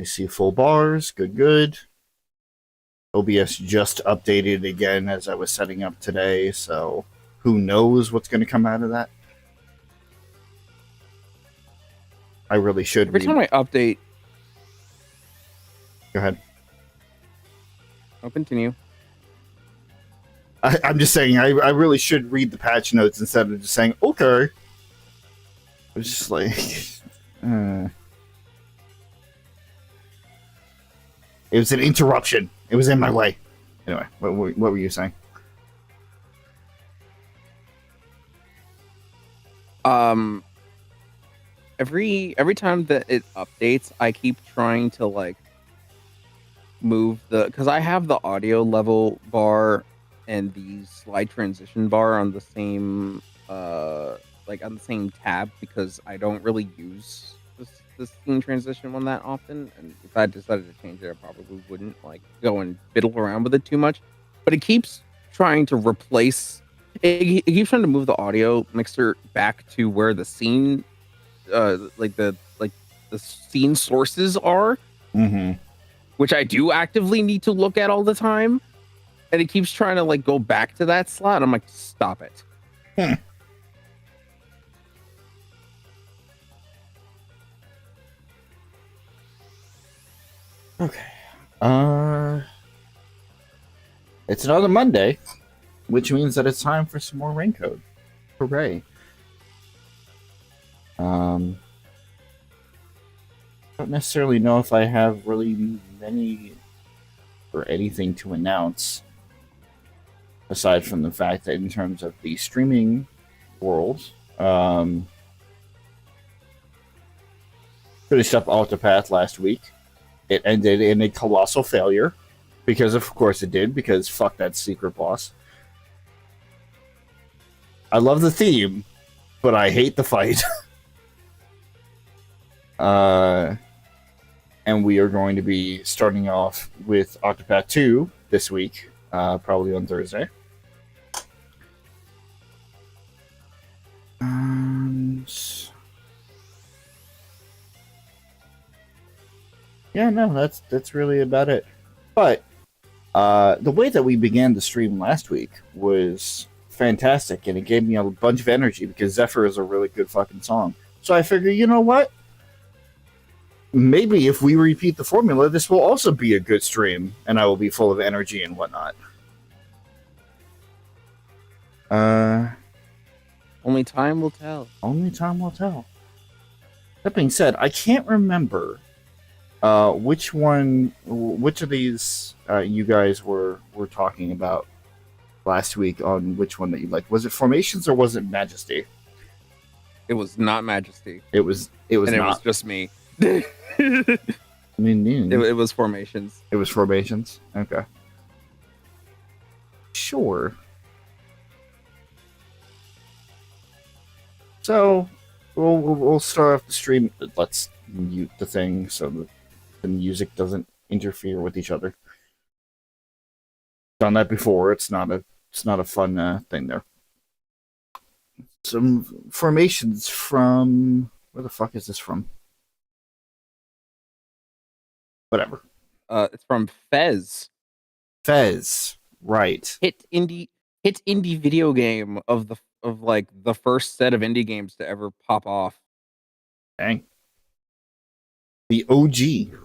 I see full bars. Good, good. OBS just updated again as I was setting up today, so who knows what's going to come out of that. I really should Every time I update... Go ahead. I'll continue. I'm just saying, I really should read the patch notes instead of just saying, okay. It's just like... It was an interruption. It was in my way. Anyway, what were you saying? Every time that it updates, I keep trying to like move because I have the audio level bar and the slide transition bar on the same like on the same tab because I don't really use this scene transition one that often, and if I decided to change it, I probably wouldn't like go and fiddle around with it too much. But it keeps trying to replace it keeps trying to move the audio mixer back to where the scene like the scene sources are, which I do actively need to look at all the time, and it keeps trying to like go back to that slot. I'm like, stop it. Okay. It's another Monday, which means that it's time for some more rain code. Hooray. Don't necessarily know if I have really many or anything to announce aside from the fact that in terms of the streaming world, finished up Octopath last week. It ended in a colossal failure because of course it did, because fuck that secret boss. I love the theme, but I hate the fight. And we are going to be starting off with Octopath 2 this week, probably on Thursday. Yeah, no, that's really about it. But the way that we began the stream last week was fantastic, and it gave me a bunch of energy because Zephyr is a really good fucking song. So I figured, you know what? Maybe if we repeat the formula, this will also be a good stream, and I will be full of energy and whatnot. Only time will tell. Only time will tell. That being said, I can't remember which of these you guys were talking about last week on which one that you liked. Was it Formations or was it Majesty? It was not Majesty. It was and not. It was just me. I mean, it was Formations. It was Formations. Okay. Sure. So we'll start off the stream. Let's mute the thing so that the music doesn't interfere with each other. Done that before. It's not a fun thing there. Some Formations from where the fuck is this from? Whatever. It's from Fez. Fez, right? Hit indie video game of the first set of indie games to ever pop off. Dang. The OG.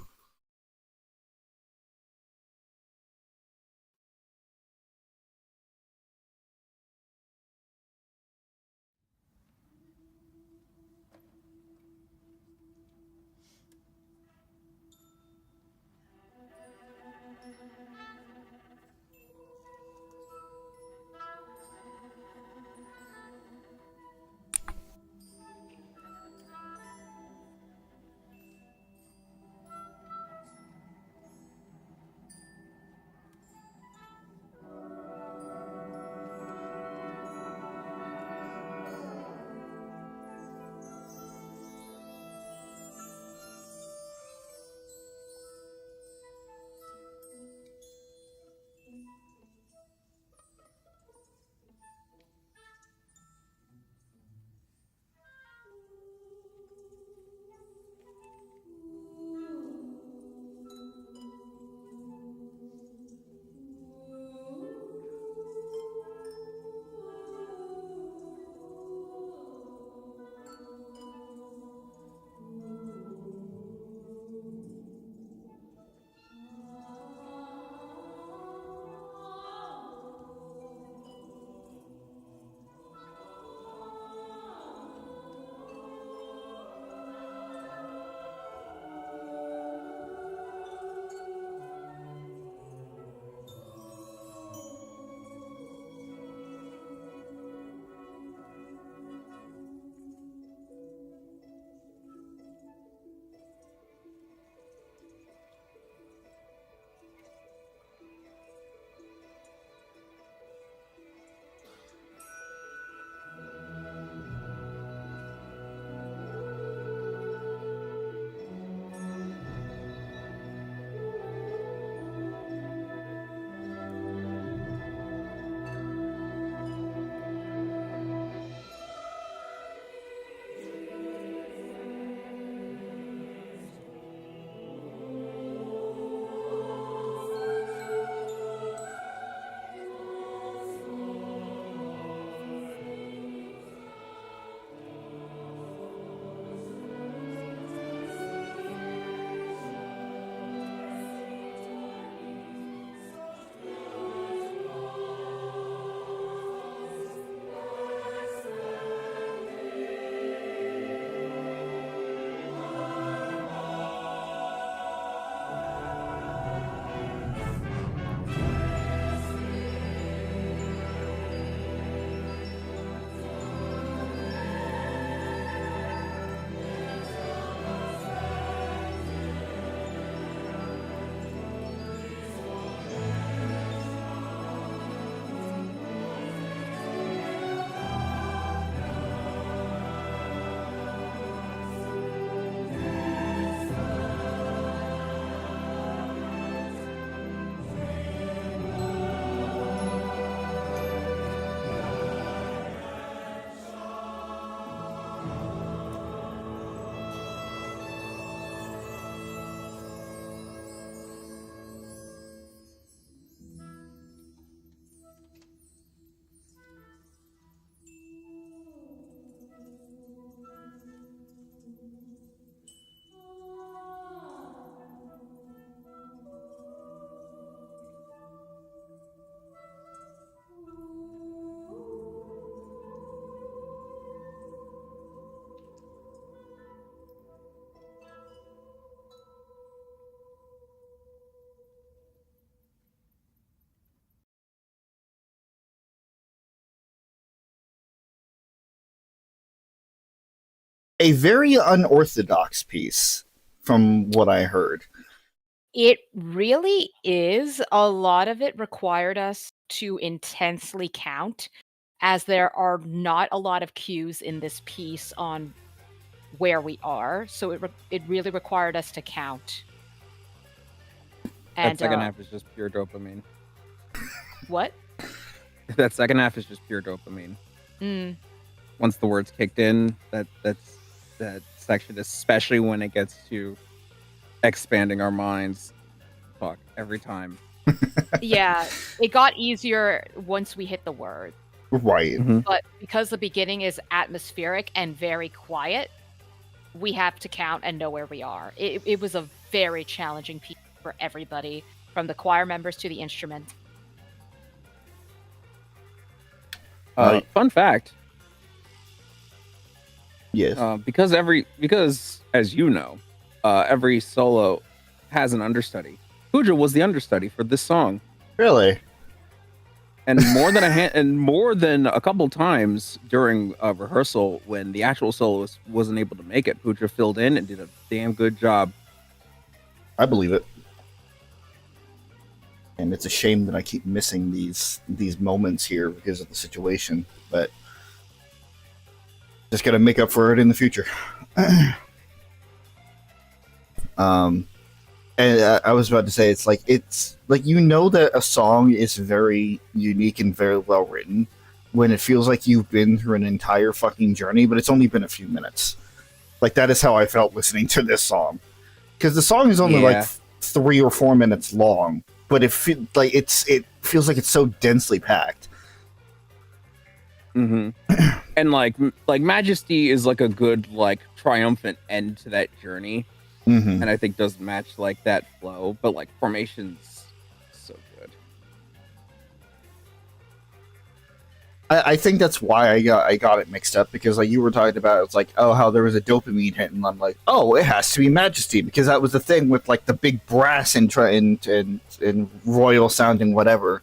a very unorthodox piece, from what I heard. It really is. A lot of it required us to intensely count, as there are not a lot of cues in this piece on where we are. So it really required us to count. That second half is just pure dopamine. What? That second half is just pure dopamine. Once the words kicked in, that section, especially when it gets to expanding our minds, fuck, every time. Yeah, it got easier once we hit the word. Right. But because the beginning is atmospheric and very quiet, we have to count and know where we are. It was a very challenging piece for everybody, from the choir members to the instrument. Fun fact. Yes. Because as you know, every solo has an understudy. Pooja was the understudy for this song. Really? And more than a couple times during rehearsal, when the actual soloist wasn't able to make it, Pooja filled in and did a damn good job. I believe it. And it's a shame that I keep missing these moments here because of the situation, but just got to make up for it in the future. And I was about to say, it's like that a song is very unique and very well written when it feels like you've been through an entire fucking journey, but it's only been a few minutes. Like, that is how I felt listening to this song, because the song is only like 3 or 4 minutes long, but it feels like it's so densely packed. And like Majesty is like a good, like, triumphant end to that journey. And I think does match like that flow, but like Formation's so good. I think that's why I got it mixed up, because like you were talking about, it's like, oh, how there was a dopamine hit, and I'm like, oh, it has to be Majesty, because that was the thing with like the big brass and royal sounding whatever,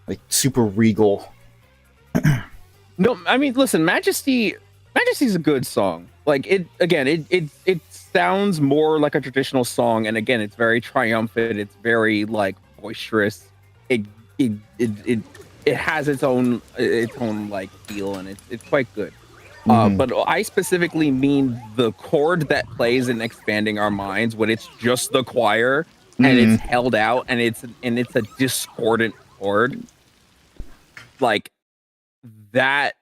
like super regal. No, I mean, listen, Majesty's a good song. Like, it sounds more like a traditional song, and again, it's very triumphant. It's very like boisterous. It has its own like feel, and it's quite good. But I specifically mean the chord that plays in Expanding Our Minds, when it's just the choir and it's held out and it's a discordant chord, like that.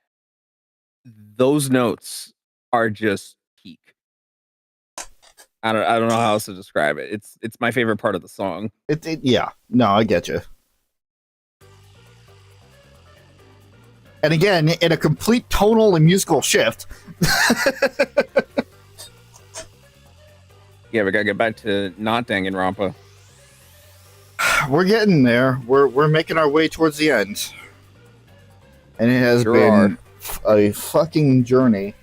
Those notes are just peak. I don't know how else to describe it. It's my favorite part of the song. Yeah. No, I get you. And again, in a complete tonal and musical shift. Yeah, we gotta get back to not Danganronpa. We're getting there. We're making our way towards the end, and it has been a fucking journey.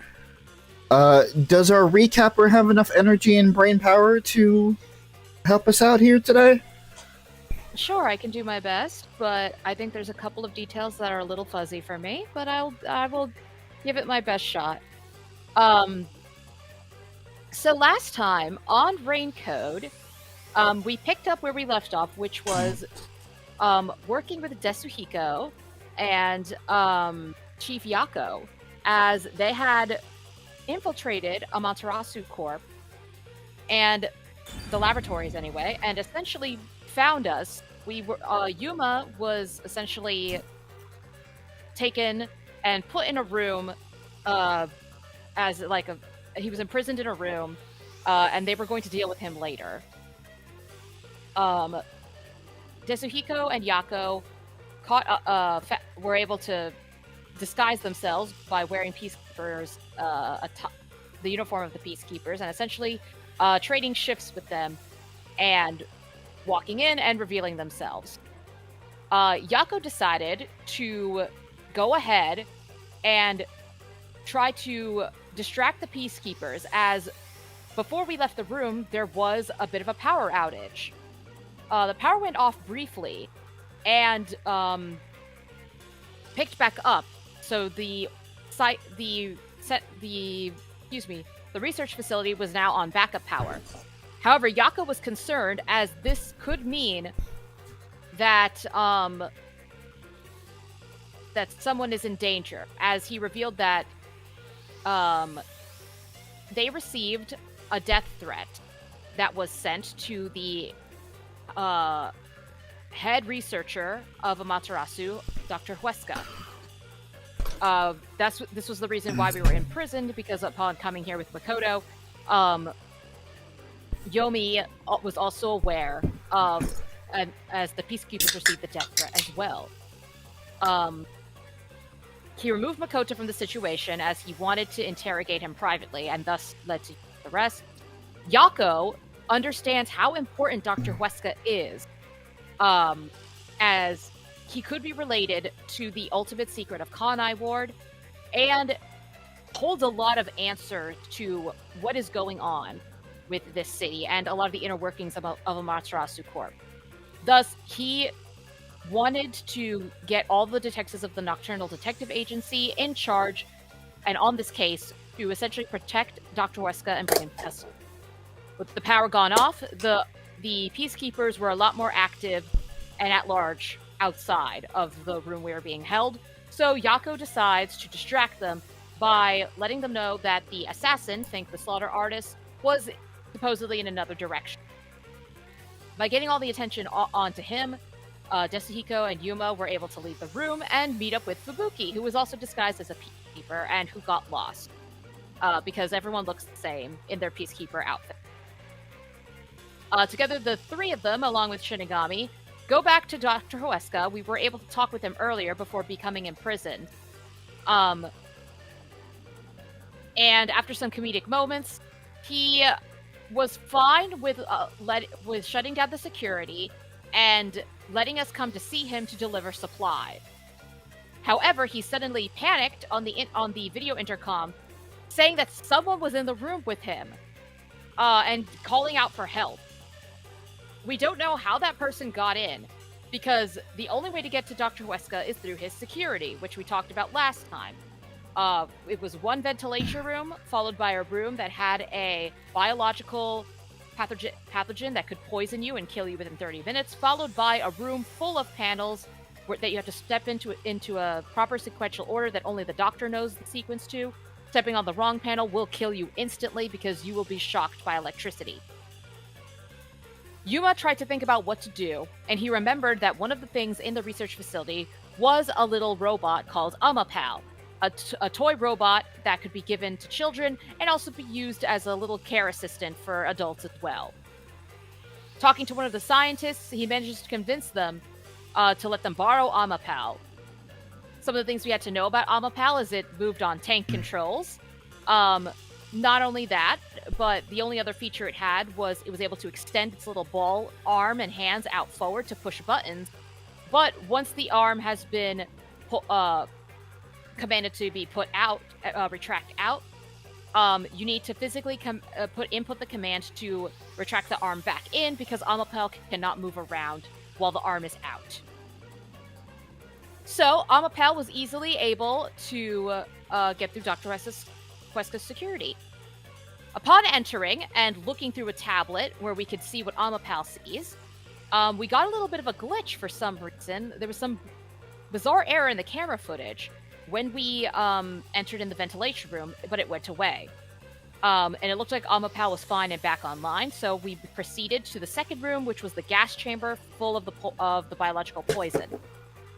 Does our recapper have enough energy and brain power to help us out here today? Sure, I can do my best, but I think there's a couple of details that are a little fuzzy for me, but I will give it my best shot. So last time on Rain Code, we picked up where we left off, which was working with Desuhiko and Chief Yako, as they had infiltrated Amaterasu Corp and the laboratories anyway, and essentially found us. We were Yuma was essentially taken and put in a room as like he was imprisoned in a room, and they were going to deal with him later. Desuhiko and Yako were able to disguise themselves by wearing peacekeepers, the uniform of the peacekeepers, and essentially trading shifts with them and walking in and revealing themselves. Yako decided to go ahead and try to distract the peacekeepers, as before we left the room, there was a bit of a power outage. The power went off briefly and picked back up. So the the research facility was now on backup power. However, Yako was concerned, as this could mean that that someone is in danger, as he revealed that they received a death threat that was sent to the head researcher of Amaterasu, Dr. Huesca. This was the reason why we were imprisoned, because upon coming here with Makoto, Yomi was also aware of, as the peacekeepers received the death threat as well. He removed Makoto from the situation as he wanted to interrogate him privately, and thus led to the rest. Yako understands how important Dr. Huesca is, as he could be related to the ultimate secret of Kanai Ward, and holds a lot of answers to what is going on with this city and a lot of the inner workings of Amaterasu Corp. Thus, he wanted to get all the detectives of the Nocturnal Detective Agency in charge, and on this case, to essentially protect Dr. Huesca and bring him to custody. With the power gone off, the peacekeepers were a lot more active and at large outside of the room we were being held, so Yako decides to distract them by letting them know that the assassin, think the slaughter artist, was supposedly in another direction. By getting all the attention onto him, Desuhiko and Yuma were able to leave the room and meet up with Fubuki, who was also disguised as a peacekeeper and who got lost, because everyone looks the same in their peacekeeper outfit. Together, the three of them, along with Shinigami, go back to Dr. Huesca. We were able to talk with him earlier before becoming imprisoned. And after some comedic moments, he was fine with shutting down the security and letting us come to see him to deliver supply. However, he suddenly panicked on the video intercom, saying that someone was in the room with him, and calling out for help. We don't know how that person got in, because the only way to get to Dr. Huesca is through his security, which we talked about last time. It was one ventilation room, followed by a room that had a biological pathogen that could poison you and kill you within 30 minutes, followed by a room full of panels that you have to step into a proper sequential order that only the doctor knows the sequence to. Stepping on the wrong panel will kill you instantly because you will be shocked by electricity. Yuma tried to think about what to do, and he remembered that one of the things in the research facility was a little robot called Amapal, a toy robot that could be given to children and also be used as a little care assistant for adults as well. Talking to one of the scientists, he manages to convince them to let them borrow Amapal. Some of the things we had to know about Amapal is it moved on tank controls. Not only that, but the only other feature it had was it was able to extend its little ball arm and hands out forward to push buttons. But once the arm has been commanded to be put out, retract out, you need to physically input the command to retract the arm back in, because Amapal cannot move around while the arm is out. So Amapal was easily able to get through Dr. Huesca's security. Upon entering and looking through a tablet where we could see what Amapal sees, we got a little bit of a glitch for some reason. There was some bizarre error in the camera footage when we entered in the ventilation room, but it went away. And it looked like Amapal was fine and back online, so we proceeded to the second room, which was the gas chamber full of the biological poison.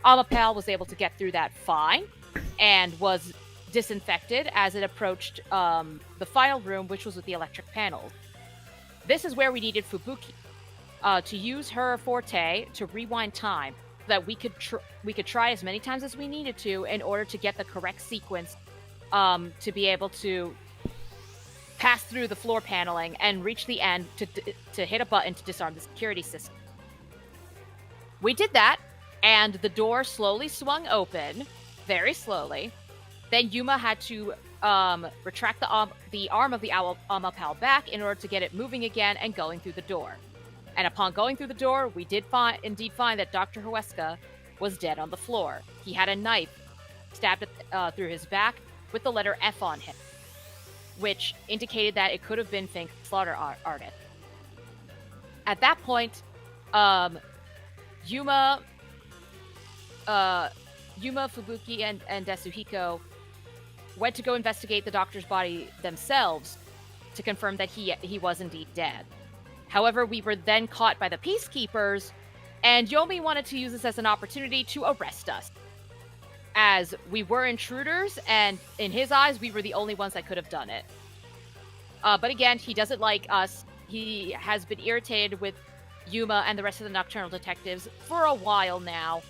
Amapal was able to get through that fine, and was disinfected as it approached the final room, which was with the electric panels. This is where we needed Fubuki to use her forte to rewind time, so that we could try as many times as we needed to in order to get the correct sequence to be able to pass through the floor paneling and reach the end to hit a button to disarm the security system. We did that, and the door slowly swung open, very slowly. Then Yuma had to retract the arm of the Amapal back in order to get it moving again and going through the door. And upon going through the door, we did indeed find that Dr. Huesca was dead on the floor. He had a knife stabbed through his back with the letter F on him. which indicated that it could have been Fink, the slaughter artist. At that point, Yuma, Fubuki, and Desuhiko went to go investigate the doctor's body themselves to confirm that he was indeed dead. However, we were then caught by the peacekeepers, and Yomi wanted to use this as an opportunity to arrest us, as we were intruders, and in his eyes, we were the only ones that could have done it. But again, he doesn't like us. He has been irritated with Yuma and the rest of the Nocturnal Detectives for a while now.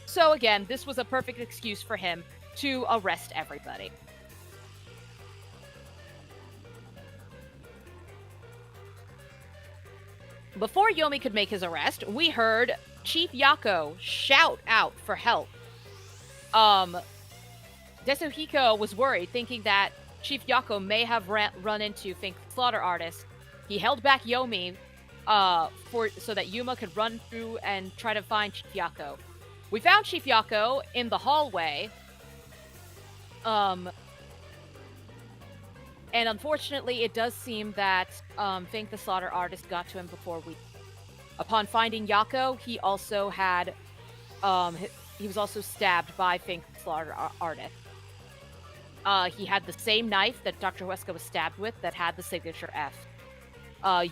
So again, this was a perfect excuse for him to arrest everybody. Before Yomi could make his arrest, we heard Chief Yako shout out for help. Desuhiko was worried, thinking that Chief Yako may have run into Fink the Slaughter Artist. He held back Yomi so that Yuma could run through and try to find Chief Yako. We found Chief Yako in the hallway. And unfortunately, it does seem that Fink the Slaughter Artist got to him before we... Upon finding Yako, he also had... he was also stabbed by Fink the Slaughter Artist. He had the same knife that Dr. Huesca was stabbed with that had the signature F.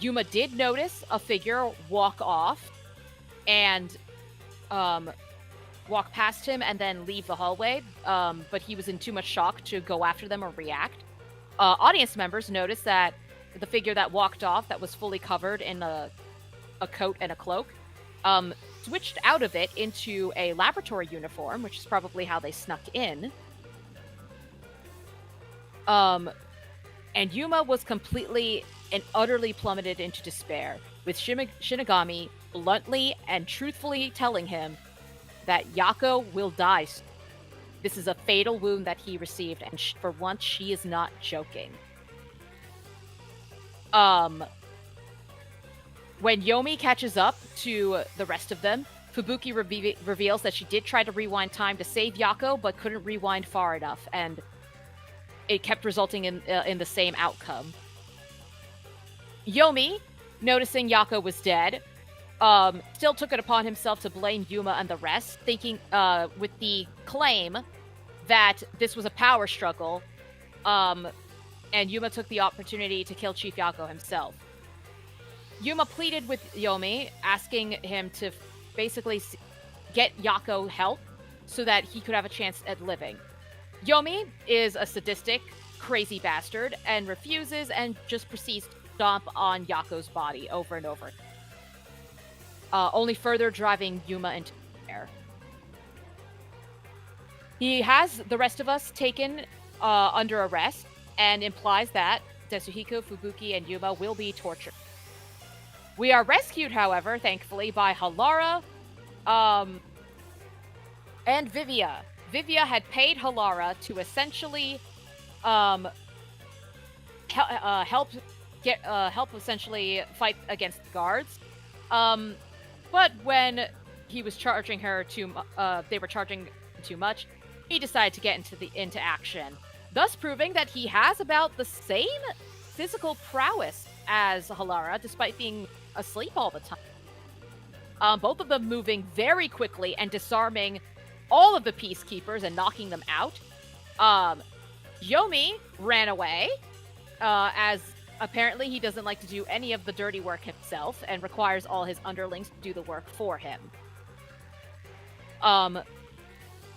Yuma did notice a figure walk off and walk past him and then leave the hallway, but he was in too much shock to go after them or react. Audience members noticed that the figure that walked off, that was fully covered in a coat and a cloak, switched out of it into a laboratory uniform, which is probably how they snuck in. And Yuma was completely and utterly plummeted into despair, with Shinigami bluntly and truthfully telling him that Yako will die. This is a fatal wound that he received, and for once, she is not joking. When Yomi catches up to the rest of them, Fubuki reveals that she did try to rewind time to save Yako, but couldn't rewind far enough, and it kept resulting in the same outcome. Yomi, noticing Yako was dead, still took it upon himself to blame Yuma and the rest, thinking with the claim that this was a power struggle, and Yuma took the opportunity to kill Chief Yako himself. Yuma pleaded with Yomi, asking him to basically get Yako help so that he could have a chance at living. Yomi is a sadistic, crazy bastard and refuses and just proceeds to stomp on Yako's body over and over, only further driving Yuma into despair. He has the rest of us taken under arrest and implies that Desuhiko, Fubuki, and Yuma will be tortured. We are rescued, however, thankfully, by Halara and Vivia. Vivia had paid Halara to essentially help essentially fight against the guards. But when he was charging her they were charging too much, he decided to get into action, thus proving that he has about the same physical prowess as Halara, despite being asleep all the time. Both of them moving very quickly and disarming all of the peacekeepers and knocking them out. Yomi ran away, as apparently he doesn't like to do any of the dirty work himself and requires all his underlings to do the work for him.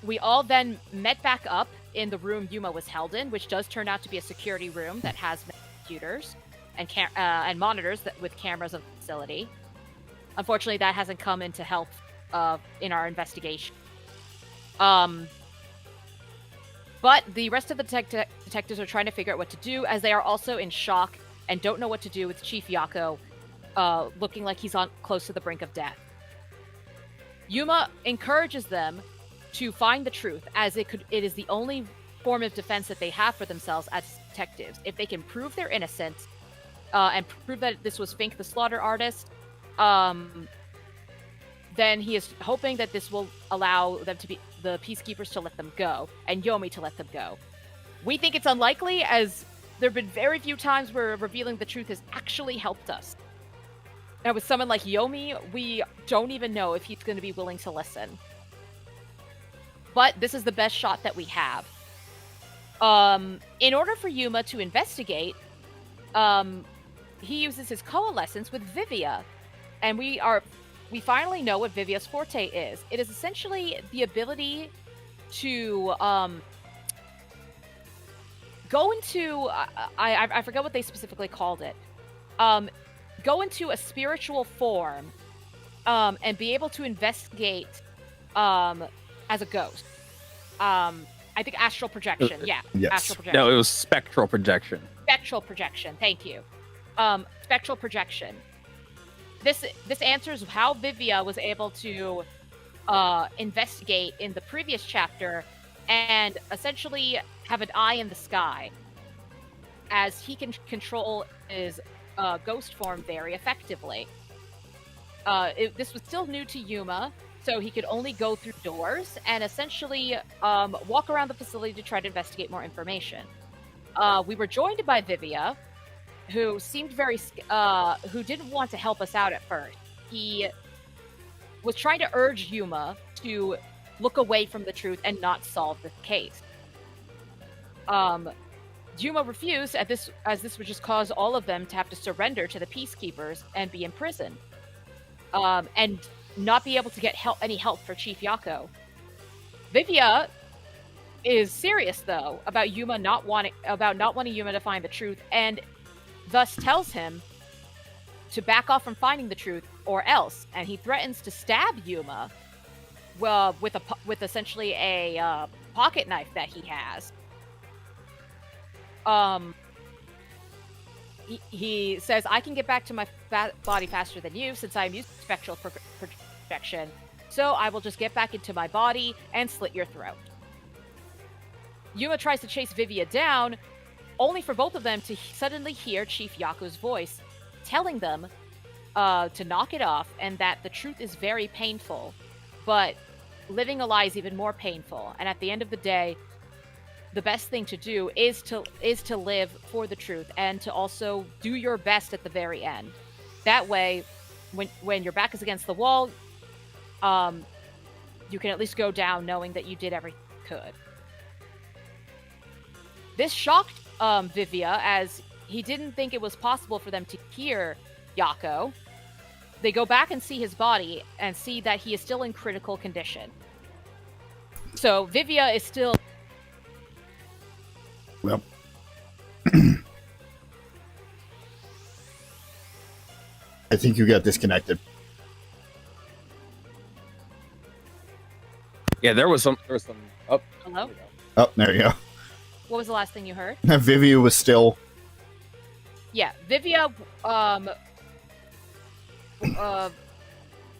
We all then met back up in the room Yuma was held in, which does turn out to be a security room that has computers and monitors with cameras of the facility. Unfortunately, that hasn't come into help in our investigation. But the rest of the detectives are trying to figure out what to do, as they are also in shock and don't know what to do with Chief Yako looking like he's close to the brink of death. Yuma encourages them to find the truth, as it is the only form of defense that they have for themselves as detectives. If they can prove their innocence and prove that this was Fink the Slaughter Artist, then he is hoping that this will allow them to be the peacekeepers to let them go and Yomi to let them go. We think it's unlikely, as there have been very few times where revealing the truth has actually helped us. And with someone like Yomi, we don't even know if he's going to be willing to listen. But this is the best shot that we have. In order for Yuma to investigate, he uses his coalescence with Vivia. And we finally know what Vivia's forte is. It is essentially the ability to go into I forget what they specifically called it. Go into a spiritual form and be able to investigate as a ghost. I think astral projection. Yeah, Yes. astral projection. No, it was spectral projection. Spectral projection. Thank you. Spectral projection. This answers how Vivia was able to investigate in the previous chapter and essentially have an eye in the sky, as he can control his ghost form very effectively. This was still new to Yuma, so he could only go through doors and essentially walk around the facility to try to investigate more information. We were joined by Vivia, who seemed who didn't want to help us out at first. He was trying to urge Yuma to look away from the truth and not solve the case. Yuma refused, as this would just cause all of them to have to surrender to the peacekeepers and be imprisoned, and not be able to get any help for Chief Yako. Vivia is serious, though, about not wanting Yuma to find the truth, and thus tells him to back off from finding the truth or else, and he threatens to stab Yuma with essentially a pocket knife that he has. He says, I can get back to my body faster than you since I'm using spectral projection, so I will just get back into my body and slit your throat. Yuma tries to chase Vivia down, only for both of them to suddenly hear Chief Yako's voice telling them to knock it off and that the truth is very painful, but living a lie is even more painful. And at the end of the day, the best thing to do is to live for the truth and to also do your best at the very end. That way, when your back is against the wall, you can at least go down knowing that you did everything you could. This shocked Vivia, as he didn't think it was possible for them to hear Yako. They go back and see his body and see that he is still in critical condition. So Vivia is still... Well, I think you got disconnected. Yeah, there was some. Oh, Hello? Oh, there you go. What was the last thing you heard? Vivia was still... Yeah, Vivia,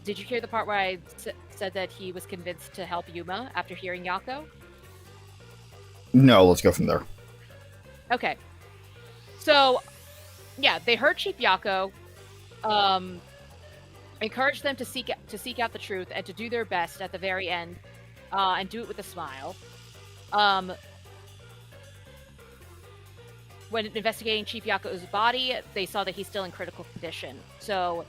did you hear the part where I said that he was convinced to help Yuma after hearing Yako? No, let's go from there. Okay. So, yeah, they heard Chief Yako, encouraged them to seek out the truth and to do their best at the very end, and do it with a smile. When investigating Chief Yako's body, they saw that he's still in critical condition. So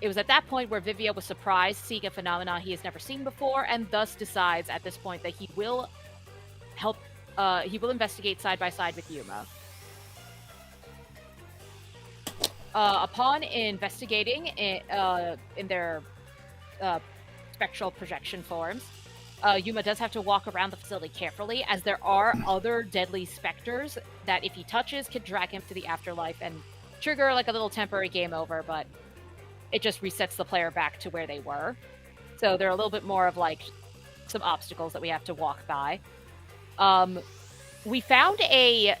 it was at that point where Vivia was surprised, seeing a phenomenon he has never seen before, and thus decides at this point that he will help. He will investigate side by side with Yuma. Upon investigating in their spectral projection forms, Yuma does have to walk around the facility carefully, as there are other deadly specters that if he touches can drag him to the afterlife and trigger like a little temporary game over, but it just resets the player back to where they were. So they're a little bit more of like some obstacles that we have to walk by. We found a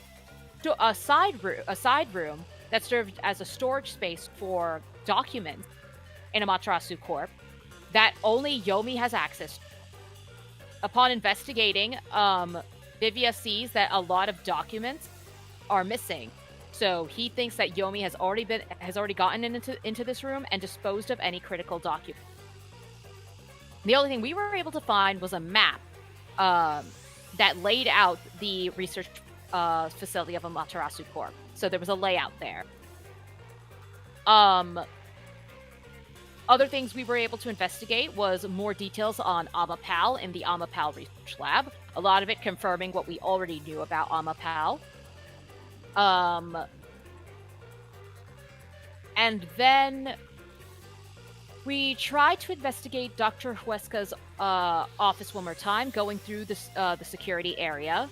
side room that served as a storage space for documents in Amaterasu Corp that only Yomi has access to. Upon investigating, Vivia sees that a lot of documents are missing. So he thinks that Yomi has already gotten into this room and disposed of any critical document. The only thing we were able to find was a map that laid out the research facility of Amaterasu Corp. So there was a layout there. Other things we were able to investigate was more details on Amapal in the Amapal Research Lab. A lot of it confirming what we already knew about Amapal. And then we tried to investigate Dr. Huesca's office one more time, going through the security area.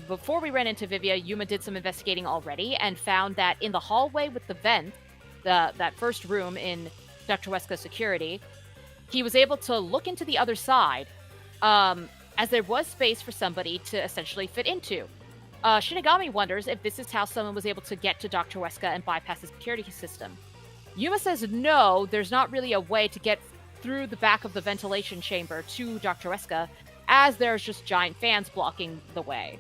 Before we ran into Vivia, Yuma did some investigating already and found that in the hallway with the vent, that first room in Dr. Huesca's security, he was able to look into the other side, as there was space for somebody to essentially fit into. Shinigami wonders if this is how someone was able to get to Dr. Huesca and bypass the security system. Yuma says no, there's not really a way to get through the back of the ventilation chamber to Dr. Huesca, as there's just giant fans blocking the way.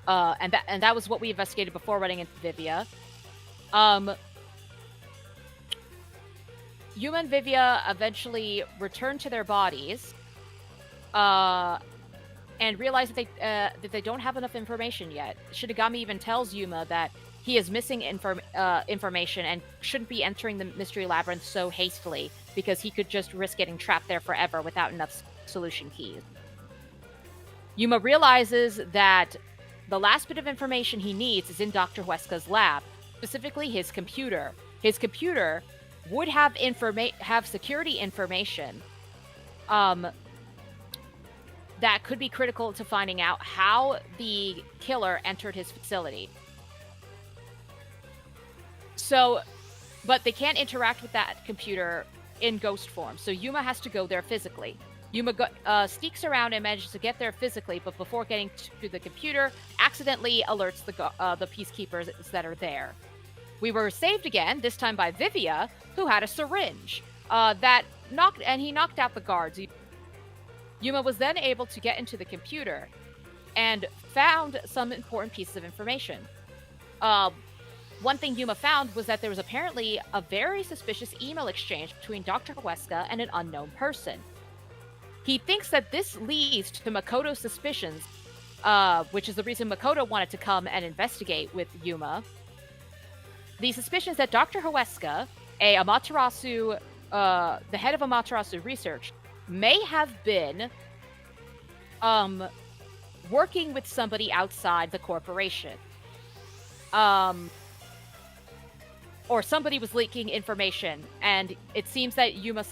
And that was what we investigated before running into Vivia. Yuma and Vivia eventually return to their bodies, and realize that they don't have enough information yet. Shinigami even tells Yuma that he is missing information and shouldn't be entering the mystery labyrinth so hastily, because he could just risk getting trapped there forever without enough solution keys. Yuma realizes that the last bit of information he needs is in Dr. Huesca's lab, specifically his computer. His computer would have security information that could be critical to finding out how the killer entered his facility. So, but they can't interact with that computer in ghost form, so Yuma has to go there physically. Yuma sneaks around and manages to get there physically, but before getting to the computer, accidentally alerts the peacekeepers that are there. We were saved again, this time by Vivia, who had a syringe he knocked out the guards. Yuma was then able to get into the computer and found some important pieces of information. One thing Yuma found was that there was apparently a very suspicious email exchange between Dr. Huesca and an unknown person. He thinks that this leads to Makoto's suspicions, which is the reason Makoto wanted to come and investigate with Yuma. The suspicions that Dr. Huesca, the head of Amaterasu Research, may have been working with somebody outside the corporation. Or somebody was leaking information, and it seems that Yuma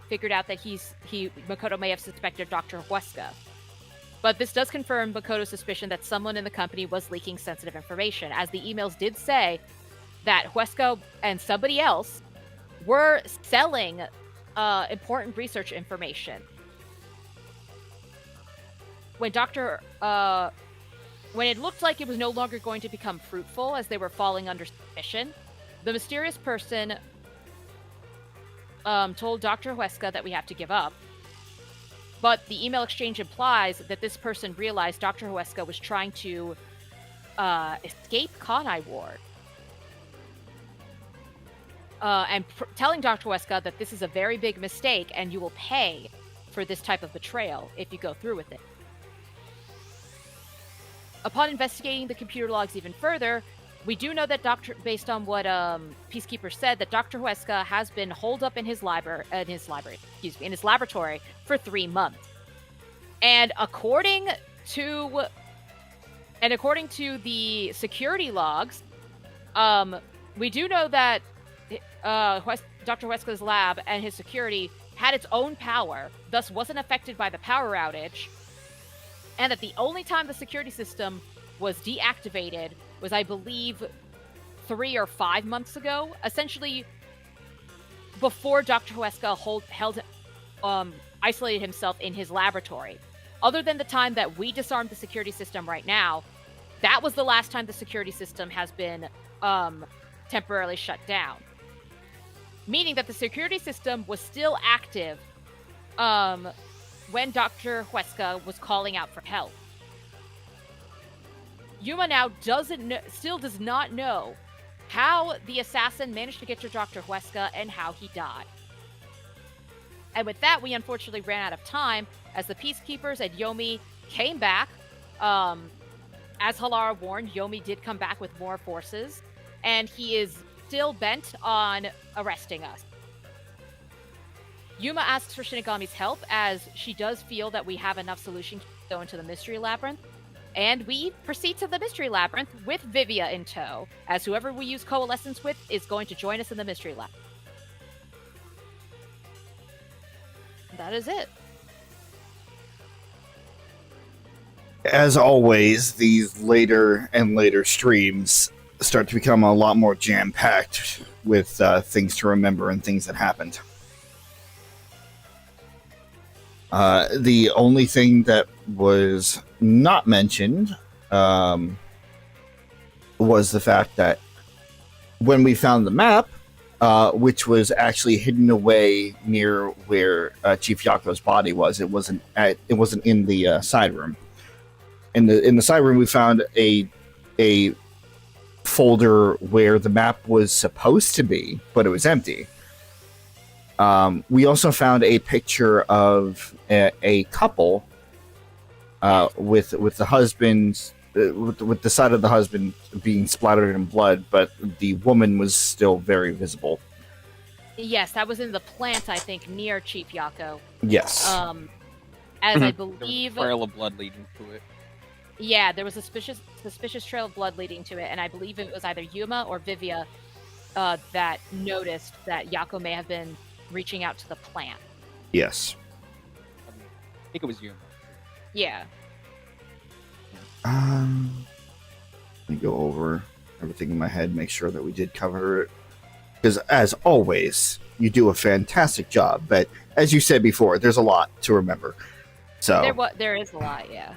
figured out that Makoto may have suspected Dr. Huesca. But this does confirm Makoto's suspicion that someone in the company was leaking sensitive information, as the emails did say that Huesca and somebody else were selling important research information. When it looked like it was no longer going to become fruitful, as they were falling under suspicion, the mysterious person told Dr. Huesca that we have to give up. But the email exchange implies that this person realized Dr. Huesca was trying to escape Kanai Ward. And telling Dr. Huesca that this is a very big mistake and you will pay for this type of betrayal if you go through with it. Upon investigating the computer logs even further, we do know that based on what Peacekeeper said, that Dr. Huesca has been holed up in his laboratory for 3 months. And according to the security logs, we do know that Dr. Huesca's lab and his security had its own power, thus wasn't affected by the power outage, and that the only time the security system was deactivated was, I believe, 3 or 5 months ago, essentially before Dr. Huesca isolated himself in his laboratory. Other than the time that we disarmed the security system right now, that was the last time the security system has been temporarily shut down. Meaning that the security system was still active when Dr. Huesca was calling out for help. Yuma now still does not know how the assassin managed to get to Dr. Huesca and how he died. And with that, we unfortunately ran out of time, as the Peacekeepers and Yomi came back. As Halara warned, Yomi did come back with more forces, and he is still bent on arresting us. Yuma asks for Shinigami's help, as she does feel that we have enough solution to go into the Mystery Labyrinth. And we proceed to the Mystery Labyrinth with Vivia in tow, as whoever we use Coalescence with is going to join us in the Mystery Labyrinth. That is it. As always, these later and later streams start to become a lot more jam-packed with things to remember and things that happened. The only thing that was not mentioned was the fact that when we found the map, which was actually hidden away near where Chief Yako's body was, it wasn't in the side room. In the side room, we found a folder where the map was supposed to be, but it was empty. We also found a picture of a couple with the husband, with the side of the husband being splattered in blood, but the woman was still very visible. Yes, that was in the plant, I think, near Chief Yako. Yes. As I There was believe, a trail of blood leading to it. yeah, there was a suspicious trail of blood leading to it, and I believe it was either Yuma or Vivia that noticed that Yako may have been reaching out to the plant. Yes. I think it was you. Yeah. Let me go over everything in my head, make sure that we did cover it. Because, as always, you do a fantastic job. But, as you said before, there's a lot to remember. So There is a lot, yeah.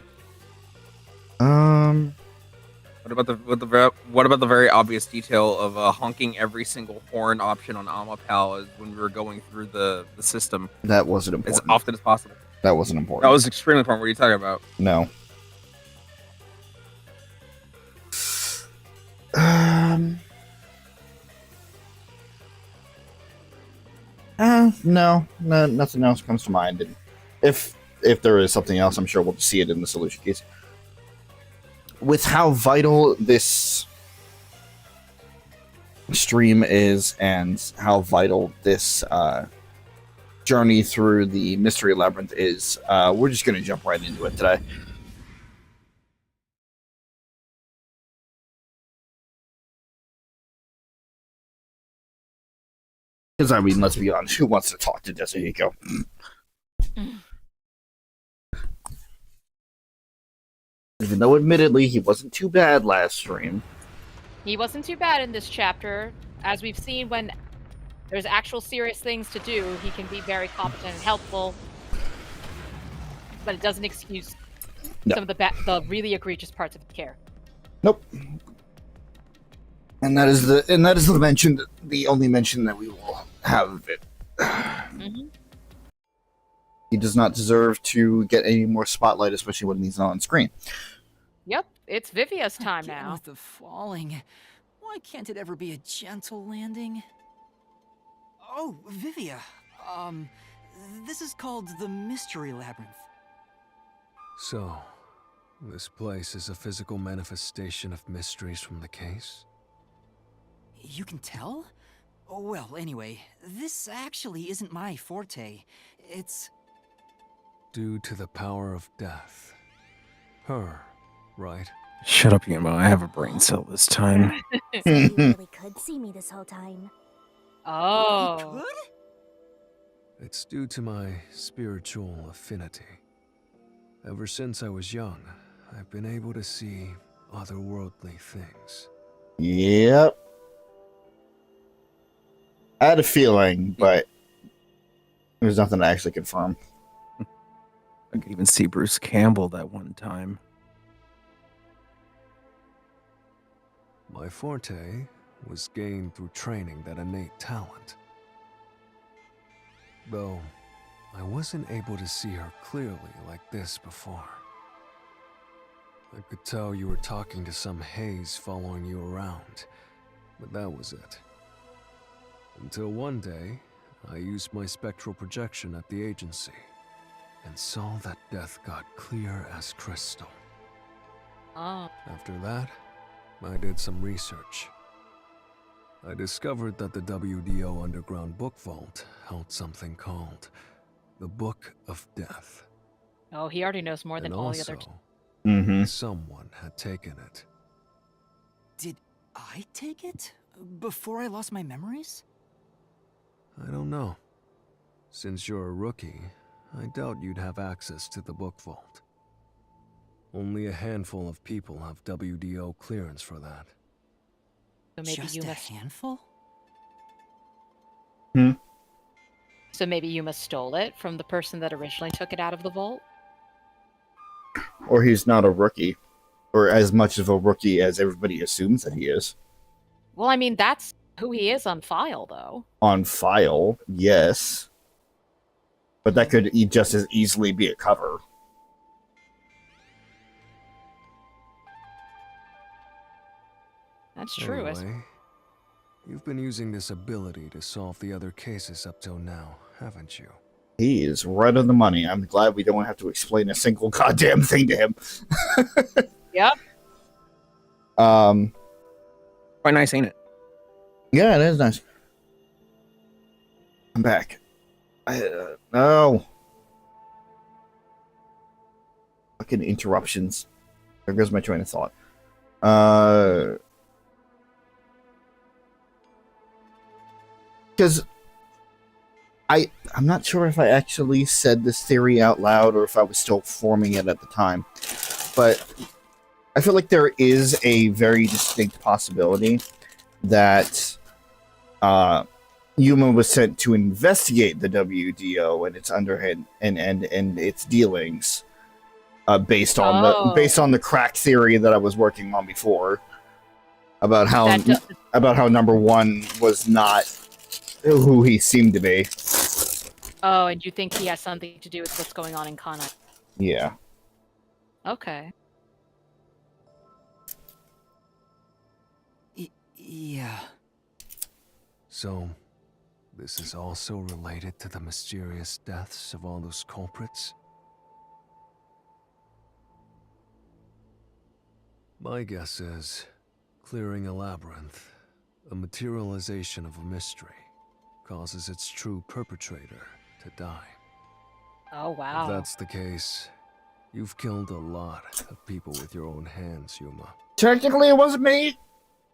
What about the very obvious detail of honking every single horn option on Amapal as when we were going through the system that wasn't as important. often as possible? That wasn't important. That was extremely important. What are you talking about? No. No, nothing else comes to mind. And if there is something else, I'm sure we'll see it in the solution case. With how vital this stream is and how vital this journey through the Mystery Labyrinth is, we're just going to jump right into it today. Because, I mean, let's be honest, who wants to talk to Desuhiko? Even though, admittedly, he wasn't too bad last stream. He wasn't too bad in this chapter. As we've seen, when there's actual serious things to do, he can be very competent and helpful. But it doesn't excuse some of the really egregious parts of the care. Nope. And that is the only mention that we will have of it. Mm-hmm. He does not deserve to get any more spotlight, especially when he's not on screen. Yep, it's Vivia's time Again now. with the falling. Why can't it ever be a gentle landing? Oh, Vivia. This is called the Mystery Labyrinth. So, this place is a physical manifestation of mysteries from the case? You can tell? Oh, well, anyway, this actually isn't my forte. It's... Due to the power of death. Her, right? Shut up, Yuma. I have a brain cell this time. So you really could see me this whole time. Oh. Good? It's due to my spiritual affinity. Ever since I was young, I've been able to see otherworldly things. Yep. I had a feeling, but there's nothing to actually confirm. I could even see Bruce Campbell that one time. My forte was gained through training that innate talent. Though, I wasn't able to see her clearly like this before. I could tell you were talking to some haze following you around, but that was it. Until one day, I used my spectral projection at the agency. and saw that death got clear as crystal. Oh. After that, I did some research. I discovered that the WDO Underground Book Vault held something called the Book of Death. Oh, he already knows more than And all the also, other. Mm-hmm. someone had taken it. Did I take it? Before I lost my memories? I don't know. Since you're a rookie, I doubt you'd have access to the book vault. Only a handful of people have WDO clearance for that. So maybe Just you a must. handful? So maybe Yuma stole it from the person that originally took it out of the vault. Or he's not a rookie, or as much of a rookie as everybody assumes that he is. Well, I mean, that's who he is on file, though. On file, yes. But that could just as easily be a cover. That's true. Anyway, you've been using this ability to solve the other cases up till now, haven't you? He is right on the money. I'm glad we don't have to explain a single goddamn thing to him. Yep. Quite nice, ain't it? Yeah, it is nice. I'm back. No. Fucking interruptions. There goes my train of thought. Because I'm not sure if I actually said this theory out loud or if I was still forming it at the time, but I feel like there is a very distinct possibility that Yuma was sent to investigate the WDO and its underhand and its dealings, based on the crack theory that I was working on before about how number one was not who he seemed to be. Oh, and you think he has something to do with what's going on in Kana? Yeah. Okay. Yeah. So, this is also related to the mysterious deaths of all those culprits? My guess is, clearing a labyrinth, a materialization of a mystery, causes its true perpetrator to die. Oh, wow. If that's the case, you've killed a lot of people with your own hands, Yuma. Technically, it wasn't me.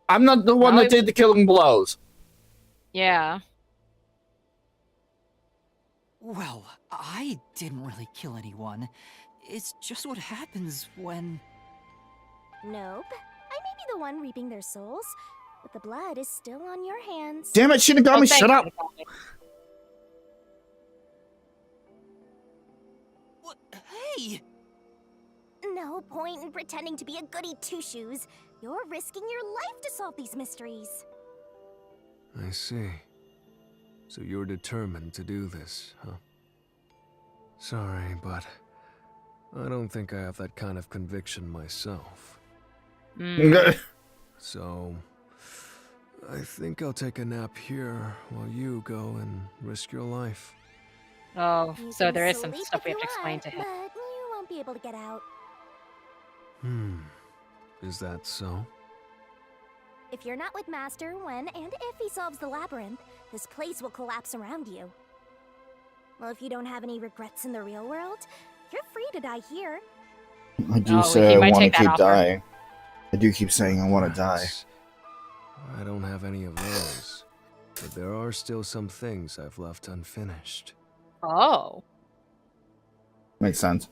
I'm not the one No, that did the killing blows. Yeah. Well, I didn't really kill anyone. It's just what happens when... Nope. I may be the one reaping their souls, but the blood is still on your hands. Damn it, Shinigami, thank shut up! you. What? Hey! No point in pretending to be a goody two-shoes. You're risking your life to solve these mysteries. I see. So you're determined to do this, huh? Sorry, but I don't think I have that kind of conviction myself. So, I think I'll take a nap here while you go and risk your life. Oh, You so can there is sleep some stuff we if have to you explain want, to him. But you won't be able to get out. Is that so? If you're not with Master when and if he solves the labyrinth, this place will collapse around you. Well, if you don't have any regrets in the real world, you're free to die here. I do Oh, say he I might want to take that keep offer. dying. I do keep saying I want to die. Rats. I don't have any of those. But there are still some things I've left unfinished. Oh. Makes sense.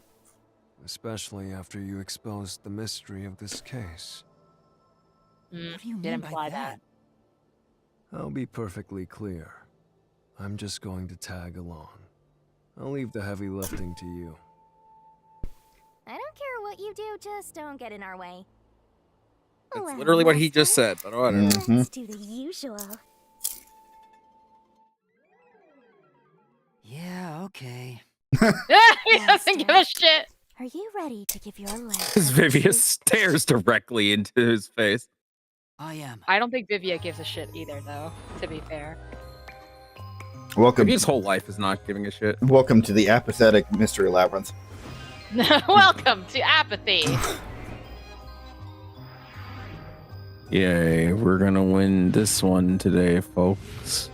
Especially after you exposed the mystery of this case. What do you Did mean by imply that? I'll be perfectly clear. I'm just going to tag along. I'll leave the heavy lifting to you. I don't care what you do, just don't get in our way. That's Well, literally what he just Master, said, but whatever. Let's do the usual. Yeah, okay. He doesn't give a shit. Are you ready to give your life? Because Vivia stares directly into his face. I am. I don't think Vivia gives a shit either, though, to be fair. Welcome. Maybe his whole life is not giving a shit. Welcome to the apathetic mystery labyrinth. Welcome to apathy. Yay, we're gonna win this one today, folks.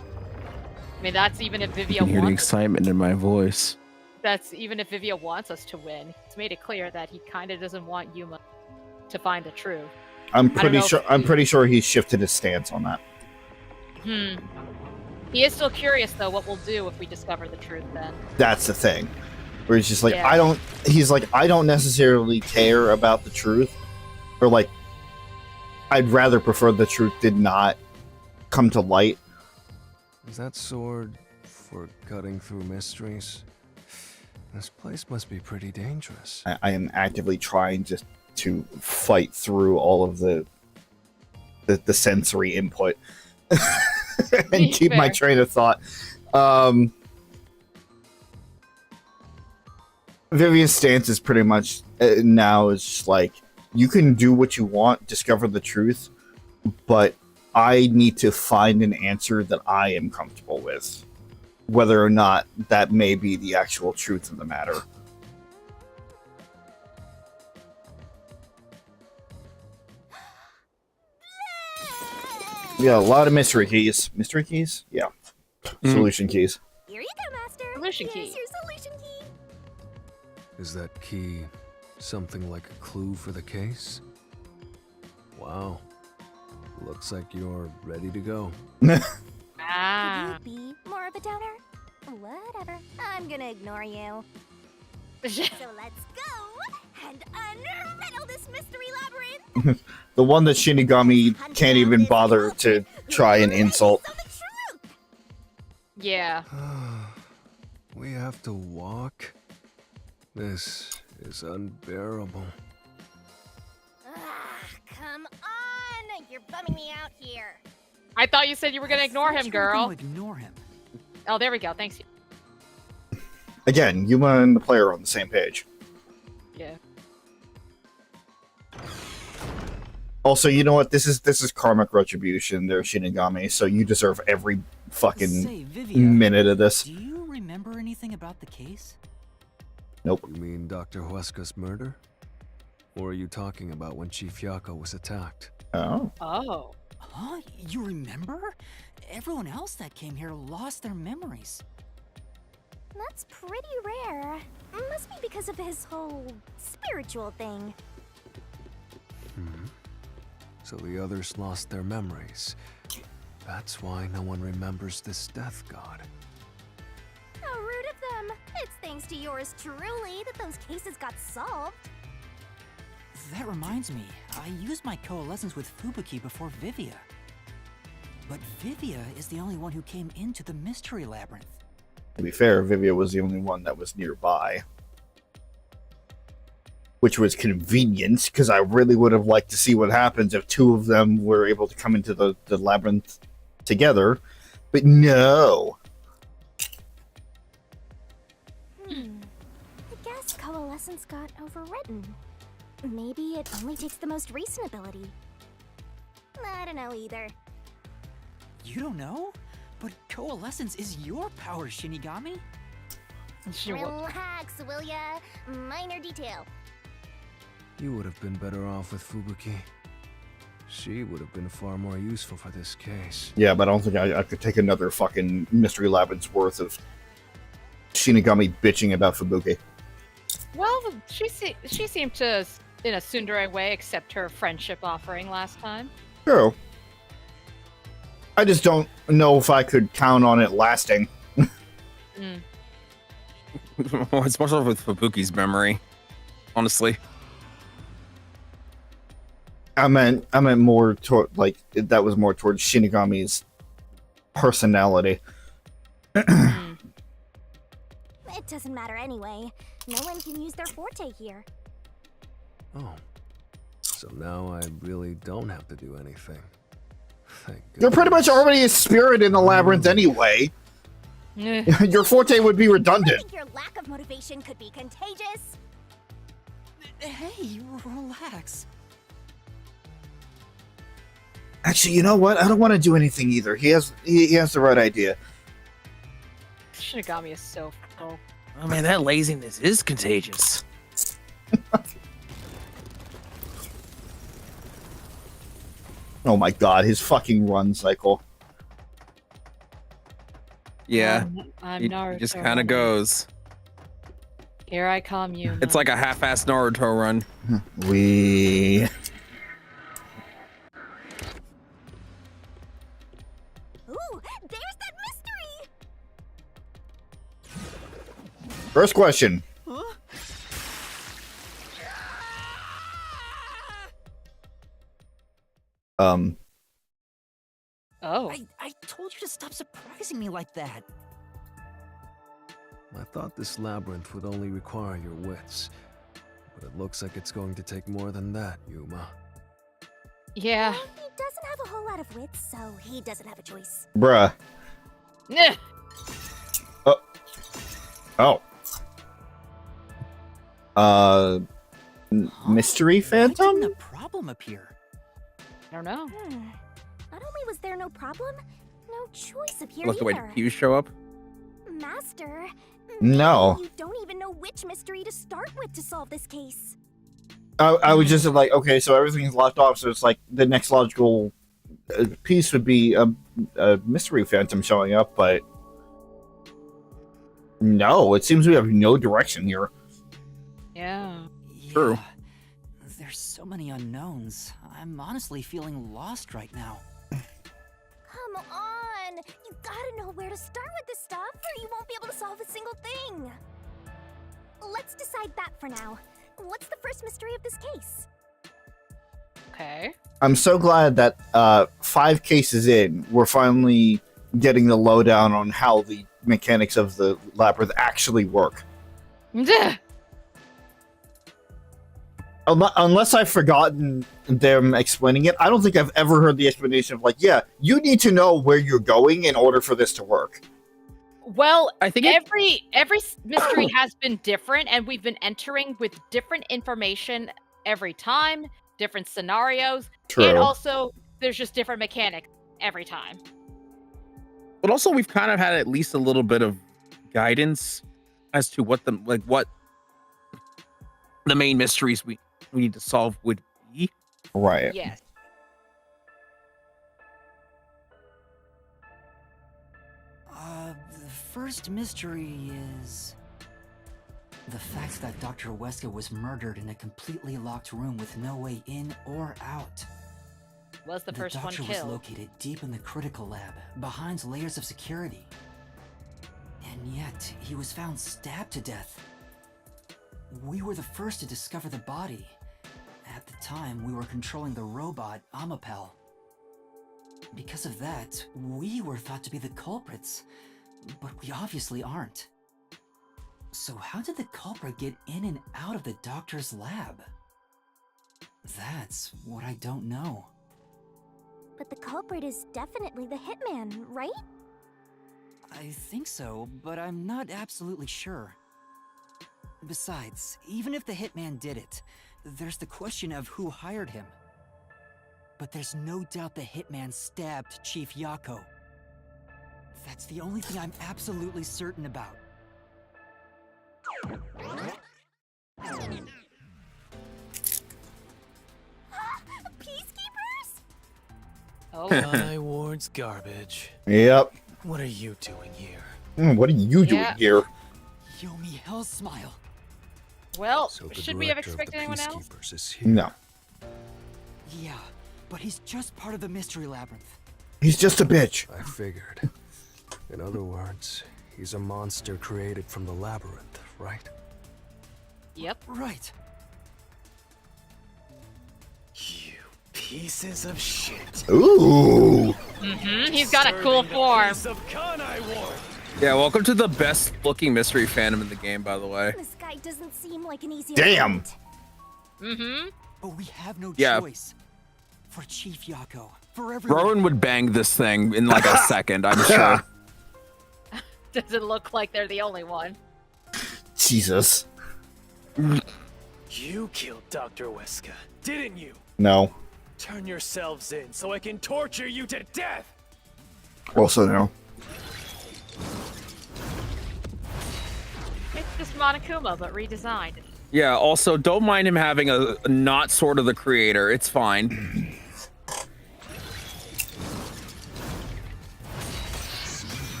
I mean, that's even if You Vivia can hear the wants. excitement in my voice. That's even if Vivia wants us to win. He's made it clear that he kind of doesn't want Yuma to find the truth. I'm don't pretty know sure. if I'm he- pretty sure he's shifted his stance on that. He is still curious, though, what we'll do if we discover the truth. Then. That's the thing. Where he's just like, Yeah. I don't. He's like, I don't necessarily care about the truth, or like, I'd rather prefer the truth did not come to light. Is that sword for cutting through mysteries? This place must be pretty dangerous. I am actively trying just to fight through all of the sensory input and keep my Fair. train of thought. Vivian's stance is pretty much now is just like, you can do what you want, discover the truth, but I need to find an answer that I am comfortable with, whether or not that may be the actual truth of the matter. Yeah, a lot of mystery keys. Mystery keys? Yeah. Solution keys. Here you go, Master. Solution Here's key. your solution key. Is that key something like a clue for the case? Wow. Looks like you're ready to go. Ah. Could you be more of a doubter? Whatever. I'm gonna ignore you. So let's go and unriddle this mystery labyrinth. The one that Shinigami can't even bother to try and insult. So the truth. Yeah. We have to walk? This is unbearable. Come on! You're bumming me out here. I thought you said you were gonna ignore I thought him, you were girl. gonna ignore him. Oh, there we go. Thanks. Again, Yuma and the player are on the same page. Yeah. Also, you know what? This is karmic retribution. They're Shinigami, so you deserve every fucking Say, Vivia, minute of this. do you remember anything about the case? Nope. You mean Dr. Hueska's murder? Or are you talking about when Chief Yako was attacked? Oh. Oh. Huh? You remember? Everyone else that came here lost their memories. That's pretty rare. Must be because of his whole spiritual thing. So the others lost their memories. That's why no one remembers this death god. How rude of them. It's thanks to yours truly that those cases got solved. That reminds me, I used my coalescence with Fubuki before Vivia. But Vivia is the only one who came into the mystery labyrinth. To be fair, Vivia was the only one that was nearby. Which was convenient, because I really would have liked to see what happens if two of them were able to come into the labyrinth together. But no. I guess coalescence got overwritten. Maybe it only takes the most recent ability. I don't know either. You don't know? But coalescence is your power, Shinigami. Relax, will ya? Minor detail. You would have been better off with Fubuki. She would have been far more useful for this case. Yeah, but I don't think I could take another fucking mystery labyrinth's worth of Shinigami bitching about Fubuki. Well, she seemed to, in a tsundere way, accept her friendship offering last time. True. I just don't know if I could count on it lasting. It's more so with Fubuki's memory, honestly. I meant more toward, like, that was more towards Shinigami's personality. It doesn't matter anyway. No one can use their forte here. Oh. So now I really don't have to do anything. Thank You're pretty much goodness. already a spirit in the labyrinth anyway. Eh. Your forte would be I redundant. think your lack of motivation could be contagious. Hey, relax. Actually, you know what? I don't want to do anything either. He has the right idea. Shinigami is so full. Oh man, that laziness is contagious. Oh my god, his fucking run cycle. Yeah, I'm he Naruto. just kind of running. goes. Here I come, you. It's like a half-assed Naruto run. We. Ooh, there's that mystery! First question. Oh. I told you to stop surprising me like that. I thought this labyrinth would only require your wits, but it looks like it's going to take more than that, Yuma. Yeah. Well, he doesn't have a whole lot of wits, so he doesn't have a choice. Bruh. Nah. Oh. Mystery Why Phantom? didn't a problem appear? I don't know. Not only was there no problem, no choice appeared Let the wait either. Hughes show up. Master, No. you don't even know which mystery to start with to solve this case. I was just like, okay, so everything's locked off, so it's like the next logical piece would be a Mystery Phantom showing up, but no, it seems we have no direction here. Yeah. True. Yeah, there's so many unknowns. I'm honestly feeling lost right now. Come on! You gotta know where to start with this stuff, or you won't be able to solve a single thing. Let's decide that for now. What's the first mystery of this case? Okay. I'm so glad that 5 cases in, we're finally getting the lowdown on how the mechanics of the labyrinth actually work. Yeah. Unless I've forgotten them explaining it, I don't think I've ever heard the explanation of like, yeah, you need to know where you're going in order for this to work. Well, I think every mystery has been different, and we've been entering with different information every time, different scenarios, and also there's just different mechanics every time. But also, we've kind of had at least a little bit of guidance as to what the main mysteries we need to solve would be. Right. Yes. The first mystery is the fact that Dr. Wesker was murdered in a completely locked room with no way in or out. Was the first one doctor was killed? located deep in the critical lab, behind layers of security. And yet, he was found stabbed to death. We were the first to discover the body. At the time, we were controlling the robot, Amapel. Because of that, we were thought to be the culprits, but we obviously aren't. So how did the culprit get in and out of the doctor's lab? That's what I don't know. But the culprit is definitely the hitman, right? I think so, but I'm not absolutely sure. Besides, even if the hitman did it, there's the question of who hired him. But there's no doubt the hitman stabbed Chief Yako. That's the only thing I'm absolutely certain about. Peacekeepers? Oh. My ward's garbage. Yep. What are you doing here? What are you doing Yeah. here? Yomi Hell Smile. Well, So the should we have director of the expected anyone else? Peacekeepers is here. No. Yeah, but he's just part of the mystery labyrinth. He's just a bitch. I figured. In other words, he's a monster created from the labyrinth, right? Yep. Right. You pieces of shit. Ooh. He's got a cool form. Piece of con I want. Yeah, welcome to the best looking mystery phantom in the game, by the way. This guy doesn't seem like an easy Damn. opponent. But we have no Yeah. choice. For Chief Yako, for everyone. Rowan would bang this thing in like a second, I'm sure. Doesn't look like they're the only one. Jesus. You killed Dr. Wesker, didn't you? No. Turn yourselves in so I can torture you to death. Also no. Just Monokuma, but redesigned. Yeah, also, don't mind him having a not Sword of the Creator. It's fine.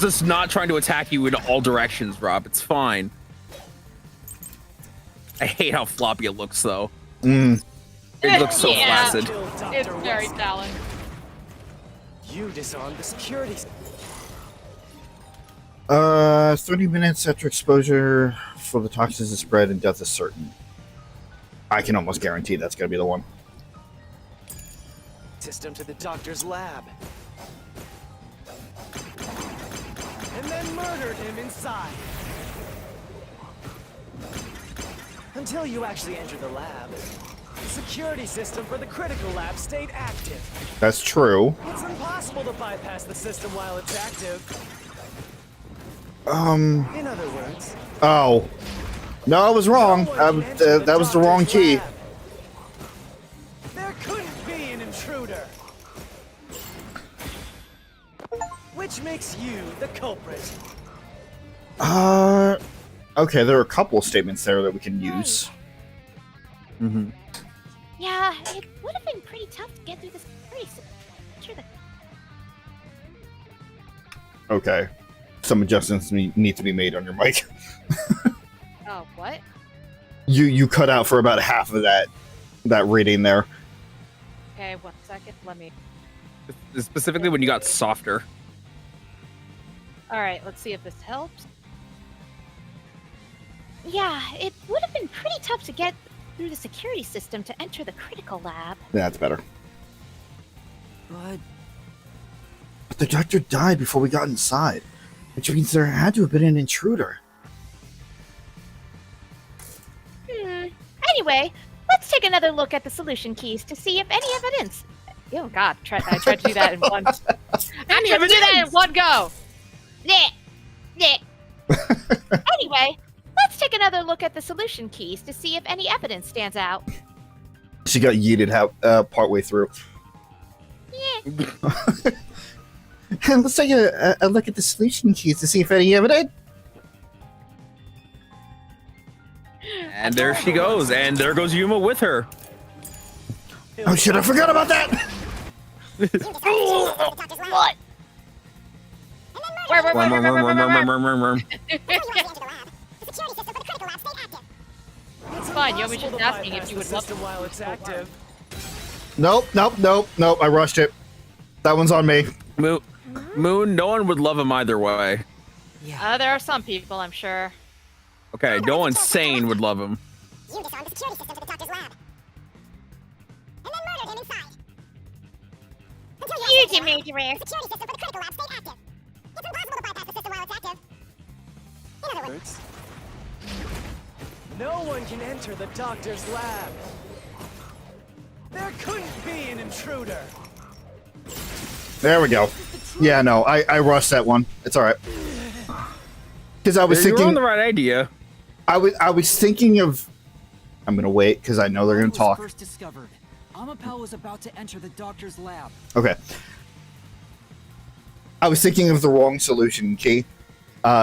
Just not trying to attack you in all directions, Rob. It's fine. I hate how floppy it looks, though. It looks so Yeah. flaccid. Kill Dr. It's very Wesker. talent. You disarmed the security. 30 minutes after exposure for the toxins to spread and death is certain. I can almost guarantee that's going to be the one. System to the doctor's lab. And then murdered him inside. Until you actually entered the lab, the security system for the critical lab stayed active. That's true. It's impossible to bypass the system while it's active. In other words, Oh. No, I was wrong. no one can enter That was the wrong doctor's key. lab. There couldn't be an intruder. Which makes you the culprit. Okay, there are a couple of statements there that we can use. Yeah, it would have been pretty tough to get through this security system. Sure the Okay. Some adjustments need to be made on your mic. Oh, what? You cut out for about half of that reading there. Okay, 1 second. Let me. Specifically when you got softer. All right, let's see if this helps. Yeah, it would have been pretty tough to get through the security system to enter the critical lab. That's better. But But the doctor died before we got inside, which means there had to have been an intruder. Anyway, let's take another look at the solution keys to see if any evidence. Oh God, I tried to do that in one. I tried to do that in one go. Bleh. Bleh. Anyway, let's take another look at the solution keys to see if any evidence stands out. She got yeeted partway through. And let's take a look at the solution keys to see if any evidence. And there she goes. And there goes Yuma with her. Oh shit! I forgot about that. What? It's fine. You was just Impossible to asking if bypass you the would love system to. while it's active. Nope. I rushed it. That one's on me. Moon, no one would love him either way. yeah, There are some people, I'm sure. Okay, no one sane would love him. You disarmed the security system to the doctor's lab. And then murdered him inside. Huge murderer. The security system for the critical lab stayed active. It's impossible to bypass the system while it's active. In other words, No one can enter the doctor's lab. There couldn't be an intruder. There we go. Yeah, no, I rushed that one. It's all right. Because I was You were on thinking, the right idea. I was thinking of. I'm gonna wait because I know they're gonna was talk. first discovered. Amapel was about to enter the doctor's lab. Okay. I was thinking of the wrong solution key,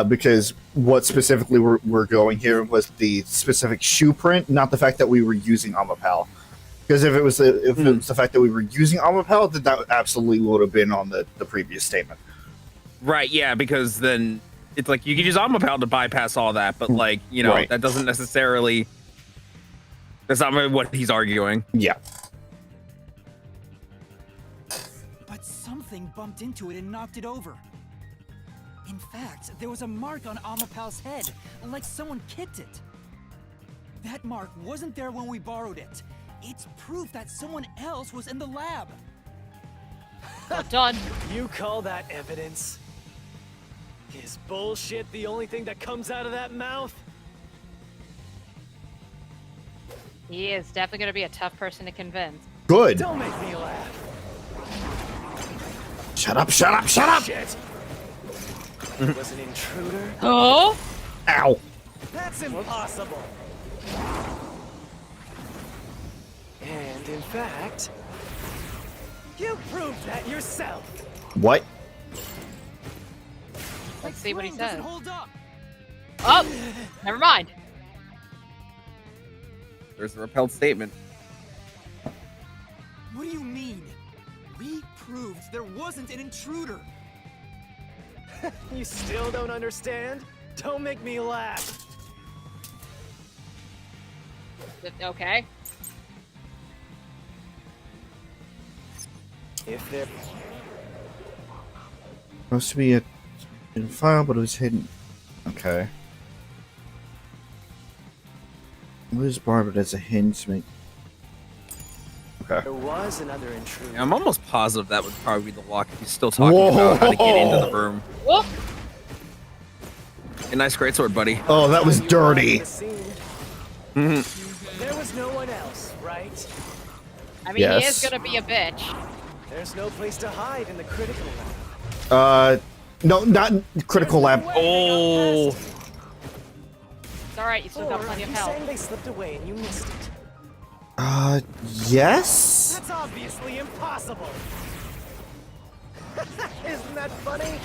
because what specifically we're going here was the specific shoe print, not the fact that we were using Amapel. Because if it was the fact that we were using Amapel, then that absolutely would have been on the previous statement. Right, yeah, because then it's like you could use Amapel to bypass all that, but like, you know, Right. that doesn't necessarily. That's not what he's arguing. Yeah. But something bumped into it and knocked it over. In fact, there was a mark on Amapel's head, like someone kicked it. That mark wasn't there when we borrowed it. It's proof that someone else was in the lab. Well done. You call that evidence? Is bullshit the only thing that comes out of that mouth? He is definitely going to be a tough person to convince. Good. Don't make me laugh. Shut up! Shit. It was an intruder? Oh? Ow! That's impossible. And in fact, you proved that yourself. What? Let's see what he Flame doesn't says. hold up. Oh, never mind. There's a repelled statement. What do you mean? We proved there wasn't an intruder. You still don't understand? Don't make me laugh. Okay. If there... Supposed to be a file, but it was hidden. Okay. What is Barbara as a hint to make? Okay. There was another intruder. I'm almost positive that would probably be the lock if he's still talking about how to get into the room. Whoop. A nice greatsword, buddy. Oh, that was dirty. Mhm. There was no one else, right? I mean, he is Yes. gonna be a bitch. There's no place to hide in the critical lab. No, not critical lab. Oh. It's alright, you still got Or plenty are of you health. saying they slipped away and you missed it? Yes? That's obviously impossible. Isn't that funny?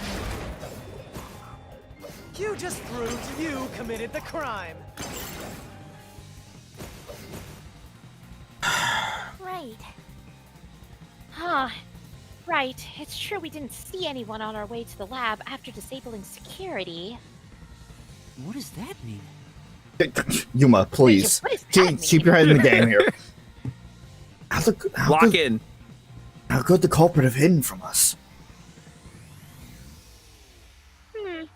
You just proved you committed the crime. Right. Huh. Right. It's true we didn't see anyone on our way to the lab after disabling security. What does that mean? Yuma, please. What does that Keep mean? your head in the game here. Lock in. How could the culprit have hidden from us? For now,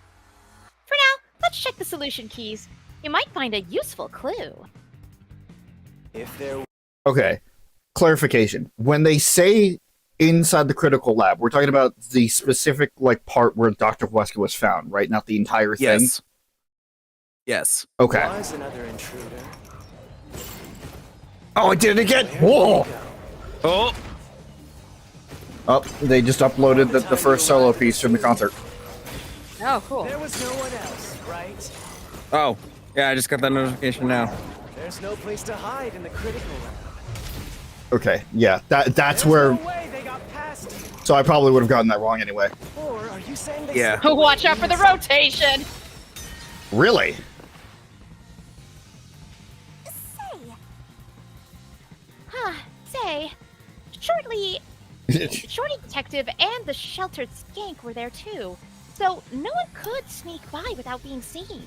let's check the solution keys. You might find a useful clue. If there Okay. Clarification. When they say inside the critical lab, we're talking about the specific part where Dr. Wesker was found, right? Not the entire thing? Yes. Yes. Okay. was another intruder, Oh, I did it again! where Whoa! did he go? Oh. Oh, they just uploaded the first solo piece from the concert. Oh, cool. There was no one else, right? Oh. Yeah, I just got that notification now. There's no place to hide in the critical lab. Okay, yeah, that's There's where... no way they got past it. So I probably would have gotten that wrong anyway. Or are you saying they Yeah. slipped away Watch and out you for the missed it? rotation! Really? Say, Shorty Detective and the sheltered skank were there too, so no one could sneak by without being seen.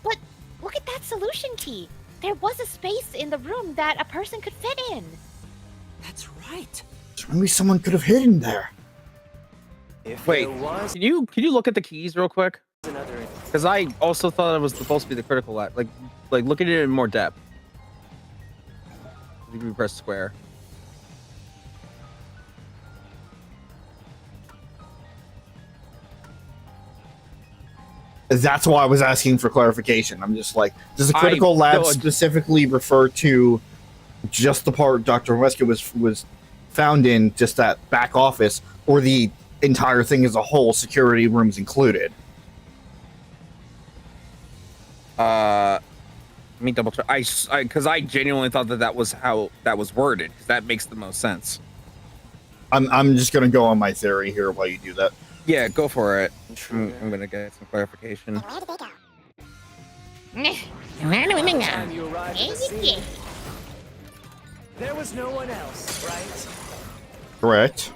But look at that solution key. There was a space in the room that a person could fit in. That's right. So maybe someone could have hidden there. If Wait. there was Can you look at the keys real quick? another Because I also thought it was supposed to be the critical lab. Like look at it in more depth. You can press square. That's why I was asking for clarification. I'm just like, does the critical lab no, specifically refer to just the part Dr. Wesker was found in, just that back office, or the entire thing as a whole, security rooms included? Let me double check. Because I genuinely thought that was how that was worded. Because that makes the most sense. I'm just gonna go on my theory here while you do that. Yeah, go for it. intruder. I'm gonna get some clarification. By the time you arrived at the scene, there was no one else, right? Correct.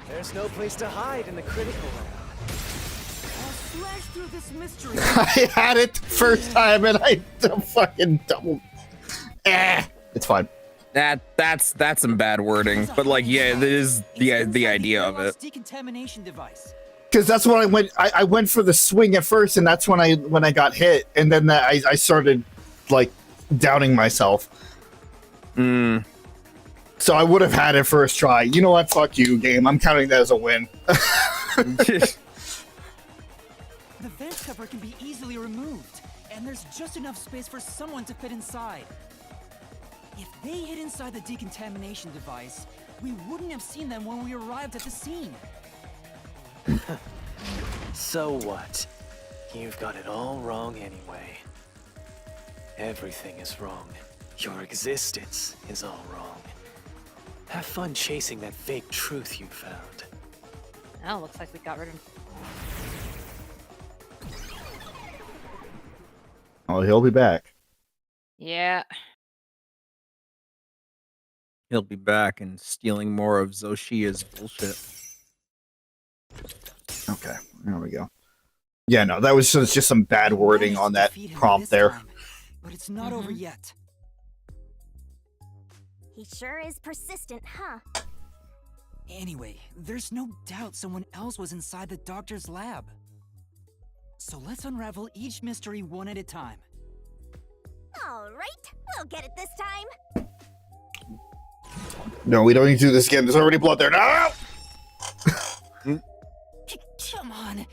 There's no place to hide in the critical lab. I'll slash through this mystery. I had it first time and I fucking double. It's fine. That's some bad wording, but like, yeah, that is the idea of it. Decontamination device. Because that's what I went. I went for the swing at first, and that's when I got hit, and then I started like doubting myself. Mm. So I would have had it first try. You know what? Fuck you, game. I'm counting that as a win. The vent cover can be easily removed, and there's just enough space for someone to fit inside. If they hid inside the decontamination device, we wouldn't have seen them when we arrived at the scene. So what? You've got it all wrong anyway. Everything is wrong. Your existence is all wrong. Have fun chasing that fake truth you found. Oh, looks like we got rid of him. Oh, he'll be back. Yeah. He'll be back and stealing more of Zoshia's bullshit. Okay, there we go. Yeah, no, that was just some bad We wording managed on to that defeat him prompt this there. time, but it's not over yet. He sure is persistent, huh? Anyway, there's no doubt someone else was inside the doctor's lab. So let's unravel each mystery one at a time. All right, we'll get it this time. No, we don't need to do this again. There's already blood there. No! Come on,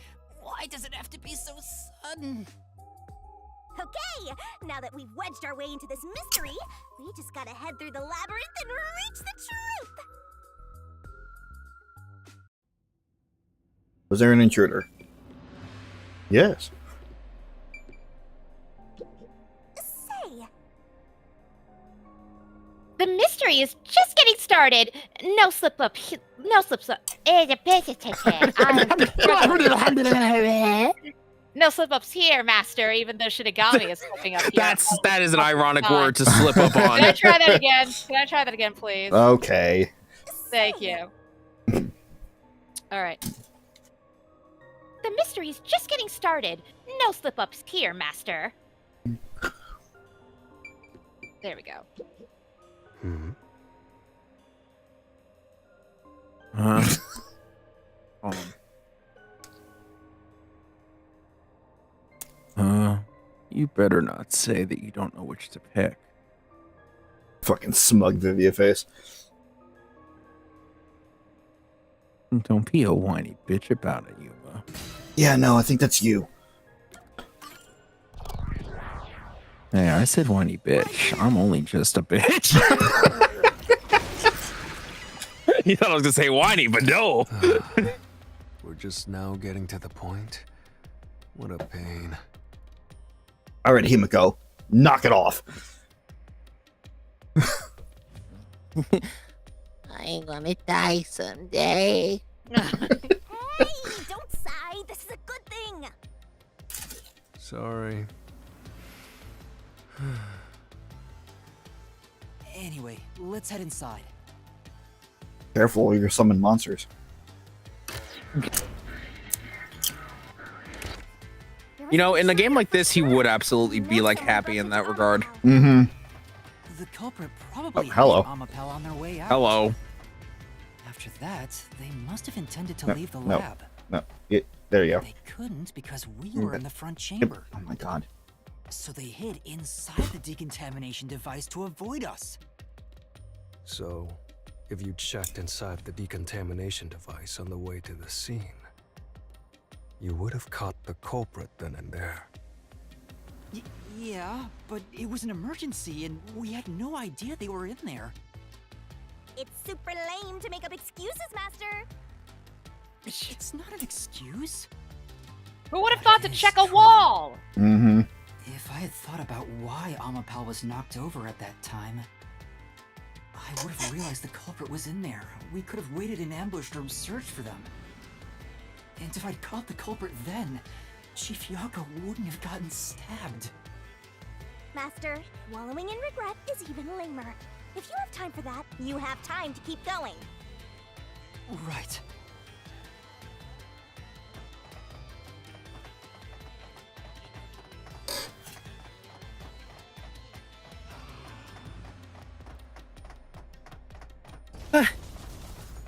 why does it have to be so sudden? Okay, now that we've wedged our way into this mystery, we just gotta head through the labyrinth and reach the truth! Was there an intruder? Yes. Say, The mystery is just getting started. No slip up. No slips up. No slip ups here, Master. Even though Shinigami is slipping up here. That is an ironic word to slip up on. Can I try that again? Can I try that again, please? Okay. Thank you. All right. The mystery is just getting started. No slip ups here, Master. There we go. You better not say that you don't know which to pick. Fucking smug Vivia face. Don't be a whiny bitch about it, Yuba. Yeah, no, I think that's you. Hey, I said whiny bitch. I'm only just a bitch. You thought I was gonna say whiny, but no. We're just now getting to the point. What a pain. All right, Himiko, knock it off. I'm gonna die someday. hey, don't sigh. This is a good thing. Sorry. Anyway, let's head inside. Careful, you're summon monsters. You know, in a game like this, he would absolutely be like happy in that regard. Mm-hmm. The culprit probably hello. hit Amapel on their way out. Hello. After that, they must have intended to No, leave the no. lab. No, there you go. They couldn't because we were in the front Yep. chamber. Oh my god. So they hid inside the decontamination device to avoid us. So, if you checked inside the decontamination device on the way to the scene, you would have caught the culprit then and there. Yeah, but it was an emergency and we had no idea they were in there. It's super lame to make up excuses, Master. It's not an excuse. Who would have thought to check a wall? Mm-hmm. If I had thought about why Amapel was knocked over at that time, I would have realized the culprit was in there. We could have waited in ambush or searched for them. And if I'd caught the culprit then, Chief Yako wouldn't have gotten stabbed. Master, wallowing in regret is even lamer. If you have time for that, you have time to keep going. Right.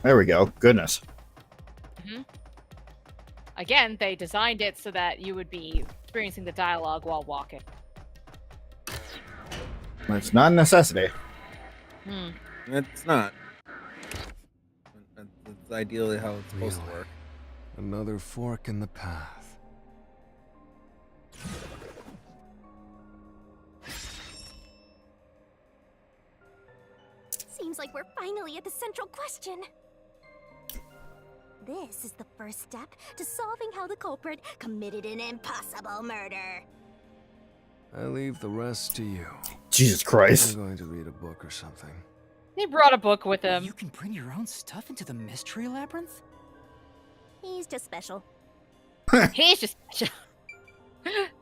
There we go. Goodness. Again, they designed it so that you would be experiencing the dialogue while walking. It's not a necessity. It's not. That's ideally how it's supposed to Really? work. Another fork in the path. Seems like we're finally at the central question. This is the first step to solving how the culprit committed an impossible murder. I leave the rest to you. Jesus I'm Christ. going to read a book or something. He brought a book with him. You can bring your own stuff into the mystery labyrinth? He's just special. He's just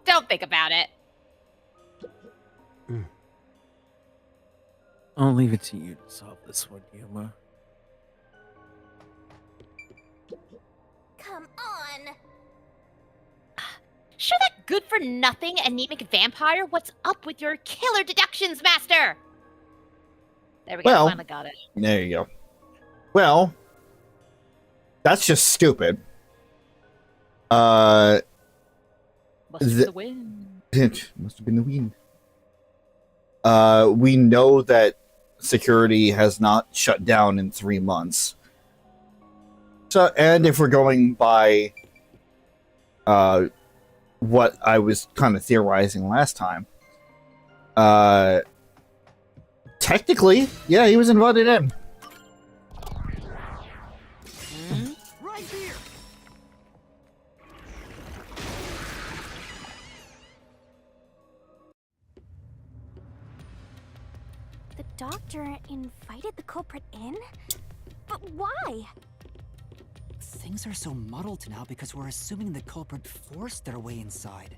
don't think about it. I'll leave it to you to solve this one, Yuma. Come on. Sure, that good for nothing anemic vampire. What's up with your killer deductions, Master? There we go. Well- Finally got it. There you go. Well, that's just stupid. Must be The- the wind. It must have been the wind. We know that security has not shut down in 3 months. So, and if we're going by what I was kind of theorizing last time, technically, yeah, he was invited in. Right here. The doctor invited the culprit in? But why? Things are so muddled now because we're assuming the culprit forced their way inside.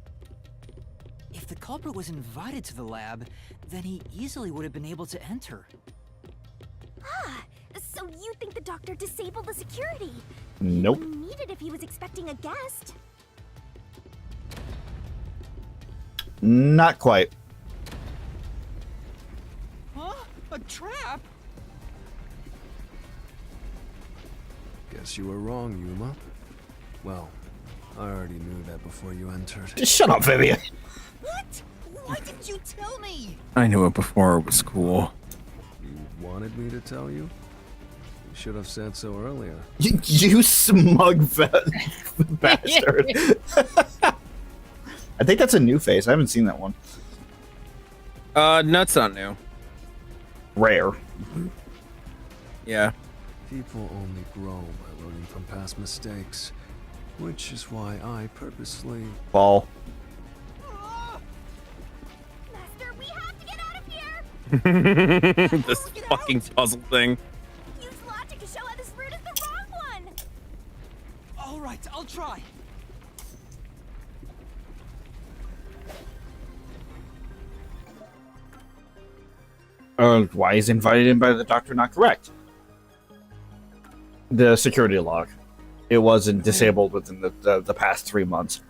If the culprit was invited to the lab, then he easily would have been able to enter. Ah, so you think the doctor disabled the security? Nope. He wouldn't need it if he was expecting a guest. Not quite. Huh? A trap? Guess you were wrong, Yuma. Well, I already knew that before you entered. Just shut up, Vivian. What? Why didn't you tell me? I knew it before it was cool. You wanted me to tell you? You should have said so earlier. You smug bastard. I think that's a new face. I haven't seen that one. Nuts not new. Rare. Yeah. People only grow by learning from past mistakes, which is why I purposely... Ball. Master, we have to get out of here! This fucking puzzle thing. Use logic to show how this route is the wrong one! All right, I'll try. Why is invited in by the doctor not correct? The security log. It wasn't disabled within the past 3 months.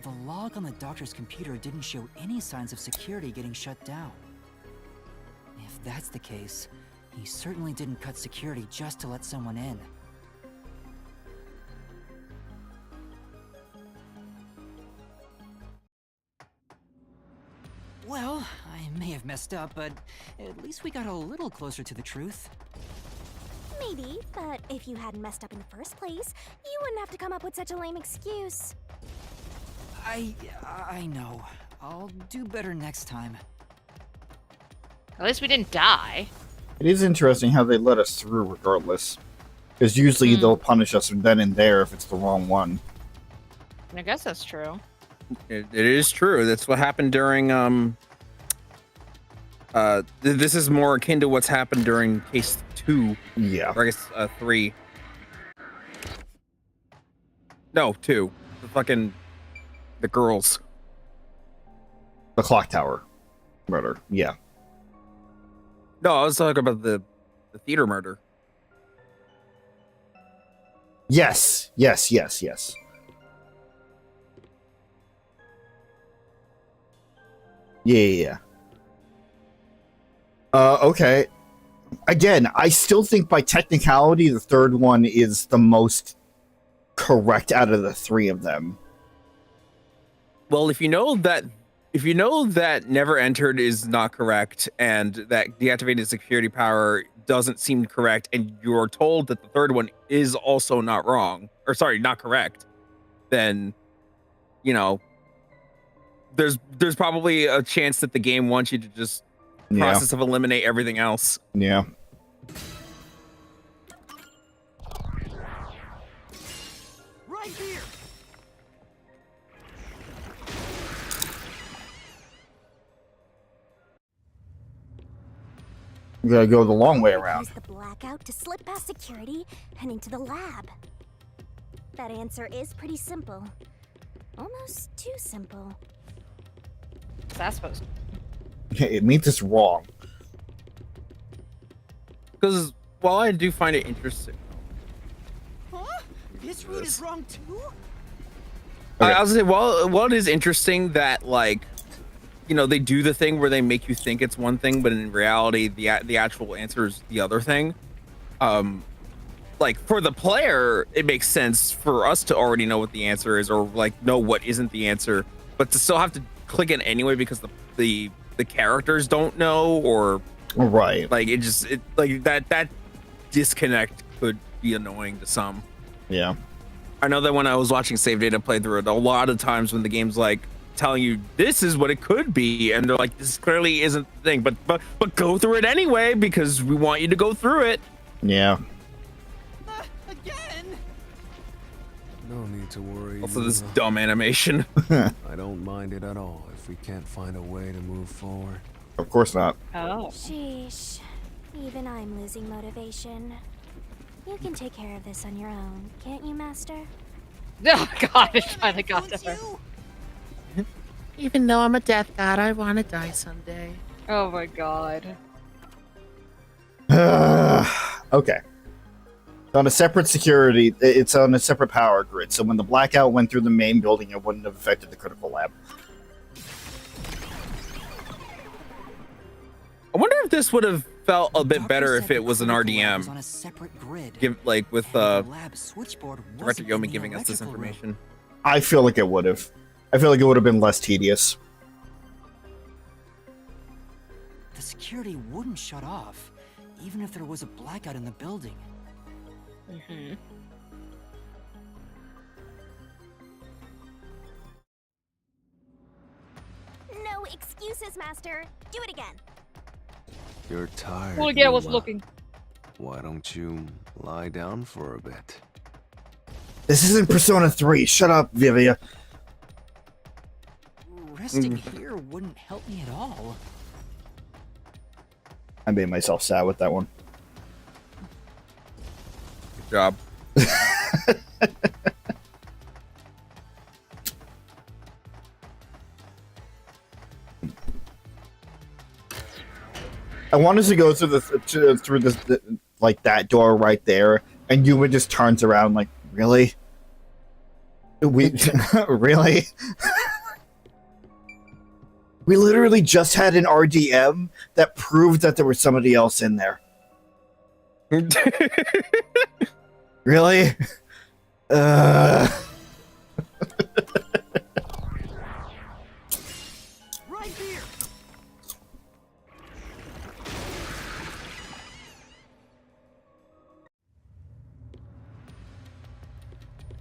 The log on the doctor's computer didn't show any signs of security getting shut down. If that's the case, he certainly didn't cut security just to let someone in. Well, I may have messed up, but at least we got a little closer to the truth. Maybe, but if you hadn't messed up in the first place, you wouldn't have to come up with such a lame excuse. I know. I'll do better next time. At least we didn't die. It is interesting how they let us through regardless. Because usually they'll punish us then and there if it's the wrong one. I guess that's true. It is true. That's what happened during this is more akin to what's happened during case 2. Yeah. Or I guess 3. No, 2. The girls. The clock tower murder. Yeah. No, I was talking about the theater murder. Yes. Yes. Yes. Yes. Yeah. Okay. Again, I still think by technicality, the third one is the most correct out of the 3 of them. Well, if you know that never entered is not correct, and that deactivated security power doesn't seem correct, and you're told that the third one is also not wrong, or sorry, not correct, then, you know, there's probably a chance that the game wants you to just process of eliminate everything else. Yeah. Right here. We gotta go the long way Use around. the blackout to slip past security and into the lab. That answer is pretty simple. Almost too simple. What's that supposed to It means it's wrong. Because while I do find it interesting, Huh? This route is wrong too? Okay. I was gonna say, while it is interesting that, like, you know, they do the thing where they make you think it's one thing, but in reality, the actual answer is the other thing. Like, for the player, it makes sense for us to already know what the answer is, or like know what isn't the answer, but to still have to click it anyway because the characters don't know, or Right. like like that disconnect could be annoying to some. Yeah. I know that when I was watching Save Data play through it, a lot of times when the game's like telling you this is what it could be, and they're like, this clearly isn't the thing, but go through it anyway because we want you to go through it. Yeah. Again? No need to worry. Also, this Levi. dumb animation. I don't mind it at all if we can't find a way to move forward. Of course not. Oh. Sheesh. Even I'm losing motivation. You can take care of this on your own, can't you, Master? Oh god, it finally got to her. Even though I'm a death god, I want to die someday. Oh my god. Okay. On a separate security, it's on a separate power grid, so when the blackout went through the main building, it wouldn't have affected the critical lab. I wonder if this would have felt a bit Doctor better said if the it was an critical lab was RDM. on a separate grid. Like with and the lab switchboard Director wasn't in Yomi the giving us this electrical room. information. I feel like it would have. I feel like it would have been less tedious. The security wouldn't shut off, even if there was a blackout in the building. Mm-hmm. No excuses, Master. Do it again. You're tired. Well, again, I was Levi. looking. Why don't you lie down for a bit? This isn't Persona 3. Shut up, Vivia. Resting here wouldn't help me at all. I made myself sad with that one. Good job. I wanted to go through the like that door right there, and Yuma just turns around like, really? We really? We literally just had an RDM that proved that there was somebody else in there. Really? Right here!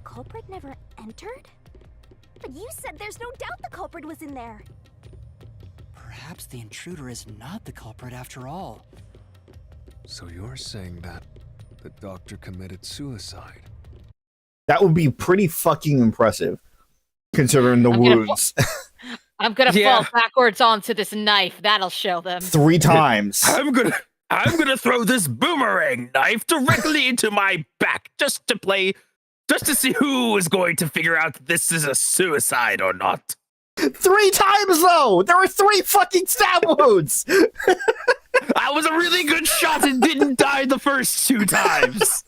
Culprit never entered? But you said there's no doubt the culprit was in there. Perhaps the intruder is not the culprit after all. So you're saying that the doctor committed suicide? That would be pretty fucking impressive, considering the I'm gonna wounds. I'm gonna Yeah. fall backwards onto this knife. That'll show them. 3 times. I'm gonna throw this boomerang knife directly into my back just to see who is going to figure out that this is a suicide or not. 3 times though. There were 3 fucking stab wounds. I was a really good shot and didn't die the first 2 times.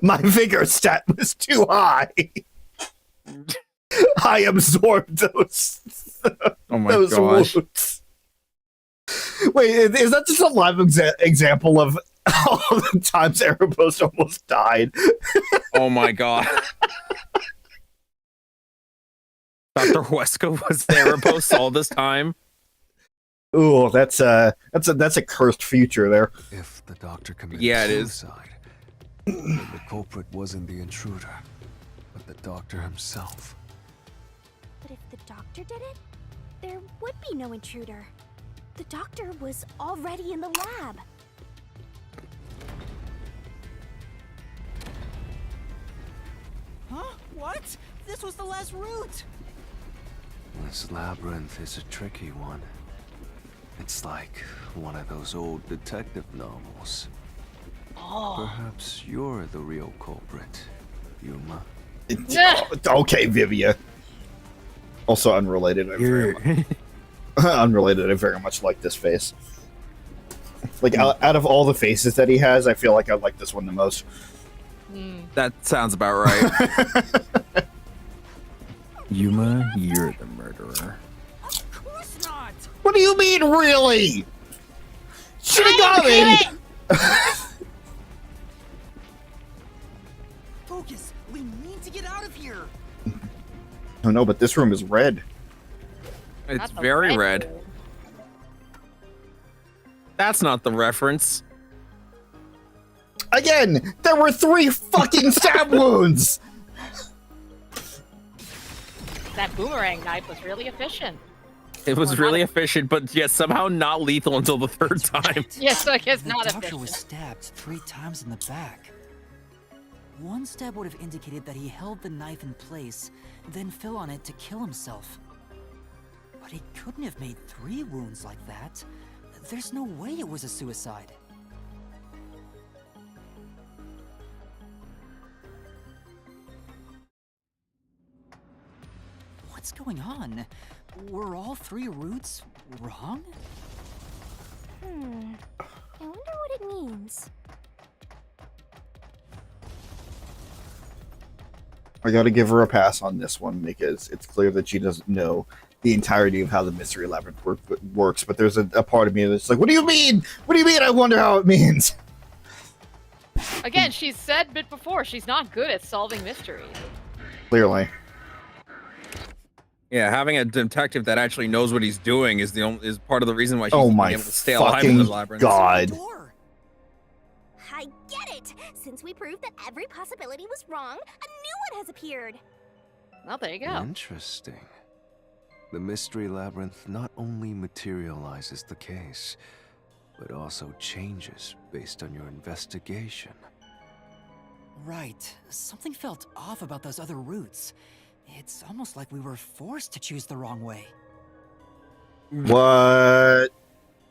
My vigor stat was too high. I absorbed those. Oh my those gosh. wounds. Wait, is that just a live example of all the times Erebos almost died? Oh my god. Dr. Huesca was there post all this time. Ooh, that's a cursed future there. If the doctor committed Yeah, it is. suicide, then the culprit wasn't the intruder, but the doctor himself. But if the doctor did it, there would be no intruder. The doctor was already in the lab. Huh? What? This was the last route! This labyrinth is a tricky one. It's like one of those old detective novels. Oh. Perhaps you're the real culprit, Yuma. Okay, Vivia. Also unrelated. Unrelated. I very much like this face. Like out of all the faces that he has, I feel like I like this one the most. That sounds about right. Yuma, you're the murderer. Of course not! What do you mean, really? Should have got it. Focus! We need to get out of here! Oh no, but this room is red. It's Not the very red. room. That's not the reference. Again, there were 3 fucking stab wounds. That boomerang knife was really efficient. It was Well, really not- efficient, but yet somehow not lethal until the 3rd time. Yes, so I guess The not doctor was efficient. stabbed 3 times in the back. One stab would have indicated that he held the knife in place, then fell on it to kill himself. But he couldn't have made 3 wounds like that. There's no way it was a suicide. What's going on? Were all 3 routes wrong? I wonder what it means. I gotta give her a pass on this one because it's clear that she doesn't know the entirety of how the mystery labyrinth works. But there's a part of me that's like, what do you mean? What do you mean? I wonder how it means. Again, she's said it before, she's not good at solving mysteries. Clearly. Yeah, having a detective that actually knows what he's doing is part of the reason why she's Oh even my able to stay alive in the fucking labyrinth. god. Door. I get it! Since we proved that every possibility was wrong, a new one has appeared. Well, there you go. Interesting. The mystery labyrinth not only materializes the case, but also changes based on your investigation. Right. Something felt off about those other routes. It's almost like we were forced to choose the wrong way. What?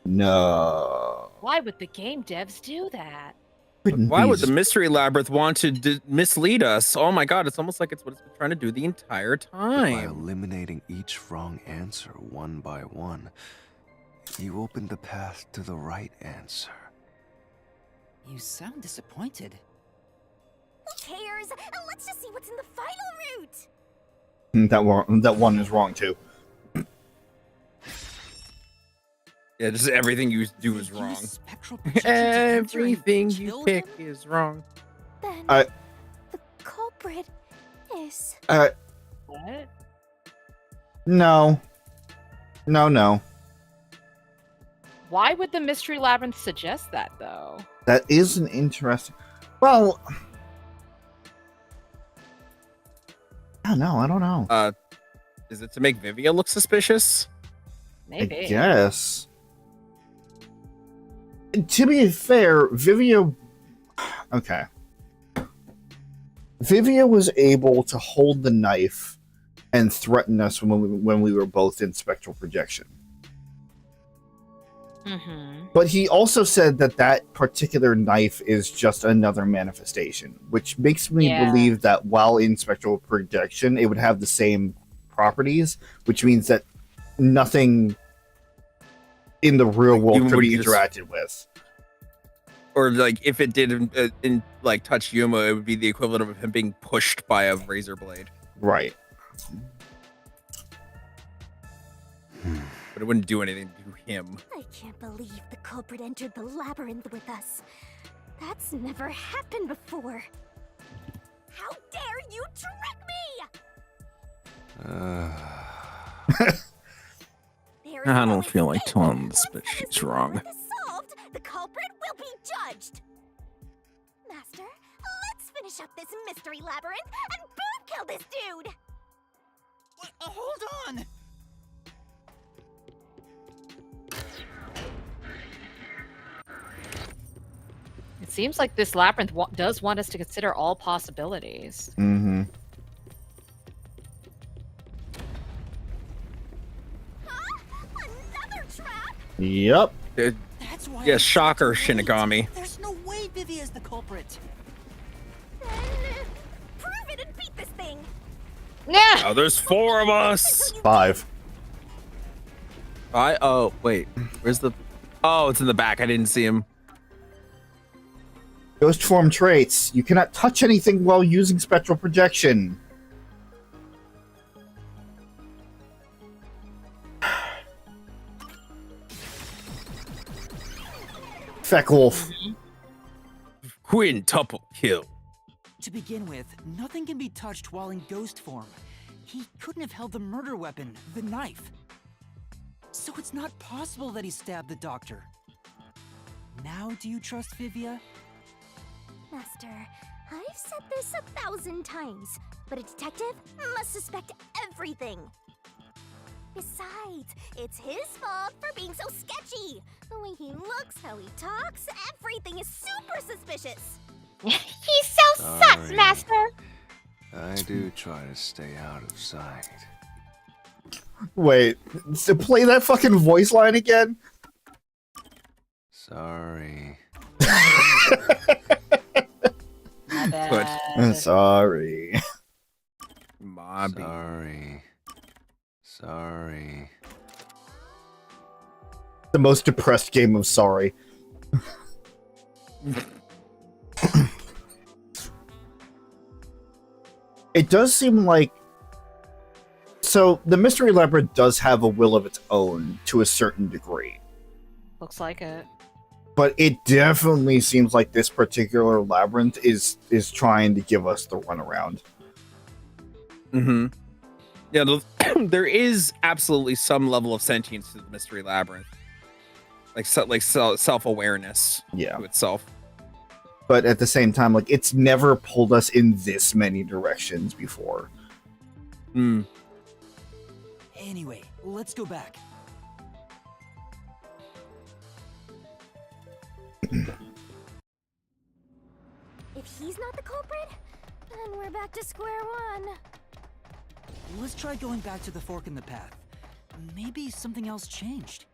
No. Why would the game devs do that? Why would the mystery labyrinth want to mislead us? Oh my god, it's almost like it's what it's been trying to do the entire By time. eliminating each wrong answer one by one, you opened the path to the right answer. You sound disappointed. Who cares? Let's just see what's in the final route. That one is wrong too. Yeah, just everything you do is They wrong. used spectral projection to enter and Everything you kill pick him? is wrong. Then I- the culprit is. What? No. No. Why would the mystery labyrinth suggest that, though? That is an interesting. Well, I don't know. Is it to make Vivia look suspicious? Maybe. I guess. To be fair, Vivia. Okay. Vivia was able to hold the knife and threaten us when we were both in spectral projection. Mm-hmm. But he also said that particular knife is just another manifestation, which makes me Yeah. believe that while in spectral projection, it would have the same properties, which means that nothing in the real world You could would be just- interacted with. Or like if it did like touch Yuma, it would be the equivalent of him being pushed by a razor blade. Right. But it wouldn't do anything to him. I can't believe the culprit entered the labyrinth with us. That's never happened before. How dare you trick me! There is I no don't feel like escape. telling this, but Once she's mystery wrong. labyrinth is solved, the culprit will be judged. Master, let's finish up this mystery labyrinth and boom kill this dude. Hold on! It seems like this labyrinth does want us to consider all possibilities. Mm-hmm. Huh? Another trap? Yep. That's why. Yeah, I shocker, said to wait. Shinigami. There's no way Vivi is the culprit. Then prove it and beat this thing. Yeah. Oh, there's 4 of us. 5. Oh, wait. Where's the... Oh, it's in the back. I didn't see him. Ghost form traits. You cannot touch anything while using spectral projection. Feckwolf. Quintuple kill. To begin with, nothing can be touched while in ghost form. He couldn't have held the murder weapon, the knife. So it's not possible that he stabbed the doctor. Now do you trust Vivia? Master, I've said this 1,000 times, but a detective must suspect everything. Besides, it's his fault for being so sketchy. The way he looks, how he talks, everything is super suspicious. He's so sus, Sorry. Master. I do try to stay out of sight. Wait, so play that fucking voice line again? Sorry. My Good. bad. Sorry. Mobby. Sorry. Sorry. The most depressed game of sorry. It does seem like... So, the Mystery Labyrinth does have a will of its own, to a certain degree. Looks like it. But it definitely seems like this particular labyrinth is trying to give us the runaround. Mm-hmm. Yeah, there is absolutely some level of sentience to the Mystery Labyrinth. Like self-awareness Yeah. to itself. But at the same time, like, it's never pulled us in this many directions before. Hmm. Anyway, let's go back. If he's not the culprit, then we're back to square one. Let's try going back to the fork in the path. Maybe something else changed.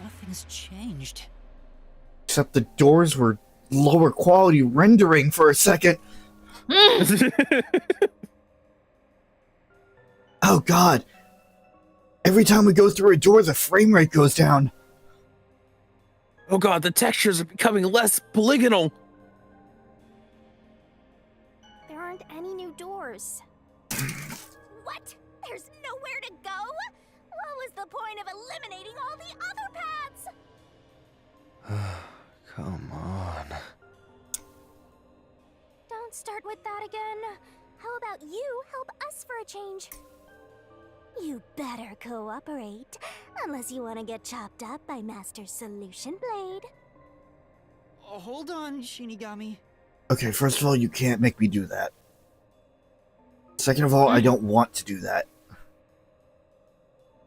Nothing's changed. Except the doors were lower quality rendering for a second. Oh god. Every time we go through a door, the frame rate goes down. Oh god, the textures are becoming less polygonal. There aren't any new doors. What? There's nowhere to go? What was the point of eliminating all the other paths? Come on. Don't start with that again. How about you help us for a change? You better cooperate, unless you want to get chopped up by Master Solution Blade. Oh, hold on, Shinigami. Okay, first of all, you can't make me do that. Second of all, I don't want to do that.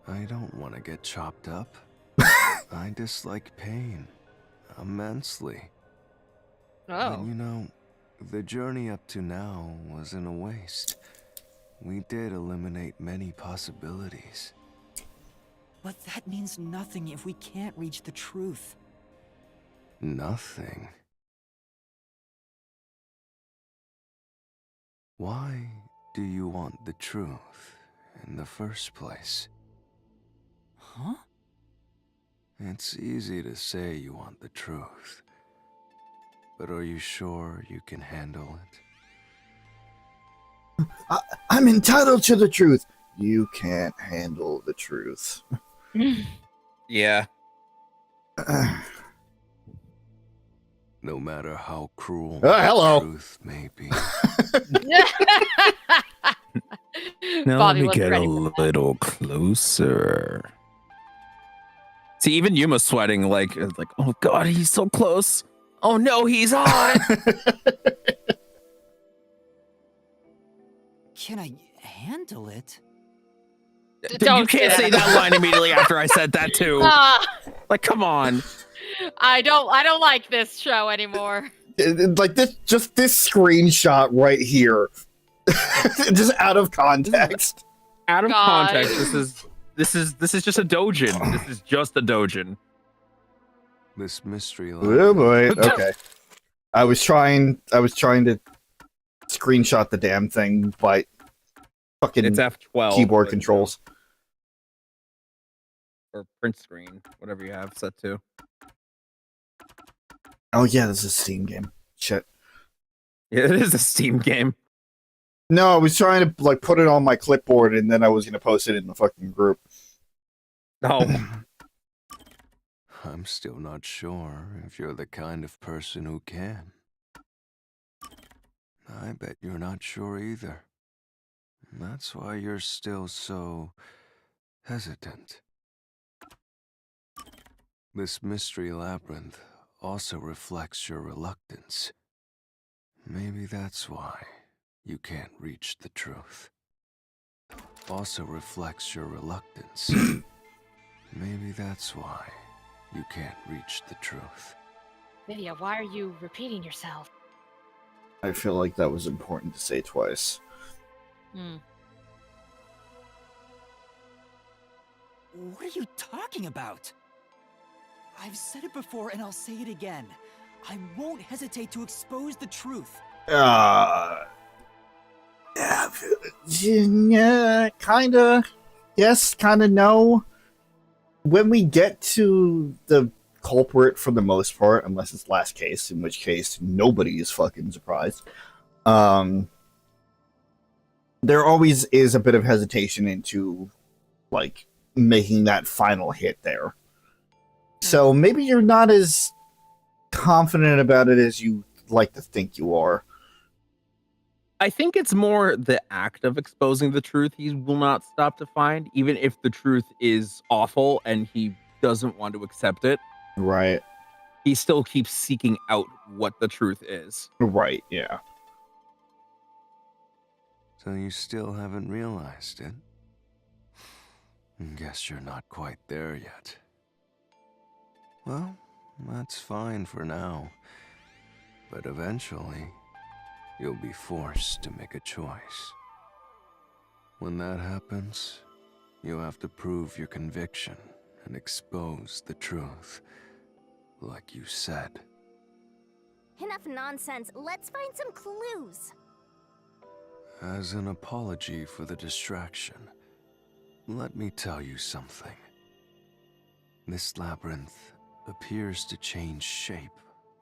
I don't want to get chopped up. I dislike pain immensely. Oh. And you know, the journey up to now wasn't a waste. We did eliminate many possibilities. But that means nothing if we can't reach the truth. Nothing. Why do you want the truth in the first place? Huh? It's easy to say you want the truth, but are you sure you can handle it? I'm entitled to the truth. You can't handle the truth. Yeah. No matter how cruel hello. the truth may be. Now Bobby let me wasn't get a ready for that. little closer. See, even Yuma's sweating like, oh god, he's so close. Oh no, he's hot. You can't say that line immediately after I said that too. Like, come on. I don't like this show anymore. Like this screenshot right here, just out of context. Out of God. context, this is just a dojin. This is just a dojin. This mystery Oh boy. Okay. I was trying to screenshot the damn thing, but fucking It's F12 keyboard but, controls. or print screen, whatever you have set to. Oh yeah, this is a Steam game. Shit. Yeah, it is a Steam game. No, I was trying to like put it on my clipboard, and then I was gonna post it in the fucking group. Oh, I'm still not sure if you're the kind of person who can. I bet you're not sure either. That's why you're still so hesitant. This mystery labyrinth also reflects your reluctance. Maybe that's why you can't reach the truth. Also reflects your reluctance. Maybe that's why you can't reach the truth. Lydia, why are you repeating yourself? I feel like that was important to say twice. What are you talking about? I've said it before and I'll say it again. I won't hesitate to expose the truth. Yeah, kinda. Yes, kinda no. When we get to the culprit, for the most part, unless it's last case, in which case nobody is fucking surprised. There always is a bit of hesitation into, like, making that final hit there. So maybe you're not as confident about it as you like to think you are. I think it's more the act of exposing the truth he will not stop to find, even if the truth is awful and he doesn't want to accept it. Right. He still keeps seeking out what the truth is. Right, yeah. So you still haven't realized it? Guess you're not quite there yet. Well, that's fine for now. But eventually, you'll be forced to make a choice. When that happens, you have to prove your conviction and expose the truth, like you said. Enough nonsense. Let's find some clues. As an apology for the distraction, let me tell you something. This labyrinth appears to change shape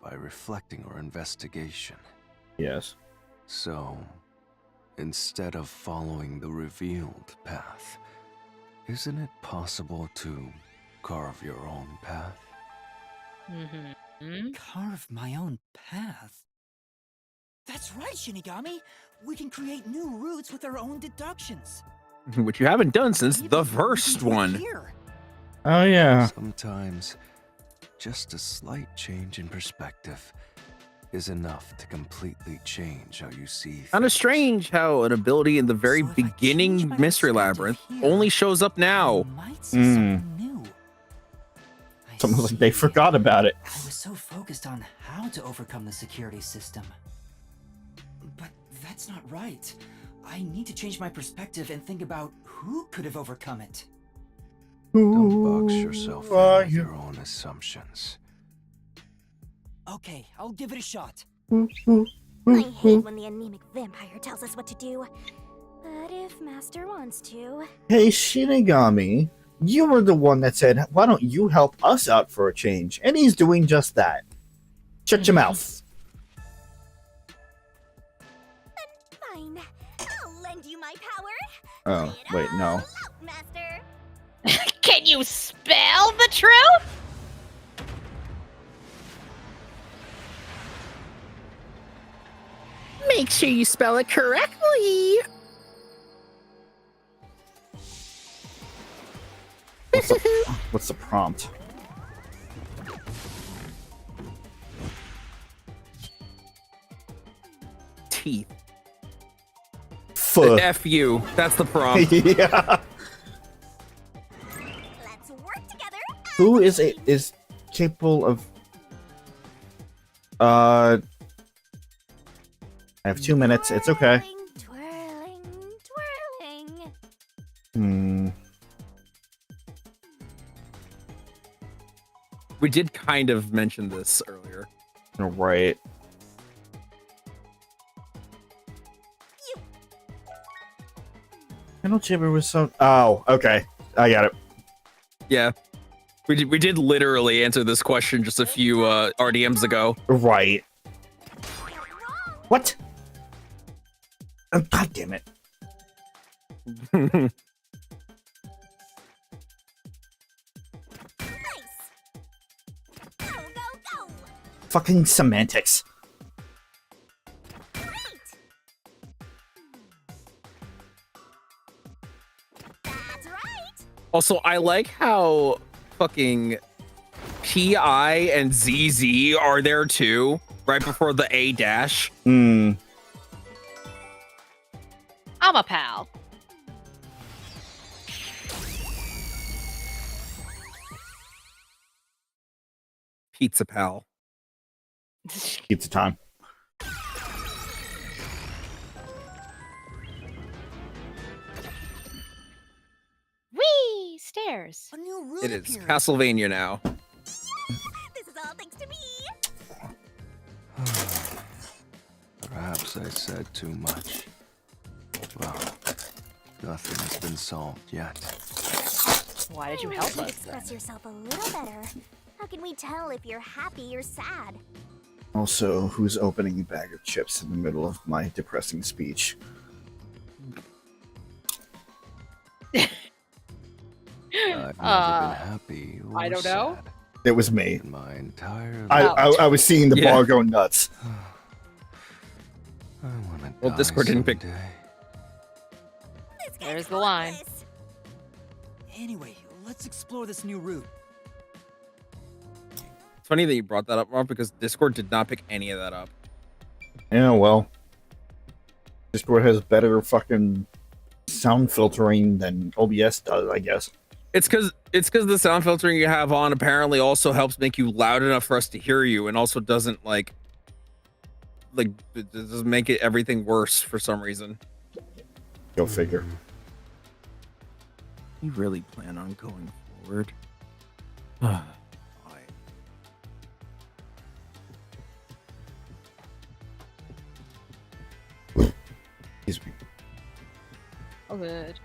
by reflecting our investigation. Yes. So, instead of following the revealed path, isn't it possible to carve your own path? Carve my own path? That's right, Shinigami! We can create new routes with our own deductions. Which you haven't done since Maybe the we can first do it one. here. Oh, yeah. Sometimes, just a slight change in perspective is enough to completely change how you see things. Kind of strange how an ability in the very So if I change beginning my Mystery perspective Labyrinth here, only shows up I now. might see something new. I It's almost like they see. forgot about it. I was so focused on how to overcome the security system. But that's not right. I need to change my perspective and think about who could have overcome it. Don't box yourself Who are in with you? your own assumptions. Okay, I'll give it a shot. I hate when the anemic vampire tells us what to do. But if Master wants to... Hey, Shinigami, you were the one that said, why don't you help us out for a change? And he's doing just that. Shut your mouth. Fine. I'll lend you my power. Oh, Lay it wait, no. all out, Master. Can you spell the truth? Make sure you spell it correctly. What's the prompt? Teeth. Fuh. F you. That's the prompt. Yeah. Who is capable of? I have 2 minutes. It's okay. Twirling, twirling. Hmm. We did kind of mention this earlier. Right. Candle chamber was so. Oh, okay. I got it. Yeah. We did literally answer this question just a few RDMs ago. Right. What? Oh, God damn it. Nice. Go, go, go. Fucking semantics. Great. That's right. Also, I like how fucking PI and ZZ are there too, right before the A dash. Hmm. I'm a pal. Pizza Pal. Keep the time. Whee! Stairs. A new route It is appeared. Castlevania now. This is all thanks to me. Perhaps I said too much. Well, nothing has been solved yet. Why did you Maybe help could us express then? yourself a little better. How can we tell if you're happy or sad? Also, who's opening a bag of chips in the middle of my depressing speech? I've never been happy or I don't know. sad It was me. in my entire I, life. I was seeing the Yeah. bar go nuts. I wanna Well, die Discord didn't pick- someday. This guy's There's the line. hopeless. Anyway, let's explore this new route. It's funny that you brought that up, Rob, because Discord did not pick any of that up. Yeah, well. Discord has better fucking sound filtering than OBS does, I guess. It's because the sound filtering you have on apparently also helps make you loud enough for us to hear you, and also doesn't like it doesn't make it everything worse for some reason. Go figure. You really plan on going forward? Fine. Excuse me. Oh, good.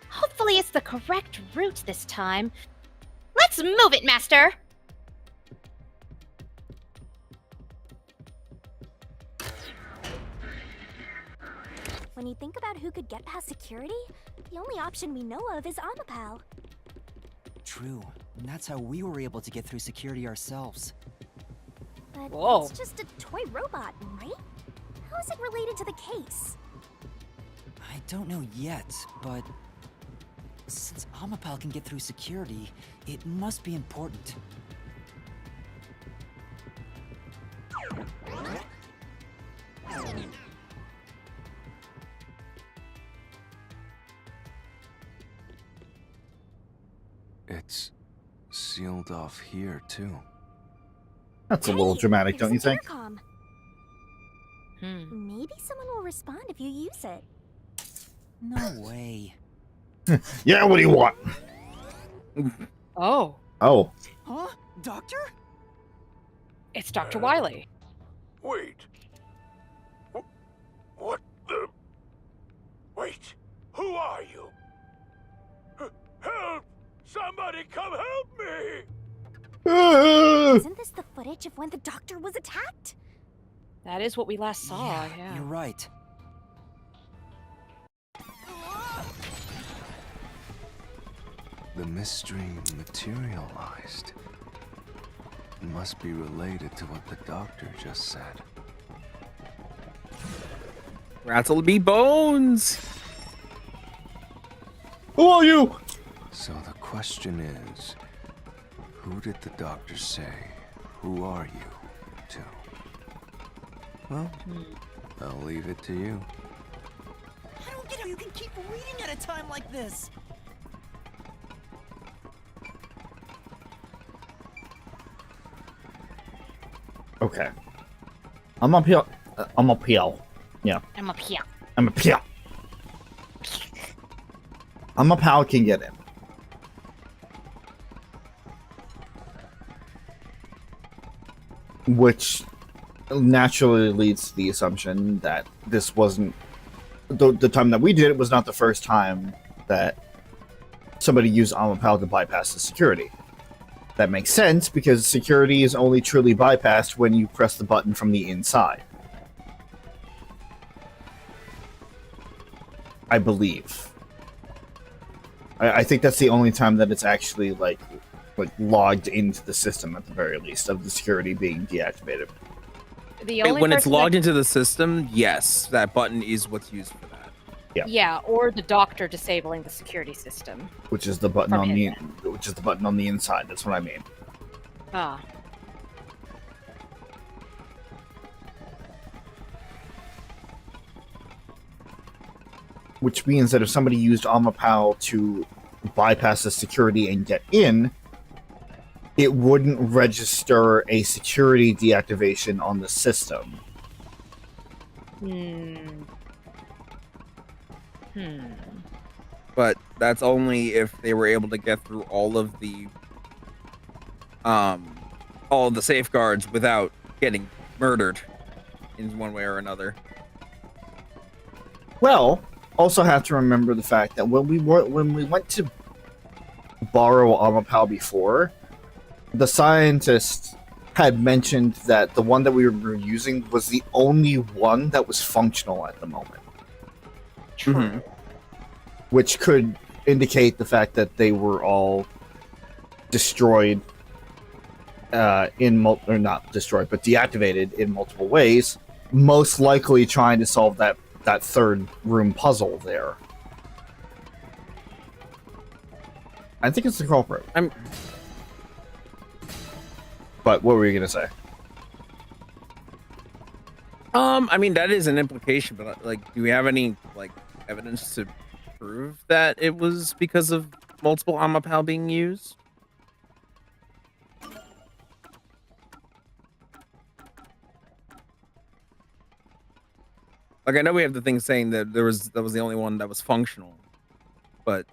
Hopefully it's the correct route this time. Let's move it, Master! When you think about who could get past security, the only option we know of is Amapal. True. And that's how we were able to get through security ourselves. But Whoa. it's just a toy robot, right? How is it related to the case? I don't know yet, but since Amapal can get through security, it must be important. It's sealed off here, too. That's a little Hey, dramatic, don't you there's an think? intercom. Hmm. Maybe someone will respond if you use it. No way. Yeah, what do you want? Oh, Oh, Huh? Doctor? it's Dr. Wiley. Wait. What the? Wait. Who are you? Help! Somebody come help me! Isn't this the footage of when the doctor was attacked? That is what we last saw, yeah, yeah. you're right. The mystery materialized. It must be related to what the doctor just said. Rattle be bones. who are you? So the question is, who did the doctor say, who are you, to? Well, I'll leave it to you. I don't get how you can keep reading at a time like this. Okay. I'm up here. I'm up here. Yeah. I'm up here. I'm up here. I'm up how I can get in. Which naturally leads to the assumption that this wasn't the time that we did it was not the first time that somebody used Amapal to bypass the security. That makes sense because security is only truly bypassed when you press the button from the inside. I believe. I think that's the only time that it's actually like logged into the system at the very least of the security being deactivated. The only When it's person logged that- into the system, yes, that button is what's used for that. Yeah, or the doctor disabling the security system. Which is the button From on him. the inside. That's what I mean. Ah. Which means that if somebody used Amapal to bypass the security and get in, it wouldn't register a security deactivation on the system. But that's only if they were able to get through all of the safeguards without getting murdered in one way or another. Well, also have to remember the fact that when we went to borrow Amapal before, the scientist had mentioned that the one that we were using was the only one that was functional at the moment. True. Mm-hmm. Which could indicate the fact that they were all destroyed or not destroyed, but deactivated in multiple ways, most likely trying to solve that third room puzzle there. I think it's the culprit. But what were you gonna say? I mean, that is an implication, but like, do we have any like evidence to prove that it was because of multiple Amapal being used? Like, I know we have the thing saying that that was the only one that was functional, but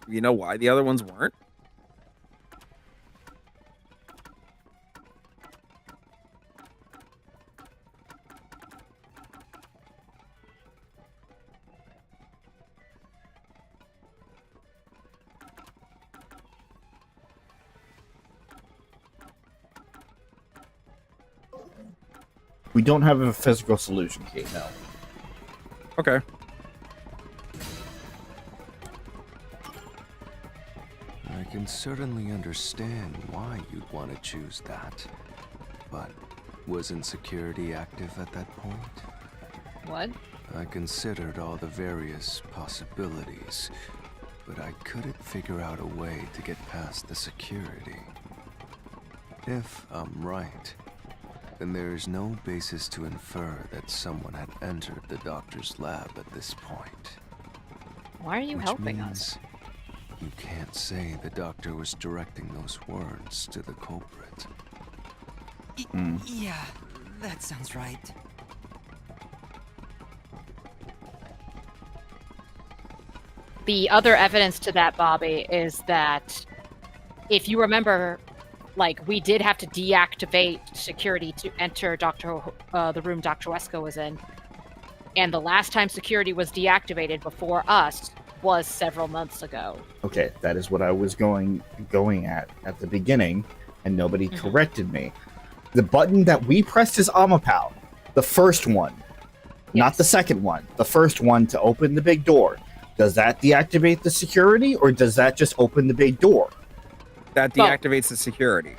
do you know why the other ones weren't? We don't have a physical solution key, no. Okay. I can certainly understand why you'd want to choose that. But wasn't security active at that point? What? I considered all the various possibilities, but I couldn't figure out a way to get past the security. If I'm right, then there is no basis to infer that someone had entered the doctor's lab at this point. Why are you Which helping us? means you can't say the doctor was directing those words to the culprit. Yeah, that sounds right. The other evidence to that, Bobby, is that if you remember, like, we did have to deactivate security to enter the room Dr. Wesko was in. And the last time security was deactivated before us was several months ago. Okay, that is what I was going at the beginning, and nobody corrected me. The button that we pressed is Amapal, the first one, not the second one. The first one to open the big door. Does that deactivate the security, or does that just open the big door? That deactivates the security.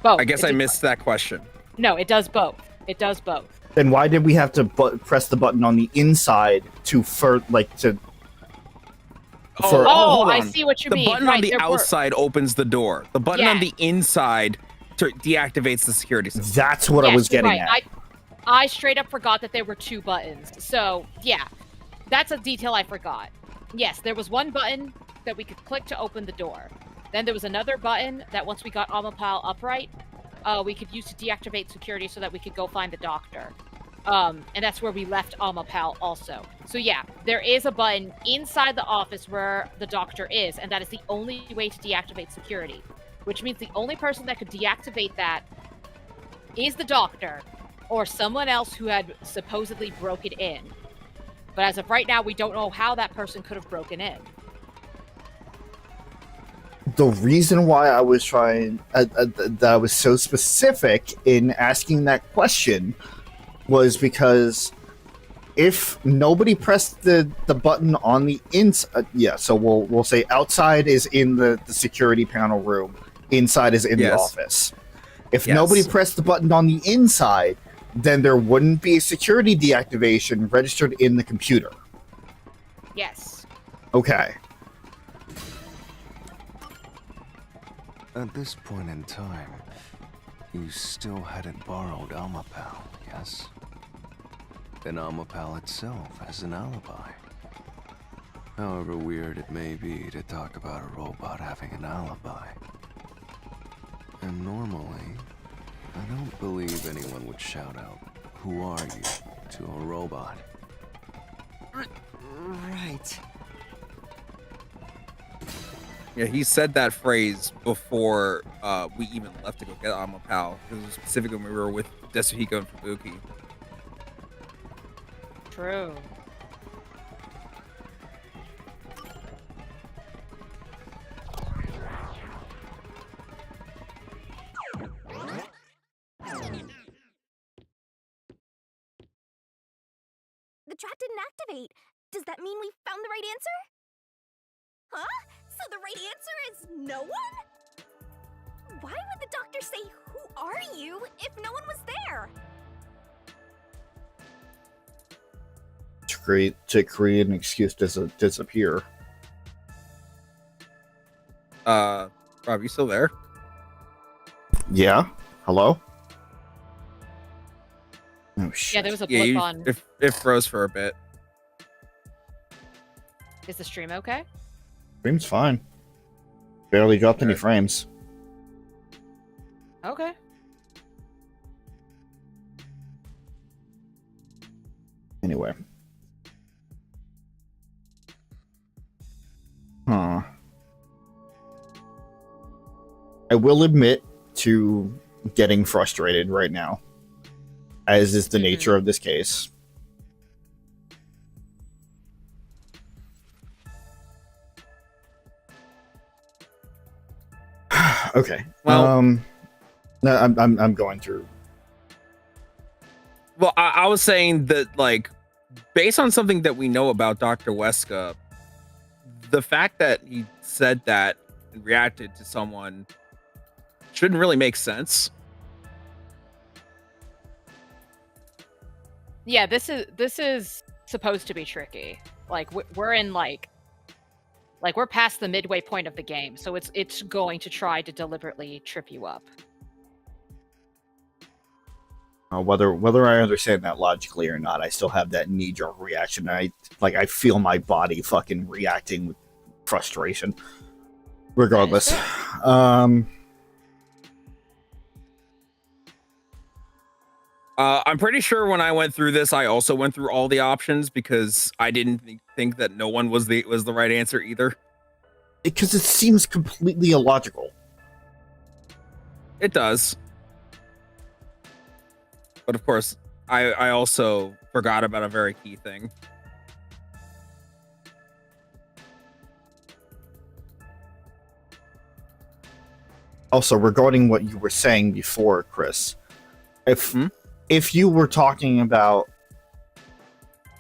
Both. I guess I missed that question. No, it does both. It does both. Then why did we have to press the button on the inside to Hold I on. see what you the mean. button Right, on the there were- outside opens the door. The button on Yeah. the inside deactivates the security system. That's what I was Yes, getting right. at. I straight up forgot that there were two buttons. So, yeah. that's a detail I forgot. Yes, there was one button that we could click to open the door. Then there was another button that once we got Amapal upright, we could use to deactivate security so that we could go find the doctor. And that's where we left Amapal also. So yeah, there is a button inside the office where the doctor is, and that is the only way to deactivate security. Which means the only person that could deactivate that is the doctor, or someone else who had supposedly broken in. But as of right now, we don't know how that person could have broken in. The reason why I was trying, that I was so specific in asking that question was because if nobody pressed the button on the inside, so we'll say outside is in the security panel room, inside is in the office. If nobody pressed the button on the inside, then there wouldn't be a security deactivation registered in the computer. Yes. Okay. At this point in time, you still hadn't borrowed Amapal, yes? Then Amapal itself has an alibi. However weird it may be to talk about a robot having an alibi. And normally, I don't believe anyone would shout out, "Who are you?" to a robot. Right. Yeah, he said that phrase before we even left to go get Amapal. Because it was specifically when we were with Desuhiko and Fubuki. True. The trap didn't activate. Does that mean we found the right answer? Huh? So the right answer is no one? Why would the doctor say, "Who are you?" if no one was there? To create an excuse to disappear. Rob, you still there? Yeah? Hello? Oh, shit. Yeah, there was a blip on. It froze for a bit. Is the stream okay? Frame's fine. Barely dropped any Okay. frames. Okay. Anyway. Huh. I will admit to getting frustrated right now, as is the nature of this case. Okay. Well- no, I'm going through. Well, I was saying that, like, based on something that we know about Dr. Weska, the fact that he said that and reacted to someone shouldn't really make sense. Yeah, this is supposed to be tricky. Like we're in like we're past the midway point of the game, so it's going to try to deliberately trip you up. Whether I understand that logically or not, I still have that knee-jerk reaction. I feel my body fucking reacting with frustration. Regardless, I'm pretty sure when I went through this, I also went through all the options because I didn't think that no one was the right answer either. because it seems completely illogical. It does. But of course, I also forgot about a very key thing. Also, regarding what you were saying before, Chris, if you were talking about,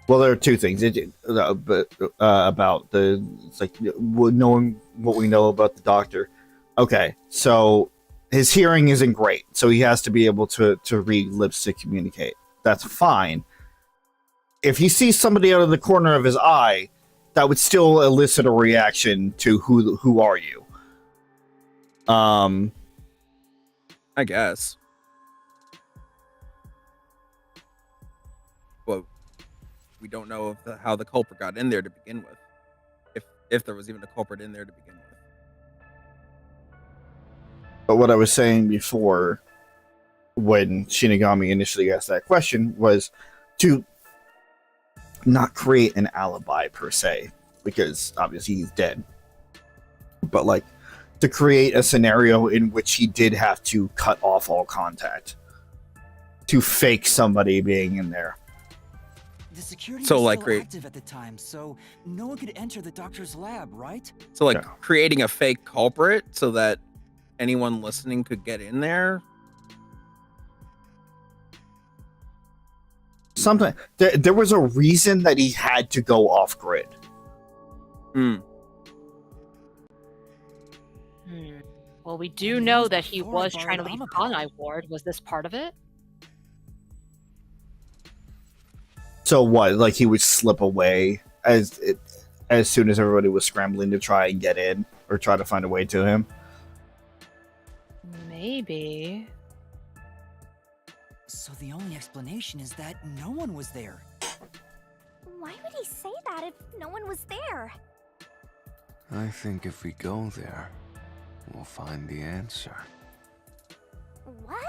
well, there are two things. About it's like knowing what we know about the doctor. Okay, so his hearing isn't great, so he has to be able to read lips to communicate. That's fine. If he sees somebody out of the corner of his eye, that would still elicit a reaction to who are you? I guess. Well, we don't know how the culprit got in there to begin with. If there was even a culprit in there to begin with. But what I was saying before, when Shinigami initially asked that question, was to not create an alibi per se, because obviously he's dead. But like to create a scenario in which he did have to cut off all contact to fake somebody being in there. The security So, was like, still active at the time, so no one could enter the doctor's lab, right? So like Yeah. creating a fake culprit so that anyone listening could get in there. Something there was a reason that he had to go off grid. Hmm. Well, we do know that he before I was trying to borrowed leave Amapod. Kanai Ward. Was this part of it? So what? Like he would slip away as soon as everybody was scrambling to try and get in or try to find a way to him. Maybe. So the only explanation is that no one was there. Why would he say that if no one was there? I think if we go there, we'll find the answer. What?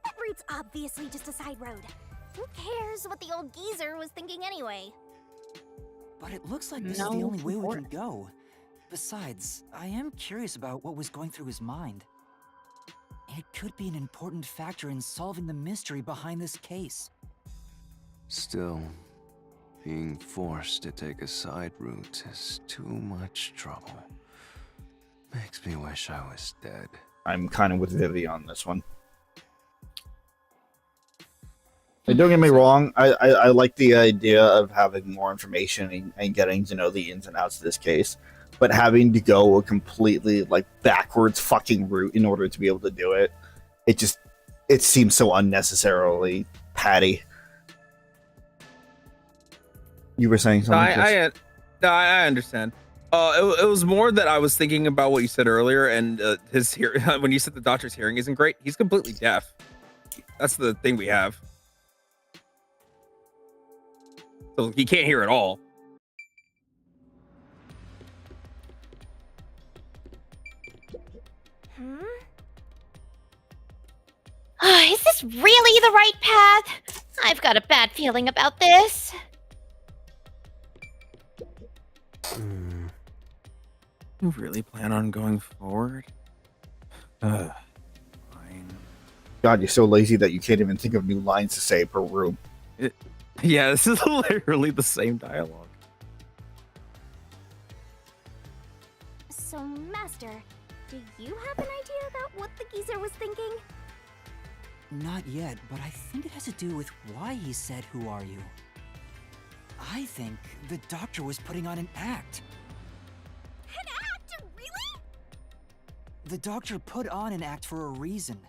That route's obviously just a side road. Who cares what the old geezer was thinking anyway? But it looks like this No, is the only it's way we important. can go. Besides, I am curious about what was going through his mind. It could be an important factor in solving the mystery behind this case. Still, being forced to take a side route is too much trouble. Makes me wish I was dead. I'm kind of with Vivi on this one. And don't get me wrong, I like the idea of having more information and getting to know the ins and outs of this case, but having to go a completely like backwards fucking route in order to be able to do it, it seems so unnecessarily patty. You were saying No, something? Chris? I understand. It was more that I was thinking about what you said earlier, and his when you said the doctor's hearing isn't great, he's completely deaf. That's the thing we have. So he can't hear at all. Is this really the right path? I've got a bad feeling about this. You really plan on going forward? Fine. God, you're so lazy that you can't even think of new lines to say per room. Yeah, this is literally the same dialogue. So, Master, do you have an idea about what the geezer was thinking? Not yet, but I think it has to do with why he said, "Who are you?" I think the doctor was putting on an act. An act? Really? The doctor put on an act for a reason,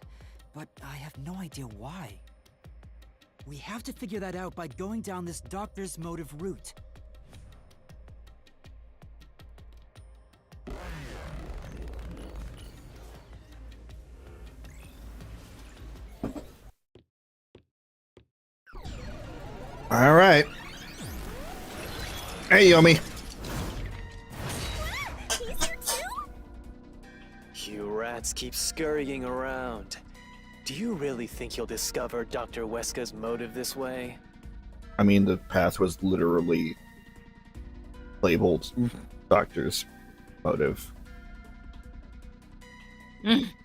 but I have no idea why. We have to figure that out by going down this doctor's motive route. All right. Hey, Yomi. Geezer too? You rats keep scurrying around. Do you really think you'll discover Dr. Weska's motive this way? I mean, the path was literally labeled Doctor's motive.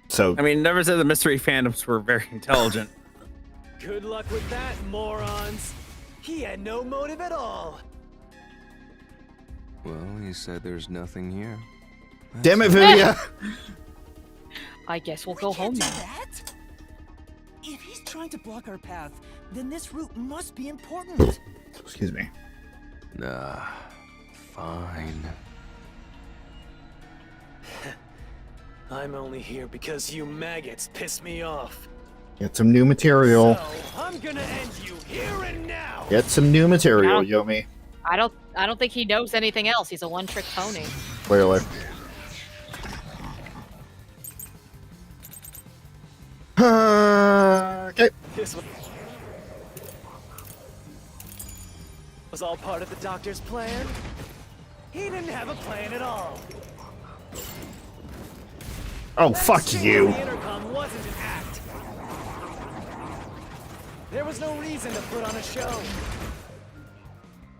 So, I mean, never said the mystery fandoms were very intelligent. Good luck with that, morons! He had no motive at all! Well, he said there's nothing here. damn it, Vivian! I guess we'll We go can't home do now. that. If he's trying to block our path, then this route must be important. Excuse me. Nah, fine. I'm only here because you maggots piss me off. Get some new material. So, I'm gonna end you here and now! Get some new material, Yeah. Yomi. I don't think he knows anything else. He's a one-trick pony. Clearly. Okay. This one. Was all part of the doctor's plan? He didn't have a plan at all. Oh, That fuck exchange you. on the intercom wasn't an act. There was no reason to put on a show.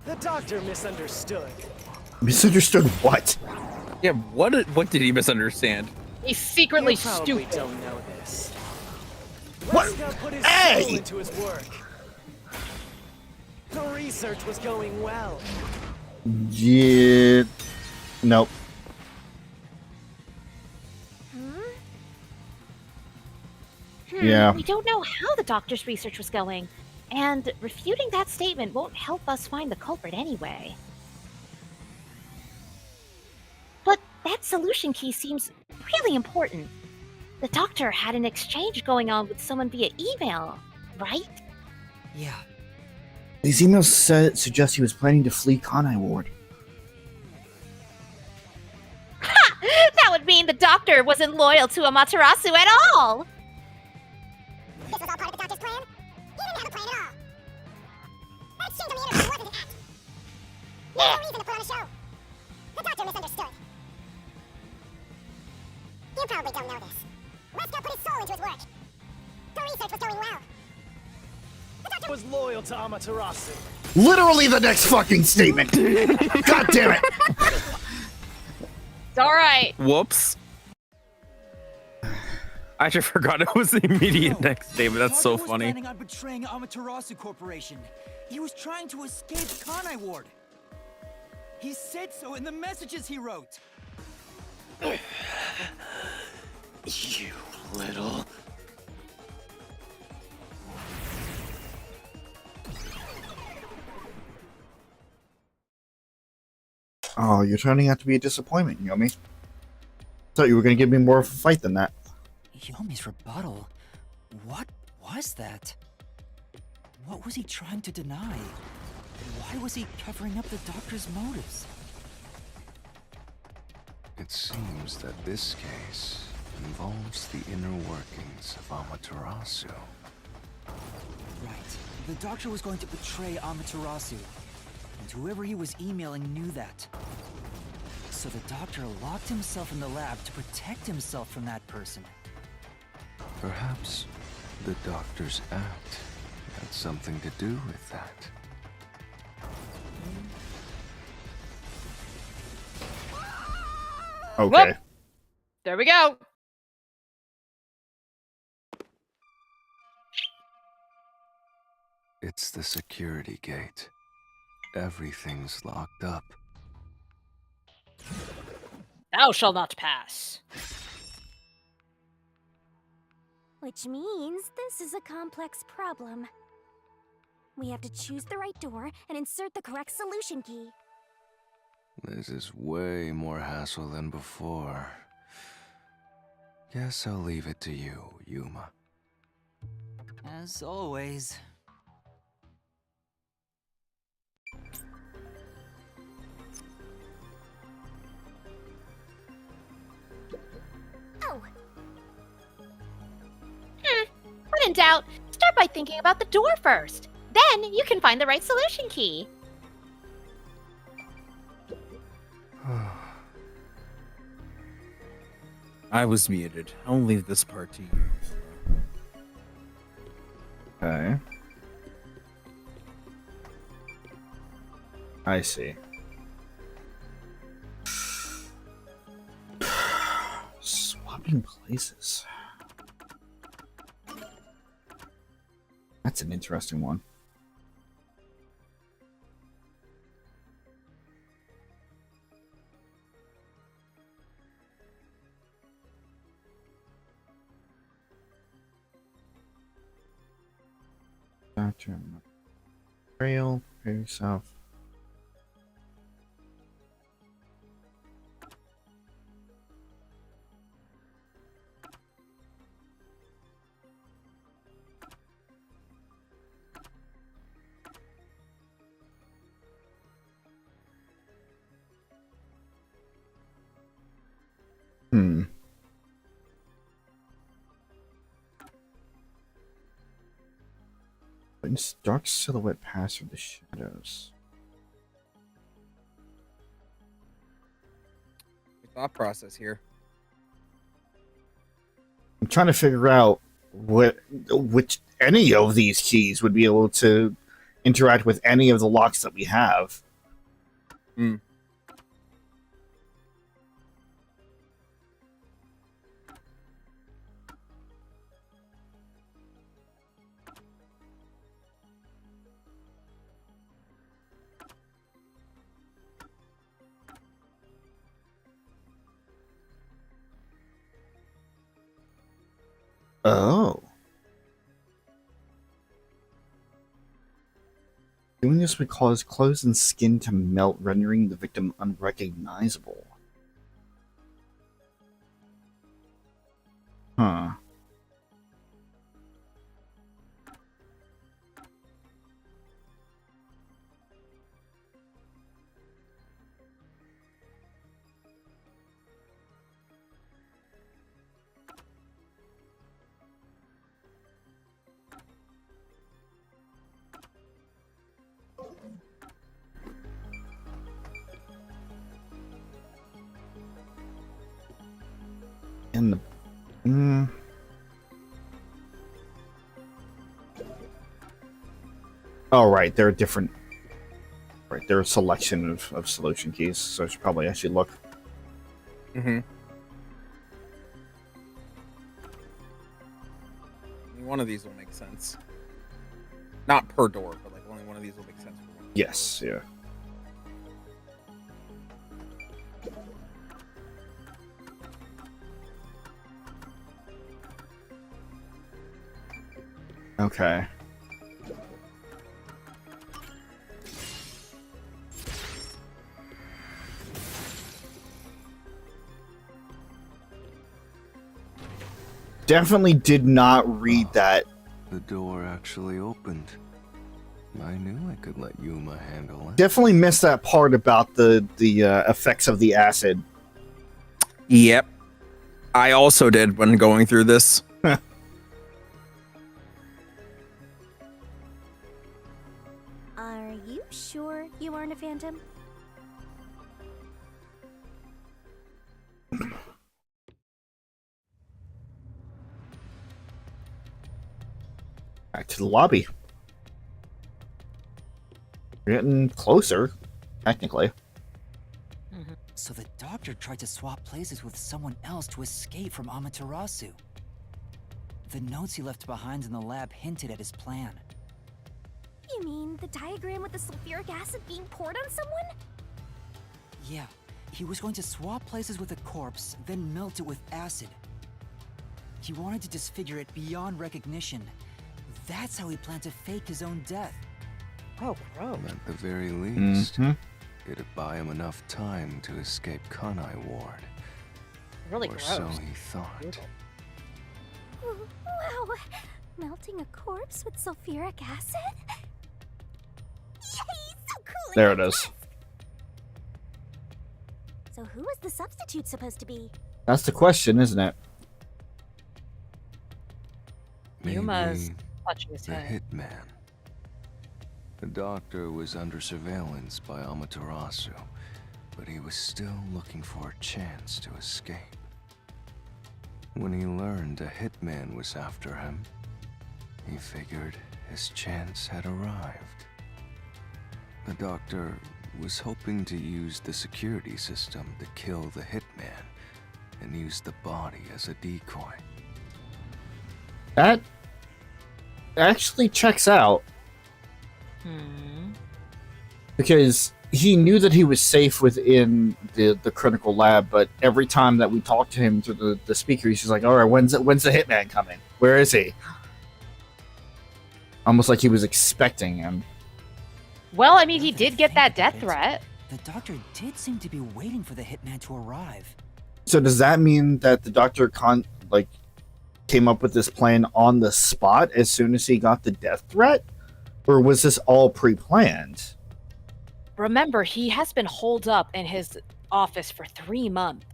The doctor misunderstood. Misunderstood what? Yeah, what did he misunderstand? He's secretly You probably stupid. don't know this. What? Wesker put his Hey! soul into his work. The research was going well. Yeah. Nope. Yeah. We don't know how the doctor's research was going, and refuting that statement won't help us find the culprit anyway. But that solution key seems really important. The doctor had an exchange going on with someone via email, right? Yeah, These emails suggest he was planning to flee Kanai Ward. That would mean the doctor wasn't loyal to Amaterasu at all! This was all part of the doctor's plan? He didn't have a plan at all! That exchange on the internet wasn't an act! There's no reason to put on a show! The doctor misunderstood! You probably don't know this. Wesker put his soul into his work. The research was going well. The doctor Was loyal to Amaterasu. Literally the next fucking statement. God damn it. It's alright. Whoops. I actually forgot it was the immediate next statement. That's so Doctor was funny. planning on betraying Amaterasu Corporation. He was trying to escape Kanai Ward. He said so in the messages he wrote. You little... Oh, you're turning out to be a disappointment, Yomi. Thought you were going to give me more of a fight than that. Yomi's rebuttal? What was that? What was he trying to deny? Why was he covering up the doctor's motives? It seems that this case involves the inner workings of Amaterasu. Right. The doctor was going to betray Amaterasu. And whoever he was emailing knew that. So the doctor locked himself in the lab to protect himself from that person. Perhaps the doctor's act had something to do with that. Okay. Whoop. There we go. It's the security gate. Everything's locked up. Thou shalt not pass. Which means this is a complex problem. We have to choose the right door and insert the correct solution key. This is way more hassle than before. Guess I'll leave it to you, Yuma. As always. Oh! When in doubt, start by thinking about the door first. Then you can find the right solution key. I was muted. I'll leave this part to you. Okay. I see. Swapping places. That's an interesting one. Doctor, Betrayal, prepare yourself. Hmm. Witness dark silhouette pass through the shadows. thought process here. I'm trying to figure out which any of these keys would be able to interact with any of the locks that we have. Hmm. Oh. Doing this would cause clothes and skin to melt, rendering the victim unrecognizable. Huh. And the... Oh, right, there are different... Right, there are a selection of solution keys, so I should probably actually look. Mm-hmm. One of these will make sense. Not per door, but like only one of these will make sense for one. Yes, yeah. Okay. Definitely did not read that. The door actually opened. I knew I could let Yuma handle it. Definitely missed that part about the effects of the acid. Yep. I also did when going through this. Are you sure you aren't a phantom? Back to the lobby. We're getting closer, technically. So the doctor tried to swap places with someone else to escape from Amaterasu. The notes he left behind in the lab hinted at his plan. You mean the diagram with the sulfuric acid being poured on someone? Yeah, he was going to swap places with a corpse, then melt it with acid. He wanted to disfigure it beyond recognition. That's how he planned to fake his own death. Oh, gross. At the very least, Mhm. it'd buy him enough time to escape Kanai Ward. Really or gross. so he thought. Wow, melting a corpse with sulfuric acid? Yay, so cool! There it is. So who was the substitute supposed to be? That's the question, isn't it? Yuma's Maybe touching his the head. hitman. The doctor was under surveillance by Amaterasu, but he was still looking for a chance to escape. When he learned a hitman was after him, he figured his chance had arrived. The doctor was hoping to use the security system to kill the hitman and use the body as a decoy. That actually checks out. Because he knew that he was safe within the critical lab, but every time that we talked to him through the speaker, he's just like, all right, when's the hitman coming? Where is he? Almost like he was expecting him. Well, I mean, he Now that I did get think that about death it, threat. The doctor did seem to be waiting for the hitman to arrive. So does that mean that the doctor came up with this plan on the spot as soon as he got the death threat? Or was this all pre-planned? Remember, he has been holed up in his office for 3 months.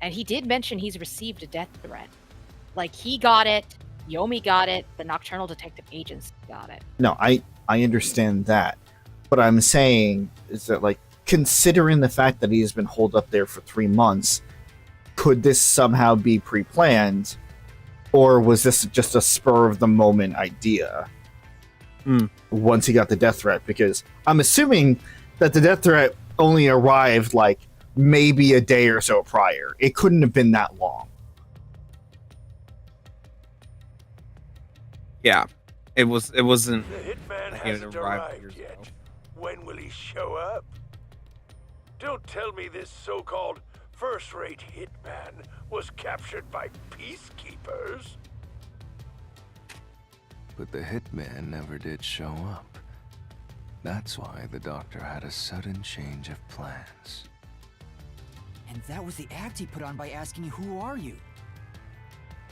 And he did mention he's received a death threat. Like, he got it, Yomi got it, the Nocturnal Detective Agency got it. No, I understand that. What I'm saying is that, like, considering the fact that he's been holed up there for 3 months, could this somehow be pre-planned, or was this just a spur of the moment idea? Once he got the death threat, because I'm assuming that the death threat only arrived like maybe a day or so prior. It couldn't have been that long. Yeah, it wasn't. The hitman It hasn't arrived arrived years yet. ago. When will he show up? Don't tell me this so-called first-rate hitman was captured by peacekeepers. But the hitman never did show up. That's why the doctor had a sudden change of plans. And that was the act he put on by asking you, who are you?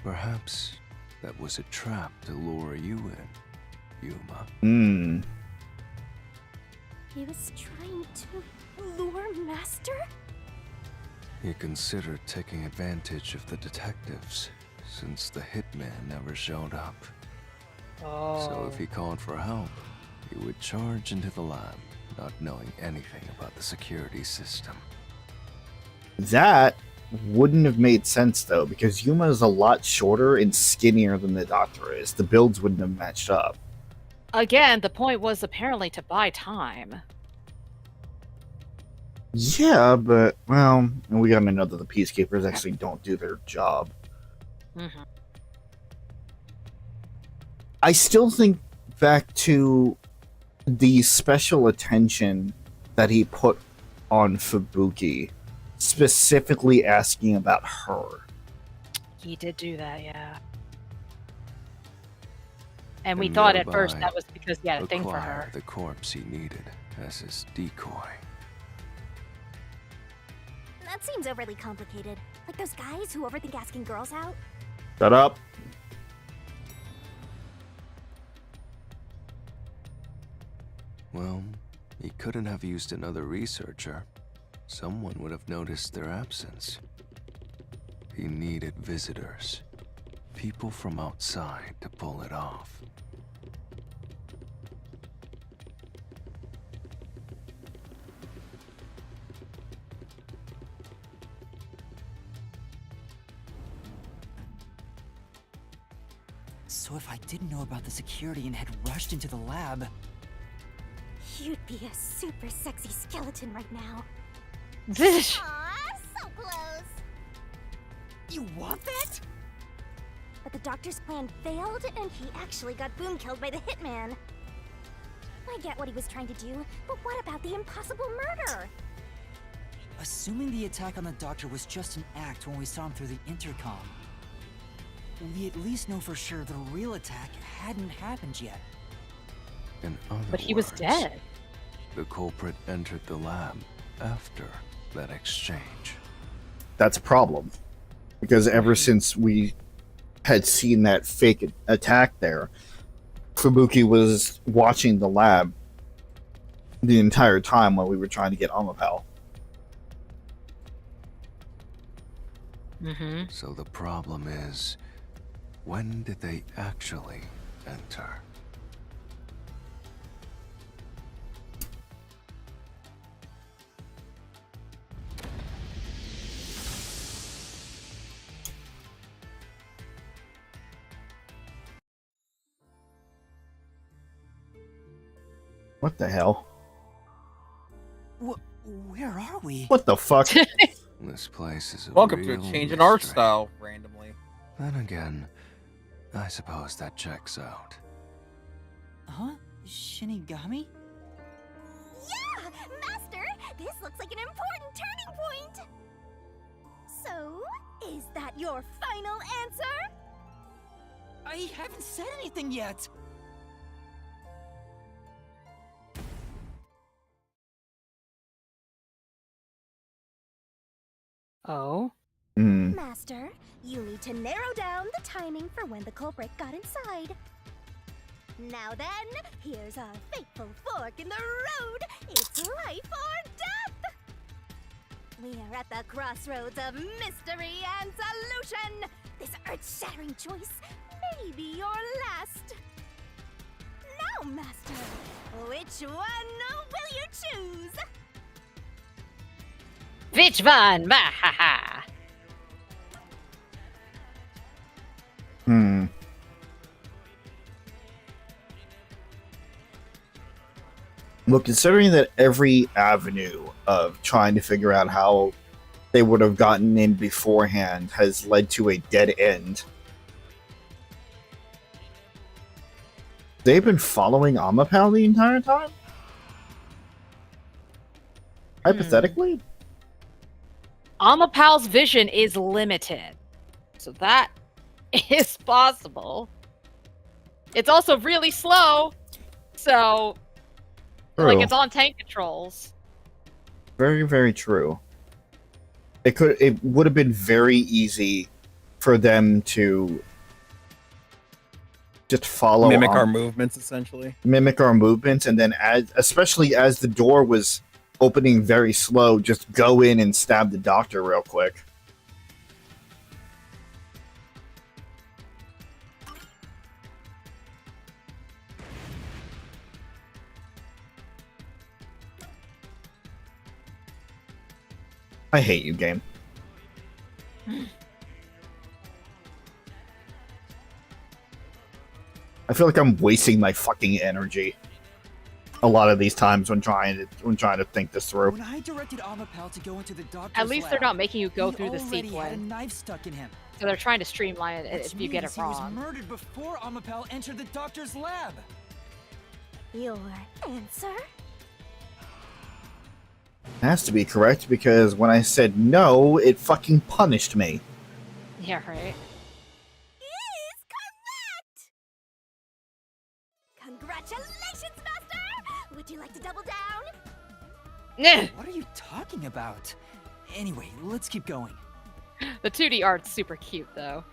Perhaps that was a trap to lure you in, Yuma. He was trying to lure Master? He considered taking advantage of the detectives, since the hitman never showed up. So if he called for help, he would charge into the lab, not knowing anything about the security system. That wouldn't have made sense, though, because Yuma is a lot shorter and skinnier than the doctor is. The builds wouldn't have matched up. Again, the point was apparently to buy time. Yeah, but, well, we gotta know that the Peacekeepers actually don't do their job. Mm-hmm. I still think back to the special attention that he put on Fubuki, specifically asking about her. He did do that, yeah. And we thought at first that was because he had a thing for her. Acquire the corpse he needed as his decoy. That seems overly complicated. Like those guys who overthink asking girls out. Shut up. Well, he couldn't have used another researcher. Someone would have noticed their absence. He needed visitors. People from outside to pull it off. So if I didn't know about the security and had rushed into the lab... You'd be a super sexy skeleton right now. Zish! Aw, so close. You want that? But the doctor's plan failed, and he actually got boom killed by the hitman. I get what he was trying to do, but what about the impossible murder? Assuming the attack on the doctor was just an act when we saw him through the intercom, we at least know for sure the real attack hadn't happened yet. In other But he was words, dead. The culprit entered the lab after that exchange. That's a problem. Because ever since we had seen that fake attack there, Fubuki was watching the lab the entire time while we were trying to get Amapal. Mm-hmm. So the problem is, when did they actually enter? What the hell? Where are we? What the fuck? This place is a Welcome to a real change in art mystery. style randomly. Then again, I suppose that checks out. Huh? Shinigami? Yeah! Master, this looks like an important turning point! So, is that your final answer? I haven't said anything yet! Oh? Master, you need to narrow down the timing for when the culprit got inside. Now then, here's our fateful fork in the road. It's life or death! We are at the crossroads of mystery and solution. This earth-shattering choice may be your last. Now, Master, which one will you choose? Which one? Bah, ha, ha. Well, considering that every avenue of trying to figure out how they would have gotten in beforehand has led to a dead end, they've been following Amapal the entire time? Hypothetically? Amapal's vision is limited. So that is possible. It's also really slow. So, like, True. it's on tank controls. Very, very true. It would have been very easy for them to just follow Mimic our movements, essentially. mimic our movements, and then especially as the door was opening very slow, just go in and stab the doctor real quick. I hate you, game. I feel like I'm wasting my fucking energy a lot of these times when trying to think this through. When I directed Amapal to go into the doctor's At least they're not making you go he through the already had a sequence. knife stuck in him. So they're trying to streamline it Which if you get means it he was wrong. murdered before Amapal entered the doctor's lab. Your answer? It has to be correct because when I said no, it fucking punished me. Yeah, right. Is correct! Congratulations, Master! Would you like to double down? What are you talking about? Anyway, let's keep going. The 2D art's super cute, though.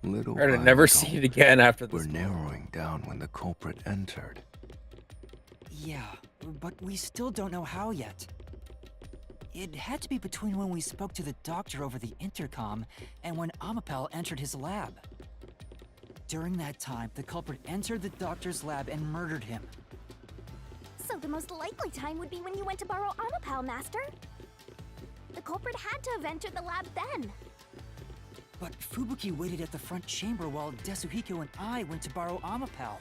Little Or to by never little, see it again after this. we're narrowing down when the culprit entered. Yeah, but we still don't know how yet. It had to be between when we spoke to the doctor over the intercom and when Amapal entered his lab. During that time, the culprit entered the doctor's lab and murdered him. So the most likely time would be when you went to borrow Amapal, Master. The culprit had to have entered the lab then. But Fubuki waited at the front chamber while Desuhiko and I went to borrow Amapal.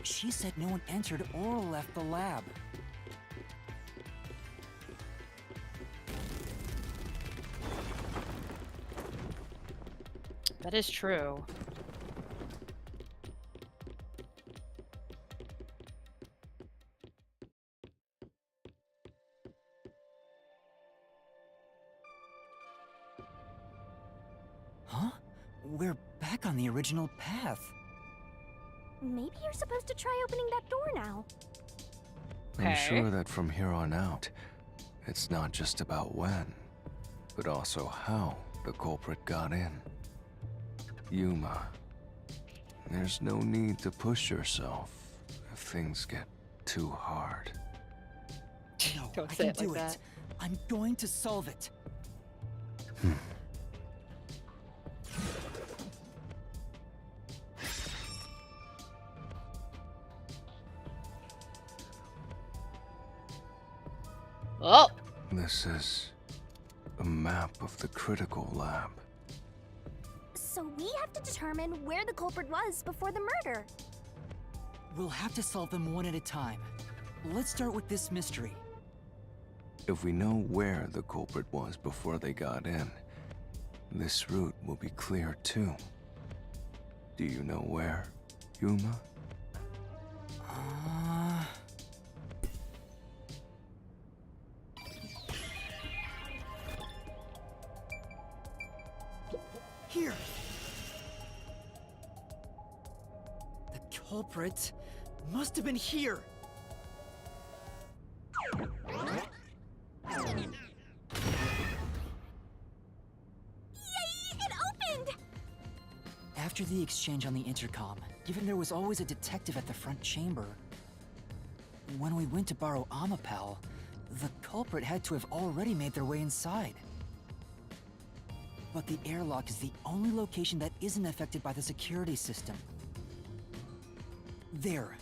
She said no one entered or left the lab. That is true. Huh? We're back on the original path. Maybe you're supposed to try opening that door now. I'm Okay. sure that from here on out, it's not just about when, but also how the culprit got in. Yuma, there's no need to push yourself if things get too hard. No, Don't I say can it do like it. that. I'm going to solve it. Oh, This is a map of the critical lab. So we have to determine where the culprit was before the murder. We'll have to solve them one at a time. Let's start with this mystery. If we know where the culprit was before they got in, this route will be clear too. Do you know where, Yuma? Here. The culprit must have been here. Yay! It opened! After the exchange on the intercom, given there was always a detective at the front chamber, when we went to borrow Amapal, the culprit had to have already made their way inside. But the airlock is the only location that isn't affected by the security system. There.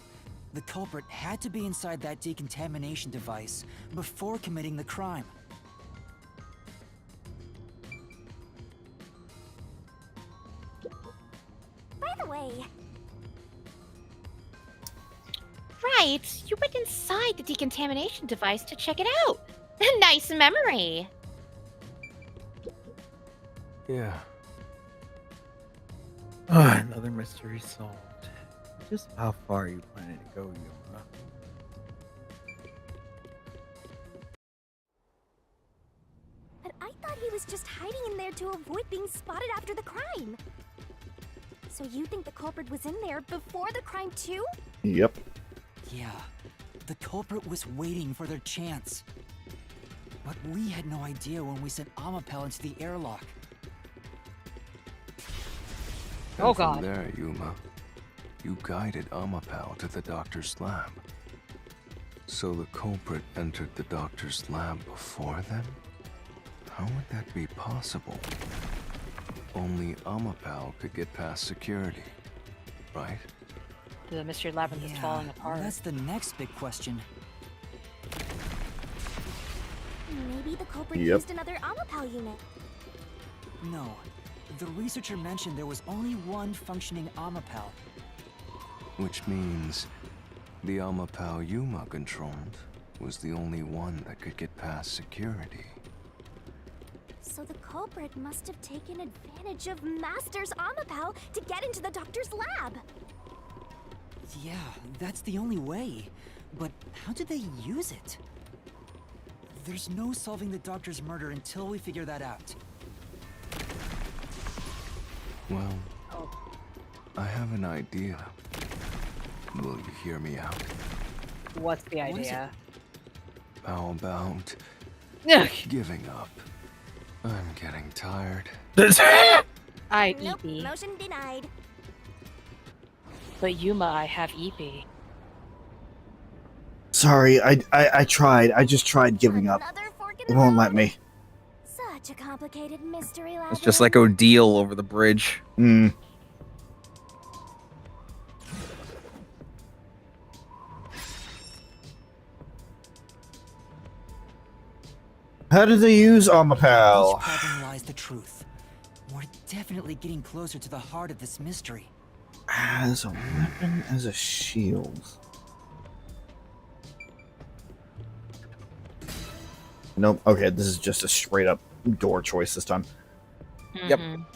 The culprit had to be inside that decontamination device before committing the crime. By the way, Right, you went inside the decontamination device to check it out. Nice memory. Yeah. Another mystery solved. Just how far are you planning to go, Yuma? but I thought he was just hiding in there to avoid being spotted after the crime. So you think the culprit was in there before the crime too? Yep. Yeah. The culprit was waiting for their chance. But we had no idea when we sent Amapel into the airlock. Oh, And from God. there, Yuma, you guided Amapel to the doctor's lab. So the culprit entered the doctor's lab before then? How would that be possible? Only Amapel could get past security, right? The mystery labyrinth is falling apart. That's the next big question. Maybe the culprit Yep. used another Amapal unit. No. The researcher mentioned there was only one functioning Amapal. Which means the Amapel Yuma controlled was the only one that could get past security. So the culprit must have taken advantage of Master's Amapal to get into the doctor's lab. Yeah, that's the only way. But how did they use it? There's no solving the doctor's murder until we figure that out. Well, I have an idea. Will you hear me out? What's the What is it? idea? How about Ugh. giving up? I'm getting tired. I Nope, EP, motion denied. but Yuma, I have EP. Sorry, I tried. I just tried giving up. Another fork in It the won't let road? me. Such a complicated mystery labyrinth. It's just like O'Deal over the bridge. Hmm. How do they use Amapal? Each problem lies the truth. We're definitely getting closer to the heart of this mystery. As a weapon, as a shield. Nope. Okay, this is just a straight up door choice this time. Yep. Mhm.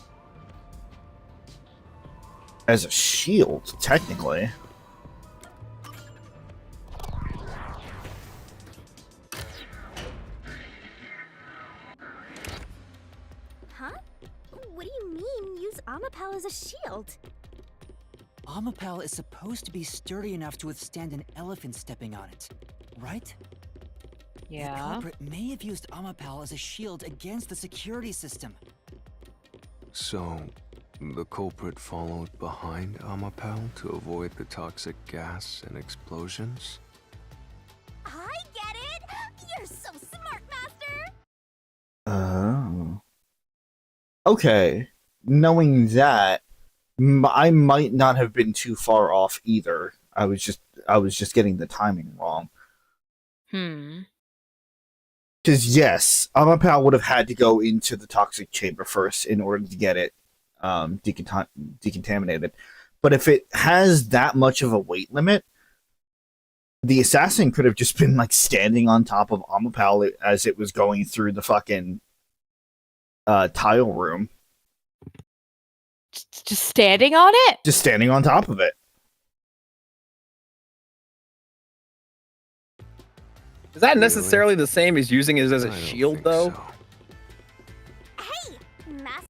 As a shield, technically. Huh? What do you mean, use Amapal as a shield? Amapal is supposed to be sturdy enough to withstand an elephant stepping on it, right? The Yeah. culprit may have used Amapal as a shield against the security system. So, the culprit followed behind Amapel to avoid the toxic gas and explosions? I get it! You're so smart, Master! Oh. Okay. Knowing that, I might not have been too far off either. I was just getting the timing wrong. Because yes, Amapal would have had to go into the toxic chamber first in order to get it decontaminated. But if it has that much of a weight limit, the assassin could have just been like standing on top of Amapal as it was going through the fucking tile room. Just standing on it? Just standing on top of it. Is that Really? necessarily the same as using it as I a don't shield, think though? so. Hey! Master!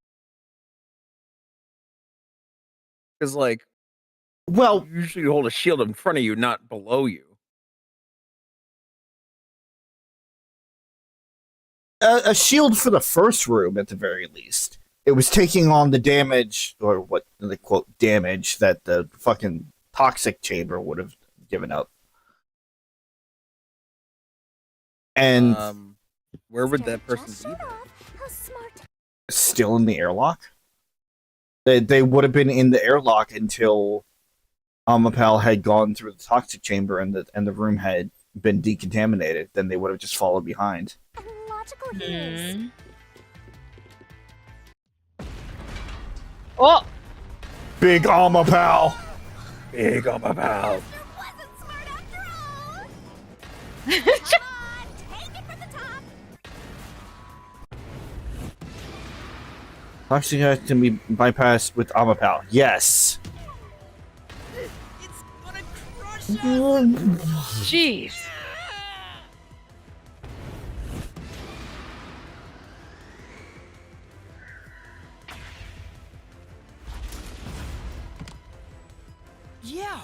Because, like, Well, you usually hold a shield in front of you, not below you. a shield for the first room at the very least. It was taking on the damage, or what the quote damage that the fucking toxic chamber would have given up. And Where would Master that person just be? showed then? off how smart. still in the airlock. They would have been in the airlock until Amapal had gone through the toxic chamber and the room had been decontaminated, then they would have just followed behind. Logical he is. Oh! Big Amapal! Big Amapal. Wasn't smart after all. Come on, take it from the top. Toxic gas can be bypassed with Amapal. Yes! It's gonna crush us! Jeez. Yeah,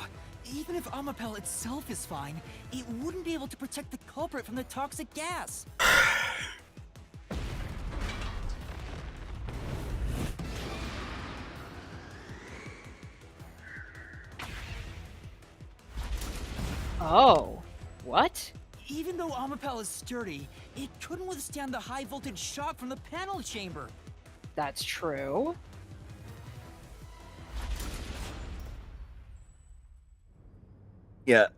even if Amapel itself is fine, it wouldn't be able to protect the culprit from the toxic gas. Oh. What? Even though Amapel is sturdy, it couldn't withstand the high voltage shock from the panel chamber. That's true. Yeah.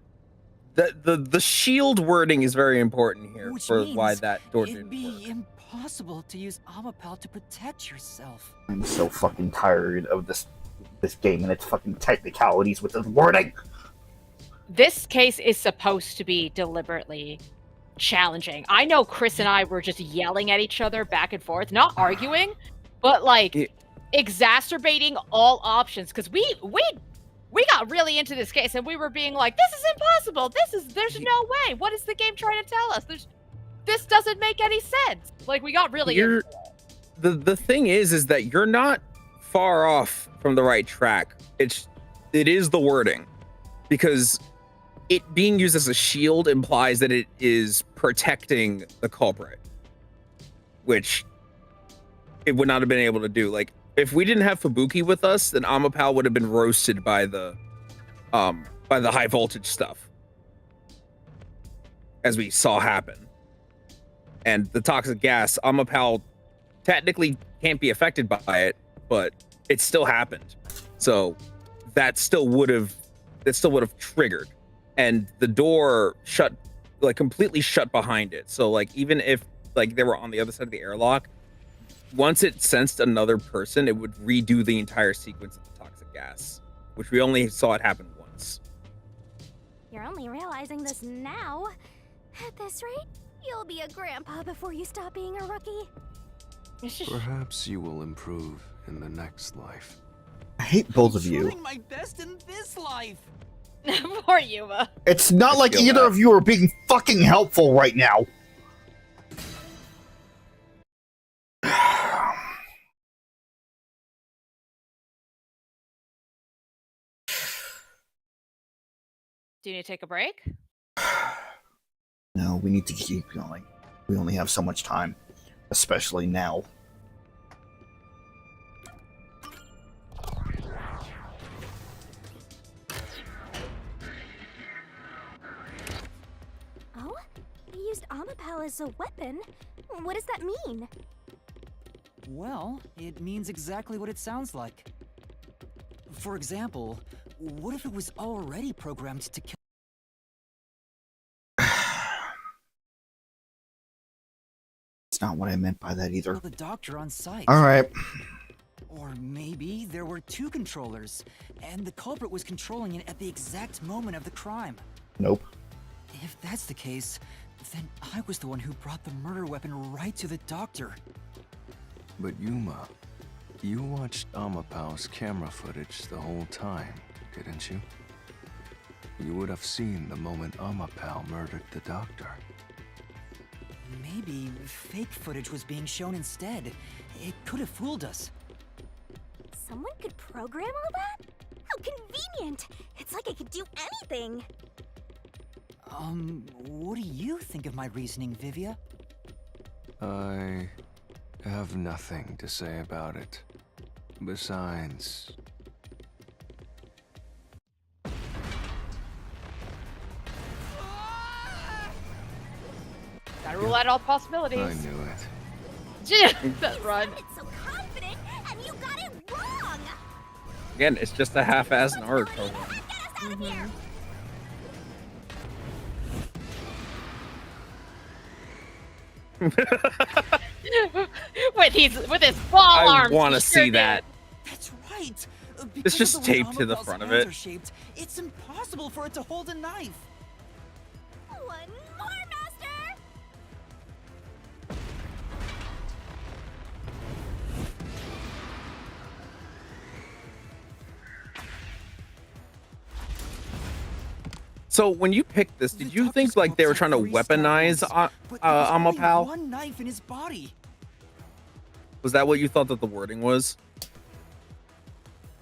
The shield wording is very important here Which for means why that door it'd didn't be work. impossible to use Amapel to protect yourself. I'm so fucking tired of this game and its fucking technicalities with this wording. This case is supposed to be deliberately challenging. I know Chris and I were just yelling at each other back and forth, not arguing, but like exacerbating all options because we got really into this case and we were being like, this is impossible. There's no way. What is the game trying to tell us? This doesn't make any sense. Like we got really into it. The thing is that you're not far off from the right track. It is the wording, because it being used as a shield implies that it is protecting the culprit, which it would not have been able to do. Like if we didn't have Fubuki with us, then Amapal would have been roasted by the high voltage stuff, as we saw happen. And the toxic gas, Amapal technically can't be affected by it, but it still happened. So that still would have triggered. And the door shut, like completely shut behind it. So like even if like they were on the other side of the airlock, once it sensed another person, it would redo the entire sequence of the toxic gas, which we only saw it happen once. You're only realizing this now. At this rate, you'll be a grandpa before you stop being a rookie. Perhaps you will improve in the next life. I hate both of you. Trying my best in this life. Poor Yuma. It's not like either of you are being fucking helpful right now. Do you need to take a break? No, we need to keep going. We only have so much time, especially now. Oh? He used Amapal as a weapon? What does that mean? Well, it means exactly what it sounds like. For example, what if it was already programmed to kill? It's not what I meant by that either. The doctor on site. Alright. Or maybe there were two controllers, and the culprit was controlling it at the exact moment of the crime. Nope. If that's the case, then I was the one who brought the murder weapon right to the doctor. But Yuma, you watched Amapal's camera footage the whole time, didn't you? You would have seen the moment Amapal murdered the doctor. Maybe fake footage was being shown instead. It could have fooled us. Someone could program all that? How convenient! It's like I could do anything! What do you think of my reasoning, Vivia? I have nothing to say about it. Besides... Gotta rule out all possibilities. I knew it. That run. It's so confident, and you got it wrong! Again, it's just a half-assed Naruto run. Get us out of here! with his ball I arms. want to he sure see did. that. That's right. It's just taped to the front of it. Are shaped, it's impossible for it to hold a knife. One more, Master! So when you picked this, did you think like they were trying to weaponize Amapal? One knife in his body. Was that what you thought that the wording was?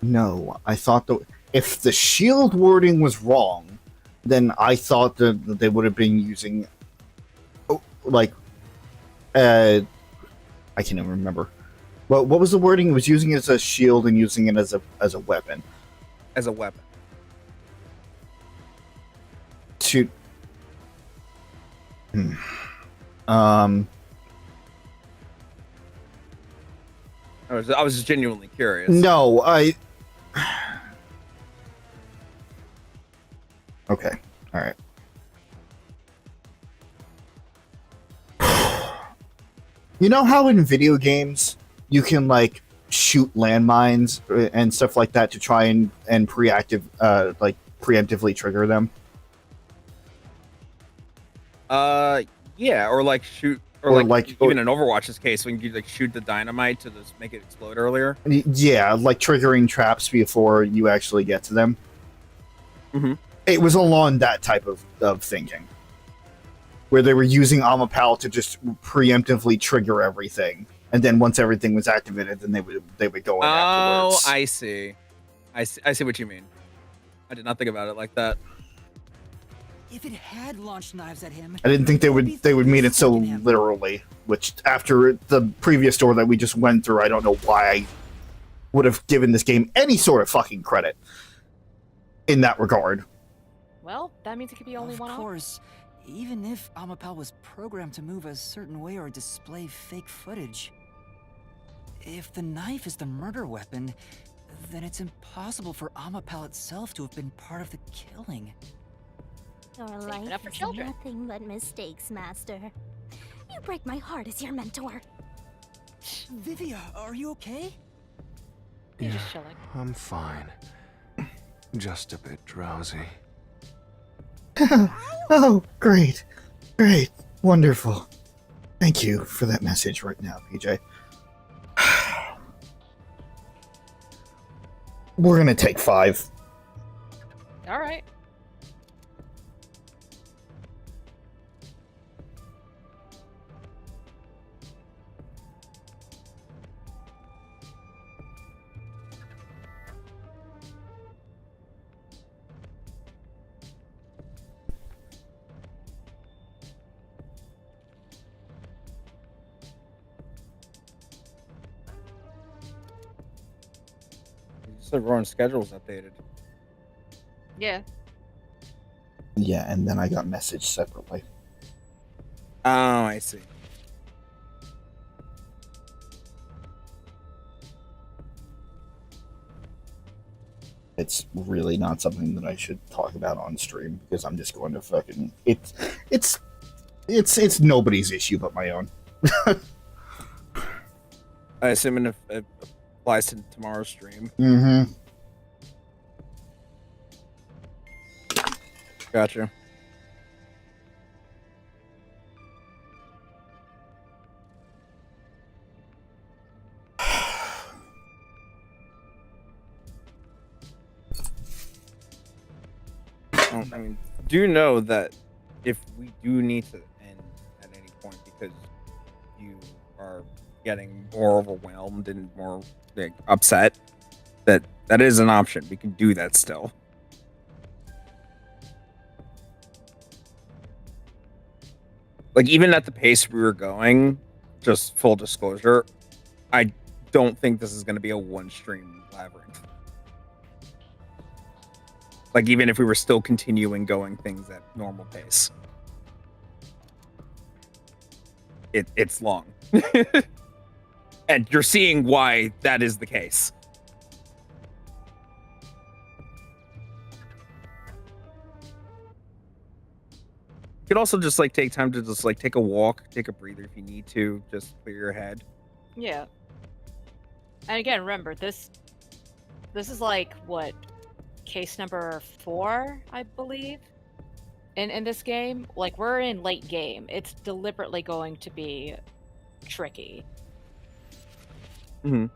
No, I thought that if the shield wording was wrong, then I thought that they would have been using, I can't even remember. Well, what was the wording? It was using it as a shield and using it as a weapon. As a weapon. To I was just genuinely curious. No, okay, all right. You know how in video games you can like shoot landmines and stuff like that to try and preemptively trigger them? Yeah, or like shoot, or like even in Overwatch's case, when you like shoot the dynamite to just make it explode earlier. Yeah, like triggering traps before you actually get to them. Mm-hmm. It was along that type of thinking, where they were using Amapal to just preemptively trigger everything, and then once everything was activated, then they would go in afterwards. Oh, I see what you mean. I did not think about it like that. If it had launched knives at him, I didn't think they would mean it so literally. Which after the previous story that we just went through, I don't know why I would have given this game any sort of fucking credit in that regard. Well, that means it could be only one. Of course, even if Amapal was programmed to move a certain way or display fake footage, if the knife is the murder weapon, then it's impossible for Amapal itself to have been part of the killing. Your life is nothing but mistakes, Master. You break my heart as your mentor. Vivia, are you okay? He's just chilling. I'm fine. Just a bit drowsy. Oh, great. Wonderful. Thank you for that message right now, PJ. We're gonna take 5. All right. So everyone's schedule's updated. Yeah. Yeah, and then I got messaged separately. Oh, I see. It's really not something that I should talk about on stream because I'm just going to fucking it's nobody's issue but my own. I assume if it applies to tomorrow's stream. Mm-hmm. Gotcha. I mean, do know that if we do need to end at any point because you are getting more overwhelmed and more like upset, that is an option. We can do that still. Like even at the pace we were going, just full disclosure, I don't think this is going to be a one-stream labyrinth. Like even if we were still continuing going things at normal pace, it's long, and you're seeing why that is the case. could also just like take time to just like take a walk, take a breather if you need to, just clear your head. Yeah. And again, remember this is like what, case number 4, I believe, in this game. Like, we're in late game. It's deliberately going to be tricky. Mm-hmm.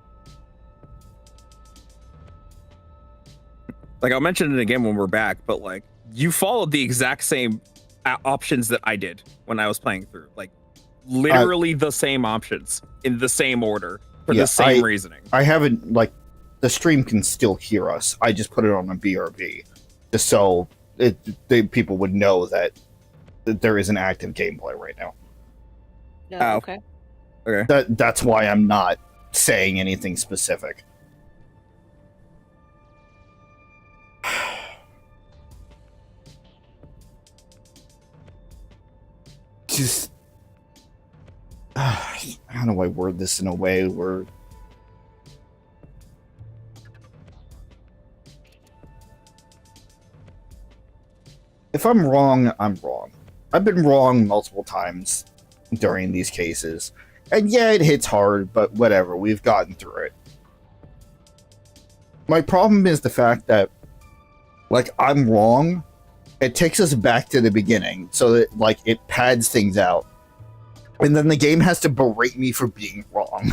Like, I'll mention it again when we're back, but like, you followed the exact same options that I did when I was playing through. Like, literally the same options in the same order for the same reasoning. I haven't, like, the stream can still hear us. I just put it on a BRB just so people would know that there is an active gameplay right now. No, okay. Okay. That's why I'm not saying anything specific. Just how do I word this in a way where if I'm wrong, I'm wrong. I've been wrong multiple times during these cases. And yeah, it hits hard, but whatever, we've gotten through it. My problem is the fact that, like, I'm wrong. It takes us back to the beginning, so that, like, it pads things out. And then the game has to berate me for being wrong.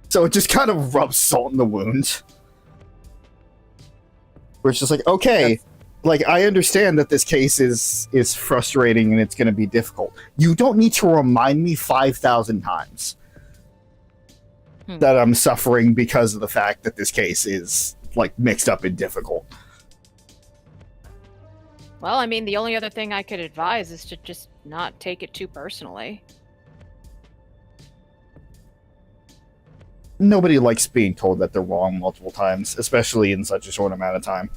So it just kind of rubs salt in the wound. Where it's just like, okay, like, I understand that this case is frustrating and it's going to be difficult. You don't need to remind me 5,000 times that I'm suffering because of the fact that this case is, like, mixed up and difficult. Well, I mean, the only other thing I could advise is to just not take it too personally. Nobody likes being told that they're wrong multiple times, especially in such a short amount of time.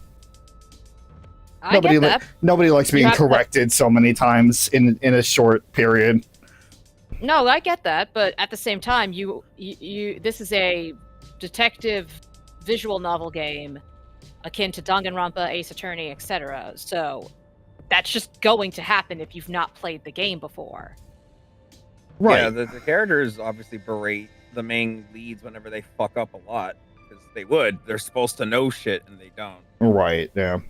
Nobody likes being corrected so many times in a short period. No, I get that, but at the same time, you this is a detective visual novel game akin to Danganronpa, Ace Attorney, etc. So that's just going to happen if you've not played the game before. Right. Yeah, the characters obviously berate the main leads whenever they fuck up a lot, because they would. They're supposed to know shit and they don't. Right, yeah.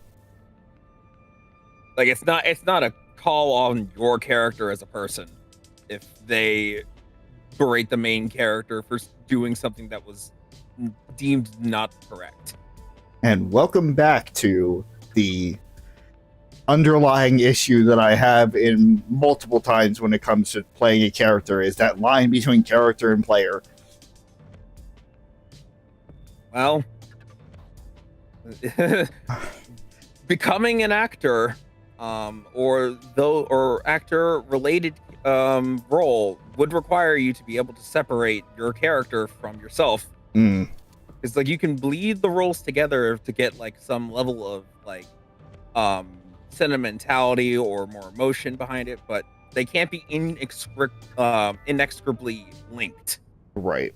Like, it's not a call on your character as a person if they berate the main character for doing something that was deemed not correct. And welcome back to the underlying issue that I have in multiple times when it comes to playing a character, is that line between character and player. Well, becoming an actor, or actor related role would require you to be able to separate your character from yourself. It's like you can bleed the roles together to get like some level of like sentimentality or more emotion behind it, but they can't be inextricably linked. Right.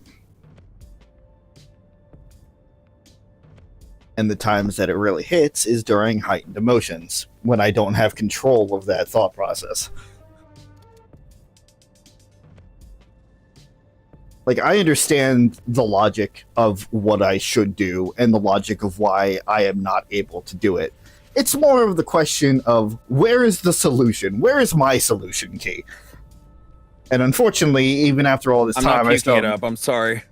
And the times that it really hits is during heightened emotions, when I don't have control of that thought process. Like, I understand the logic of what I should do and the logic of why I am not able to do it. It's more of the question of, where is the solution? Where is my solution key? And unfortunately, even after all this time, I still... I'm sorry.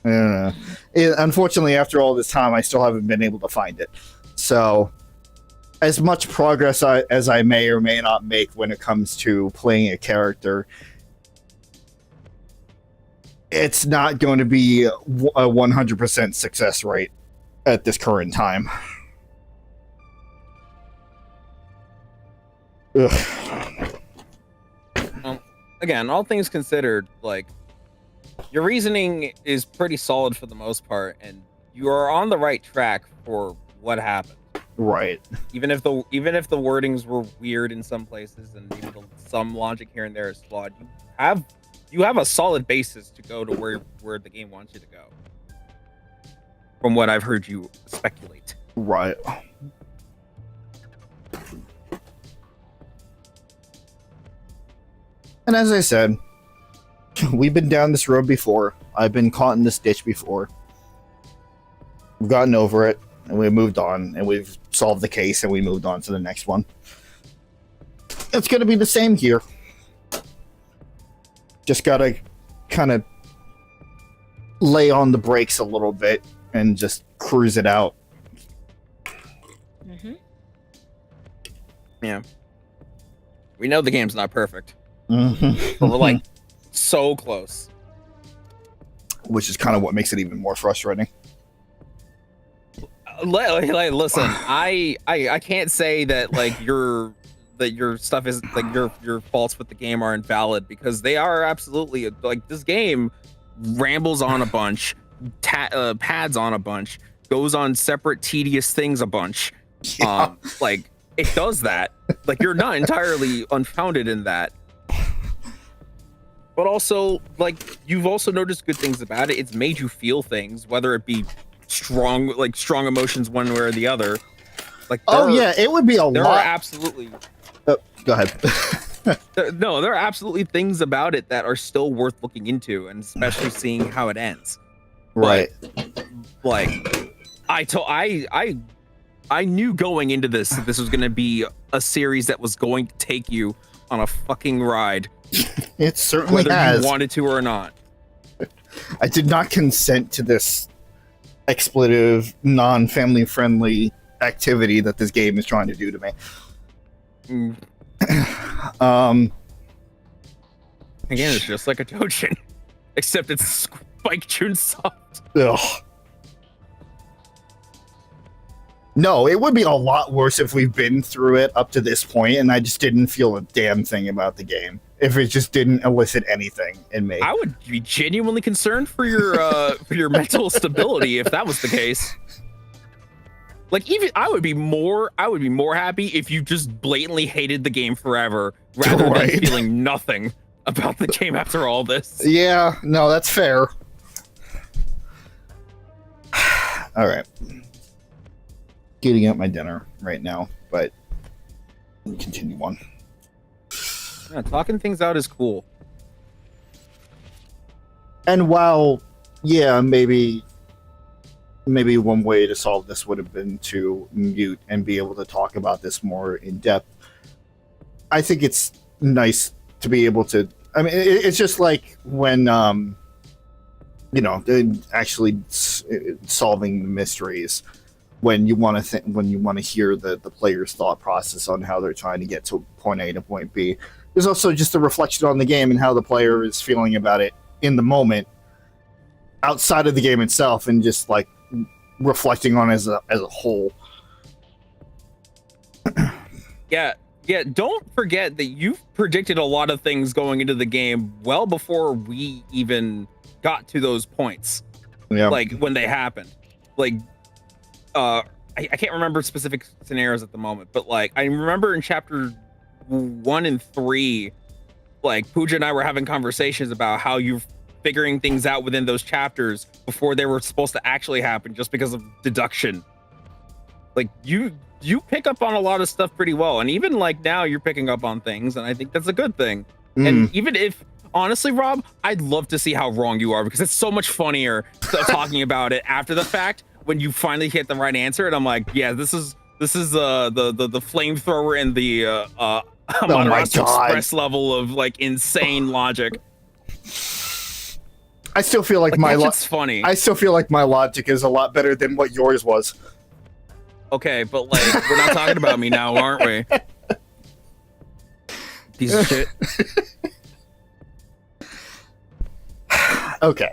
Unfortunately, after all this time, I still haven't been able to find it. So, as much progress as I may or may not make when it comes to playing a character, it's not going to be a 100% success rate at this current time. Ugh. Again, all things considered, like, your reasoning is pretty solid for the most part, and you are on the right track for what happened. Right. Even if the wordings were weird in some places, and maybe some logic here and there is flawed, you have a solid basis to go to where the game wants you to go. From what I've heard you speculate. And as I said, we've been down this road before. I've been caught in this ditch before. We've gotten over it, and we moved on, and we've solved the case, and we moved on to the next one. It's going to be the same here. Just gotta kind of lay on the brakes a little bit and just cruise it out. Mm-hmm. Yeah. We know the game's not perfect. Mm-hmm. But we're like so close. Which is kind of what makes it even more frustrating. Listen, I can't say that like your stuff is like your faults with the game are invalid, because they are absolutely, like, this game rambles on a bunch, pads on a bunch, goes on separate tedious things a bunch. Yeah. Like, it does that. Like, you're not entirely unfounded in that. But also, like, you've also noticed good things about it. It's made you feel things, whether it be strong emotions one way or the other. Like, yeah, it would be a there lot. are absolutely Go ahead. there are absolutely things about it that are still worth looking into, and especially seeing how it ends. Right. But, like, I knew going into this that this was going to be a series that was going to take you on a fucking ride. It certainly whether has. you wanted to or not. I did not consent to this expletive, non-family friendly activity that this game is trying to do to me. Again, it's just like a Toshin, except it's spike tuned soft. Ugh. No, it would be a lot worse if we've been through it up to this point and I just didn't feel a damn thing about the game. If it just didn't elicit anything in me. I would be genuinely concerned for your mental stability if that was the case. Like, even I would be more happy if you just blatantly hated the game forever rather than feeling nothing about the game after all this. Yeah, no, that's fair. All right. Getting up my dinner right now, but we'll continue on. Yeah, talking things out is cool. And while, yeah, maybe one way to solve this would have been to mute and be able to talk about this more in depth, I think it's nice to be able to. I mean, it's just like when, actually solving the mysteries. When you want to hear the player's thought process on how they're trying to get to point A to point B. There's also just a reflection on the game and how the player is feeling about it in the moment, outside of the game itself, and just like reflecting on it as a whole. Yeah. Don't forget that you've predicted a lot of things going into the game well before we even got to those points. Yeah. Like when they happened. Like, I can't remember specific scenarios at the moment, but like I remember in chapter 1 and 3, like Pooja and I were having conversations about how you're figuring things out within those chapters before they were supposed to actually happen, just because of deduction. Like you pick up on a lot of stuff pretty well, and even like now you're picking up on things, and I think that's a good thing. And even if, honestly, Rob, I'd love to see how wrong you are, because it's so much funnier talking about it after the fact when you finally hit the right answer. And I'm like, yeah, this is the flamethrower and the Amaterasu Express level of like insane logic. I still feel like it's funny. I still feel like my logic is a lot better than what yours was. Okay, but like we're not talking about me now, aren't we? Piece of shit. Okay.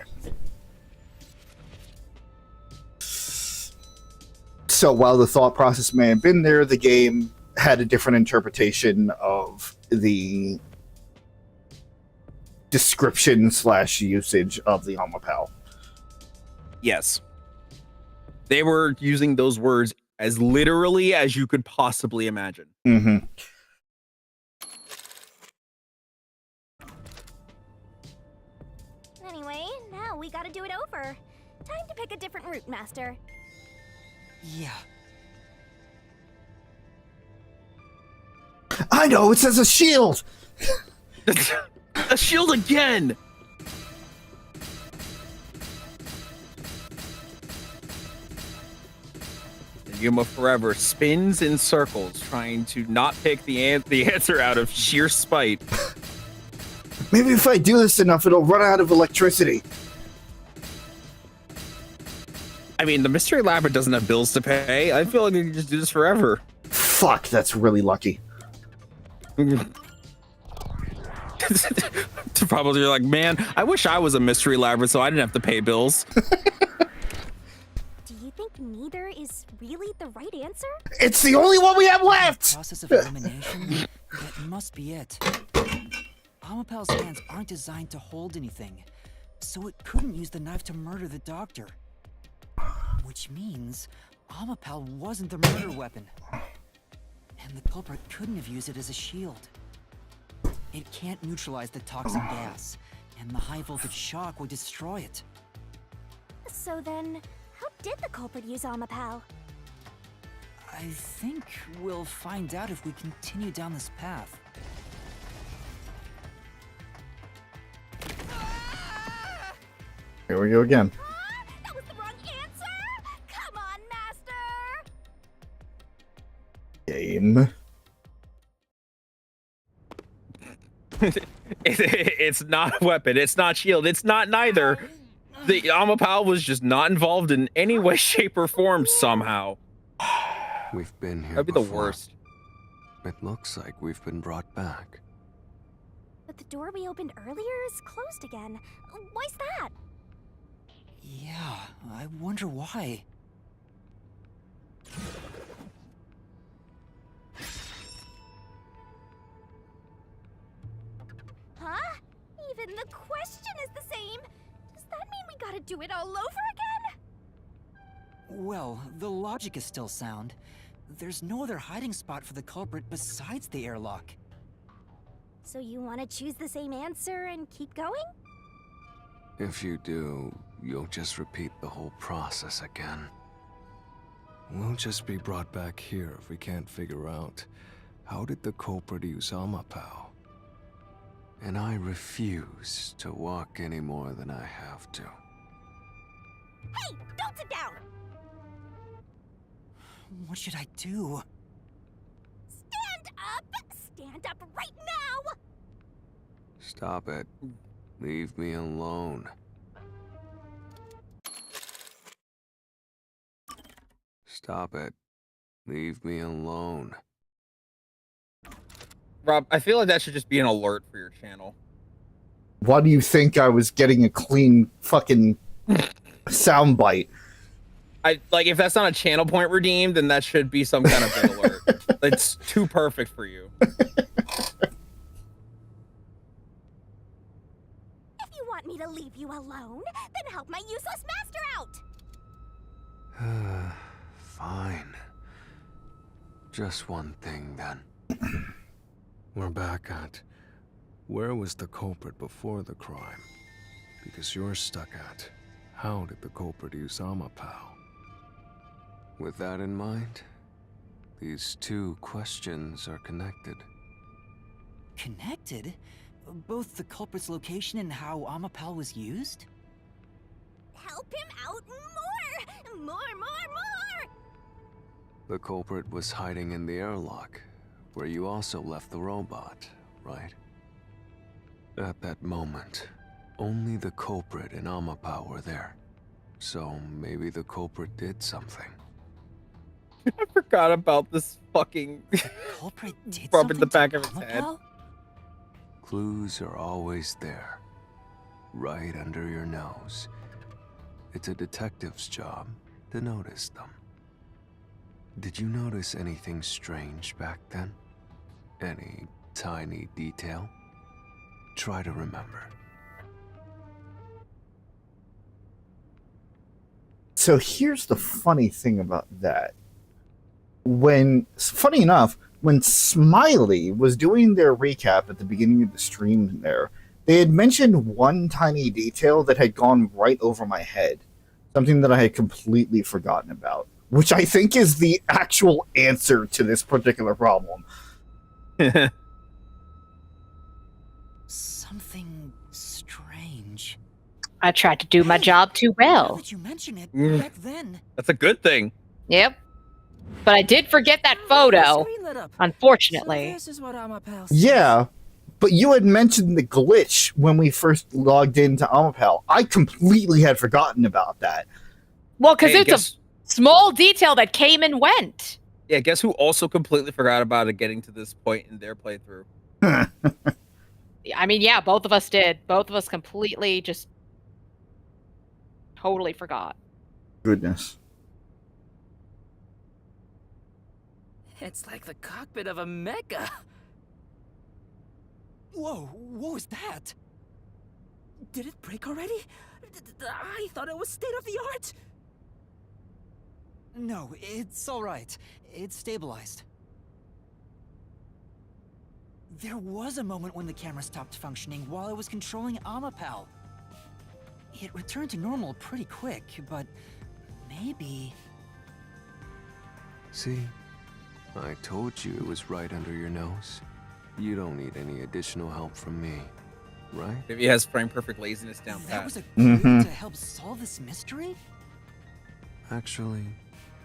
So while the thought process may have been there, the game had a different interpretation of the description / usage of the Omapal. Yes. They were using those words as literally as you could possibly imagine. Mm-hmm. Anyway, now we gotta do it over. Time to pick a different route, Master. Yeah. I know, it says a shield! A shield again! Yuma forever spins in circles, trying to not pick the answer out of sheer spite. Maybe if I do this enough, it'll run out of electricity. I mean, the mystery labyrinth doesn't have bills to pay. I feel like we can just do this forever. Fuck, that's really lucky. Probably like, man, I wish I was a mystery labyrinth so I didn't have to pay bills. Do you think neither is really the right answer? It's the only one we have left! Process of elimination? That must be it. Amapal's hands aren't designed to hold anything, so it couldn't use the knife to murder the doctor. Which means Amapal wasn't the murder weapon. And the culprit couldn't have used it as a shield. It can't neutralize the toxic gas, and the high voltage shock would destroy it. So then, how did the culprit use Amapal? I think we'll find out if we continue down this path. Here we go again. That was the wrong answer! Come on, Master! Game. It's not a weapon. It's not shield. It's not neither. The Amapal was just not involved in any way, shape, or form somehow. We've been here That'd be the before. worst. It looks like we've been brought back. But the door we opened earlier is closed again. Why's that? Yeah, I wonder why. Huh? Even the question is the same. Does that mean we gotta do it all over again? Well, the logic is still sound. There's no other hiding spot for the culprit besides the airlock. So you want to choose the same answer and keep going? If you do, you'll just repeat the whole process again. We'll just be brought back here if we can't figure out how did the culprit use Amapal. And I refuse to walk any more than I have to. Hey, don't sit down! What should I do? Stand up! Stand up right now! Stop it. Leave me alone. Stop it. Leave me alone. Rob, I feel like that should just be an alert for your channel. Why do you think I was getting a clean fucking soundbite? Like, if that's not a channel point redeemed, then that should be some kind of big alert. It's too perfect for you. If you want me to leave you alone, then help my useless master out! Fine. Just one thing, then. We're back at... Where was the culprit before the crime? Because you're stuck at... How did the culprit use Amapal? With that in mind, these two questions are connected. Connected? Both the culprit's location and how Amapal was used? Help him out more! More, more, more! The culprit was hiding in the airlock, where you also left the robot, right? At that moment, only the culprit and Amapal were there. So maybe the culprit did something. I forgot about this fucking Culprit did rub in the something back to of his head. Amapal? Clues are always there, right under your nose. It's a detective's job to notice them. Did you notice anything strange back then? Any tiny detail? Try to remember. So here's the funny thing about that. Funny enough, when Smiley was doing their recap at the beginning of the stream there, they had mentioned one tiny detail that had gone right over my head. Something that I had completely forgotten about, which I think is the actual answer to this particular problem. So something strange. I tried to do my Hey, job too Now well. that you mention it, Mm. back then, That's a good thing. Yep. But I did forget that The photo, screen lit up. So unfortunately. this is what Amapal says. Yeah, but you had mentioned the glitch when we first logged into Amapel. I completely had forgotten about that. Well, because Hey, it's guess, a small detail that came and went. yeah, guess who also completely forgot about it getting to this point in their playthrough? I mean, yeah, both of us did. Both of us completely just totally forgot. Goodness. It's like the cockpit of a mecha. whoa, what was that? Did it break already? I thought it was state of the art. No, it's all right. It's stabilized. There was a moment when the camera stopped functioning while I was controlling Amapal. It returned to normal pretty quick, but maybe... See? I told you it was right under your nose. You don't need any additional help from me, right? Maybe he has frame perfect laziness down That pat. was a clue Mhm. to help solve this mystery? Actually,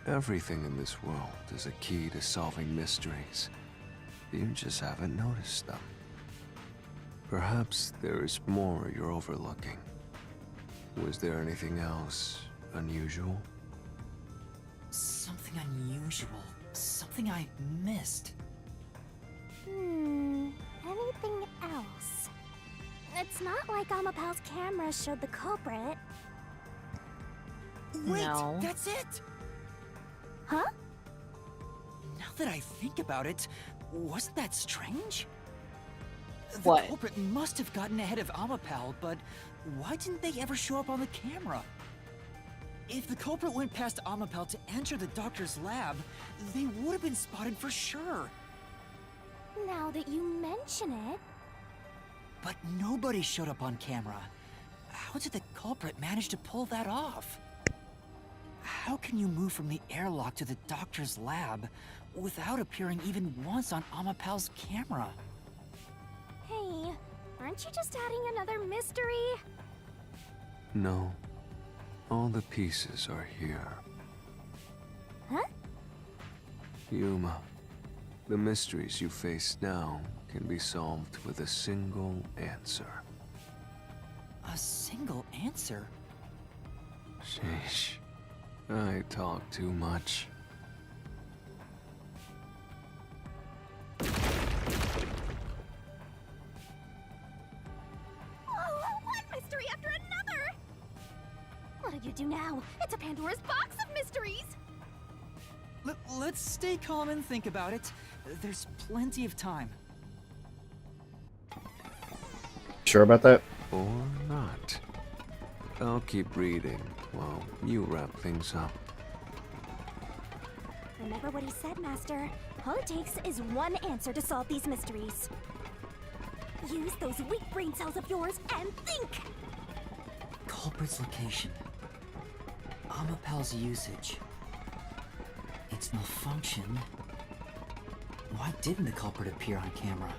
everything in this world is a key to solving mysteries. You just haven't noticed them. Perhaps there is more you're overlooking. Was there anything else unusual? Something unusual. Something I missed. Anything else? It's not like Amapal's camera showed the culprit. Wait, No. that's it! Huh? Now that I think about it, wasn't that strange? The What? culprit must have gotten ahead of Amapal, but why didn't they ever show up on the camera? If the culprit went past Amapal to enter the doctor's lab, they would have been spotted for sure. Now that you mention it, But nobody showed up on camera. How did the culprit manage to pull that off? How can you move from the airlock to the doctor's lab without appearing even once on Amapal's camera? hey, aren't you just adding another mystery? No. All the pieces are here. Huh? Yuma, the mysteries you face now can be solved with a single answer. A single answer? Sheesh. I talk too much. Oh, one mystery after another! What'll you do now? It's a Pandora's box of mysteries! Let's stay calm and think about it. There's plenty of time. Sure about that? Or not. I'll keep reading while you wrap things up. Remember what he said, Master. All it takes is one answer to solve these mysteries. Use those weak brain cells of yours and think! Culprit's location. Amapal's usage. Its malfunction. Why didn't the culprit appear on camera?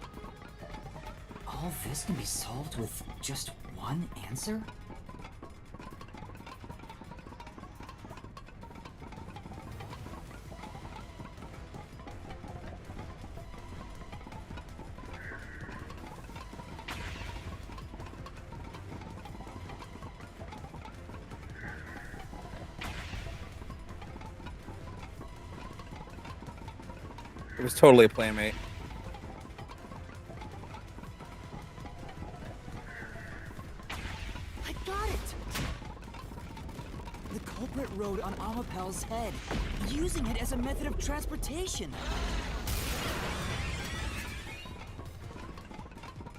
All this can be solved with just one answer? It was totally a playmate. I got it! The culprit rode on Amapal's head, using it as a method of transportation.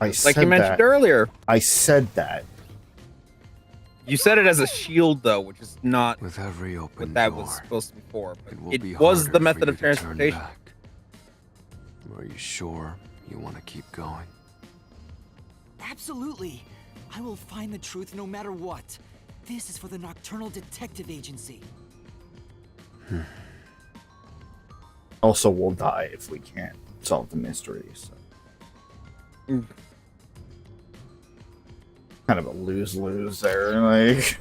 I Like said you mentioned that. earlier. I said that. You said it as a shield, though, which is not With every open what that door, was supposed to be for. But it will it be was harder the for method you of to turn transportation. back. Are you sure you want to keep going? Absolutely. I will find the truth no matter what. This is for the Nocturnal Detective Agency. Also, we'll die if we can't solve the mystery. So. kind of a lose-lose there. Like,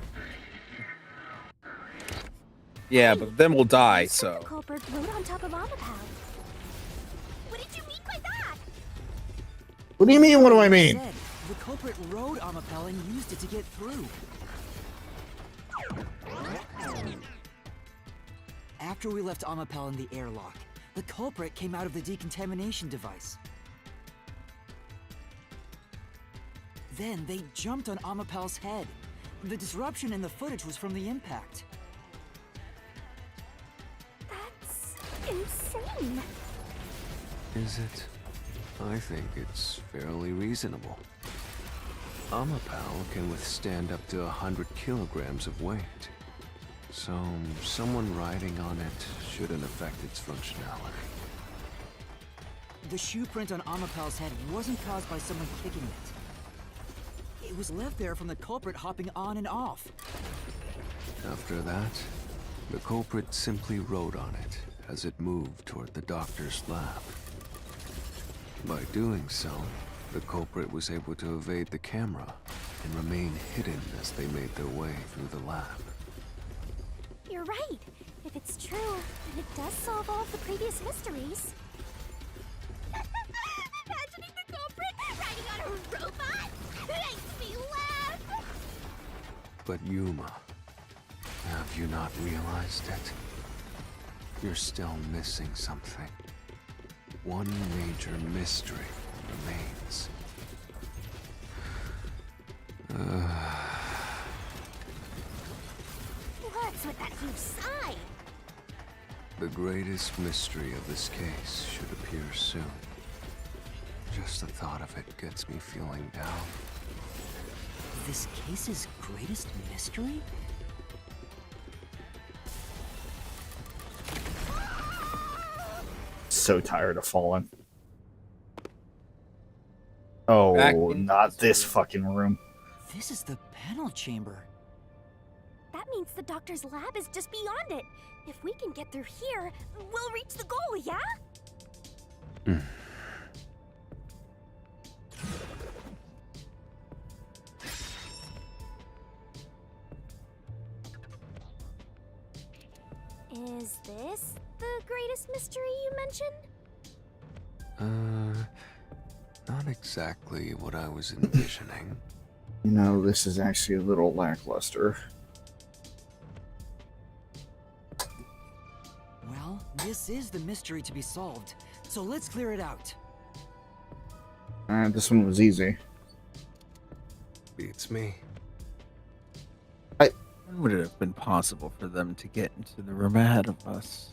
Yeah, but then we'll die, You said so. the culprit rode on top of Amapal. What did you mean by that? what do you mean? What do I mean? Said, the culprit rode Amapel and used it to get through. After we left Amapel in the airlock, the culprit came out of the decontamination device. Then they jumped on Amapel's head. The disruption in the footage was from the impact. That's insane. Is it? I think it's fairly reasonable. Amapal can withstand up to 100 kilograms of weight. So, someone riding on it shouldn't affect its functionality. The shoe print on Amapel's head wasn't caused by someone kicking it. It was left there from the culprit hopping on and off. After that, the culprit simply rode on it as it moved toward the doctor's lab. By doing so, the culprit was able to evade the camera and remain hidden as they made their way through the lab. You're right. If it's true, then it does solve all of the previous mysteries. Imagining the culprit riding on a robot makes me laugh. But Yuma, have you not realized it? You're still missing something. One major mystery remains. What's with that huge sigh? The greatest mystery of this case should appear soon. Just the thought of it gets me feeling down. This case's greatest mystery? So tired of falling. Oh, Back in not this this room. fucking room. This is the panel chamber. That means the doctor's lab is just beyond it. If we can get through here, we'll reach the goal, yeah? Is this the greatest mystery you mentioned? Not exactly what I was envisioning. You know, this is actually a little lackluster. Well, this is the mystery to be solved, so let's clear it out. This one was easy. Beats me. When would it have been possible for them to get into the room ahead of us?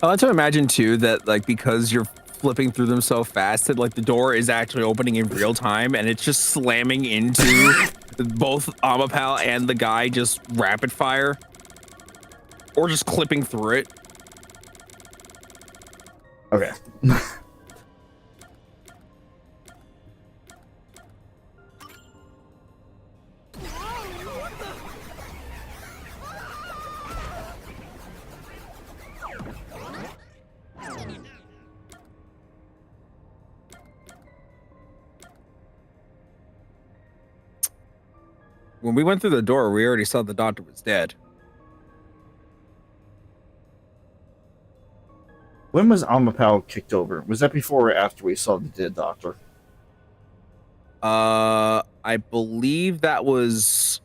I like to imagine too that like because you're flipping through them so fast that like the door is actually opening in real time and it's just slamming into both Amapal and the guy just rapid fire, or just clipping through it. Okay. When we went through the door, we already saw the doctor was dead. When was Amapal kicked over? Was that before or after we saw the dead doctor? I believe that was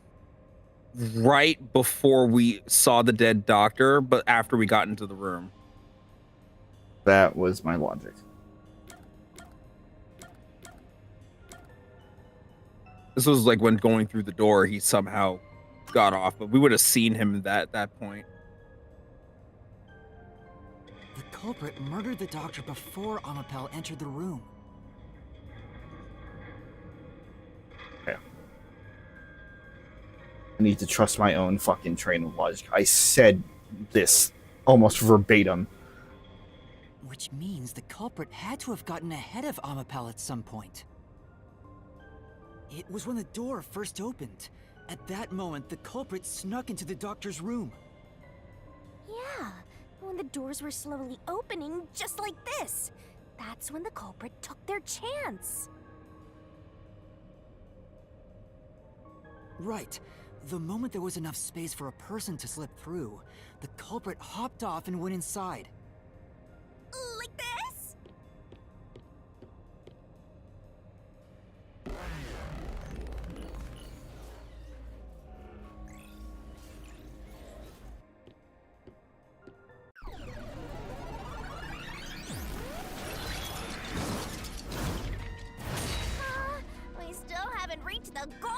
right before we saw the dead doctor, but after we got into the room. That was my logic. This was like when going through the door, he somehow got off, but we would have seen him at that point. The culprit murdered the doctor before Amapel entered the room. Okay. I need to trust my own fucking train of logic. I said this almost verbatim. Which means the culprit had to have gotten ahead of Amapel at some point. It was when the door first opened. At that moment, the culprit snuck into the doctor's room. Yeah, when the doors were slowly opening, just like this. That's when the culprit took their chance. Right. The moment there was enough space for a person to slip through, the culprit hopped off and went inside. Like this? We still haven't reached the goal.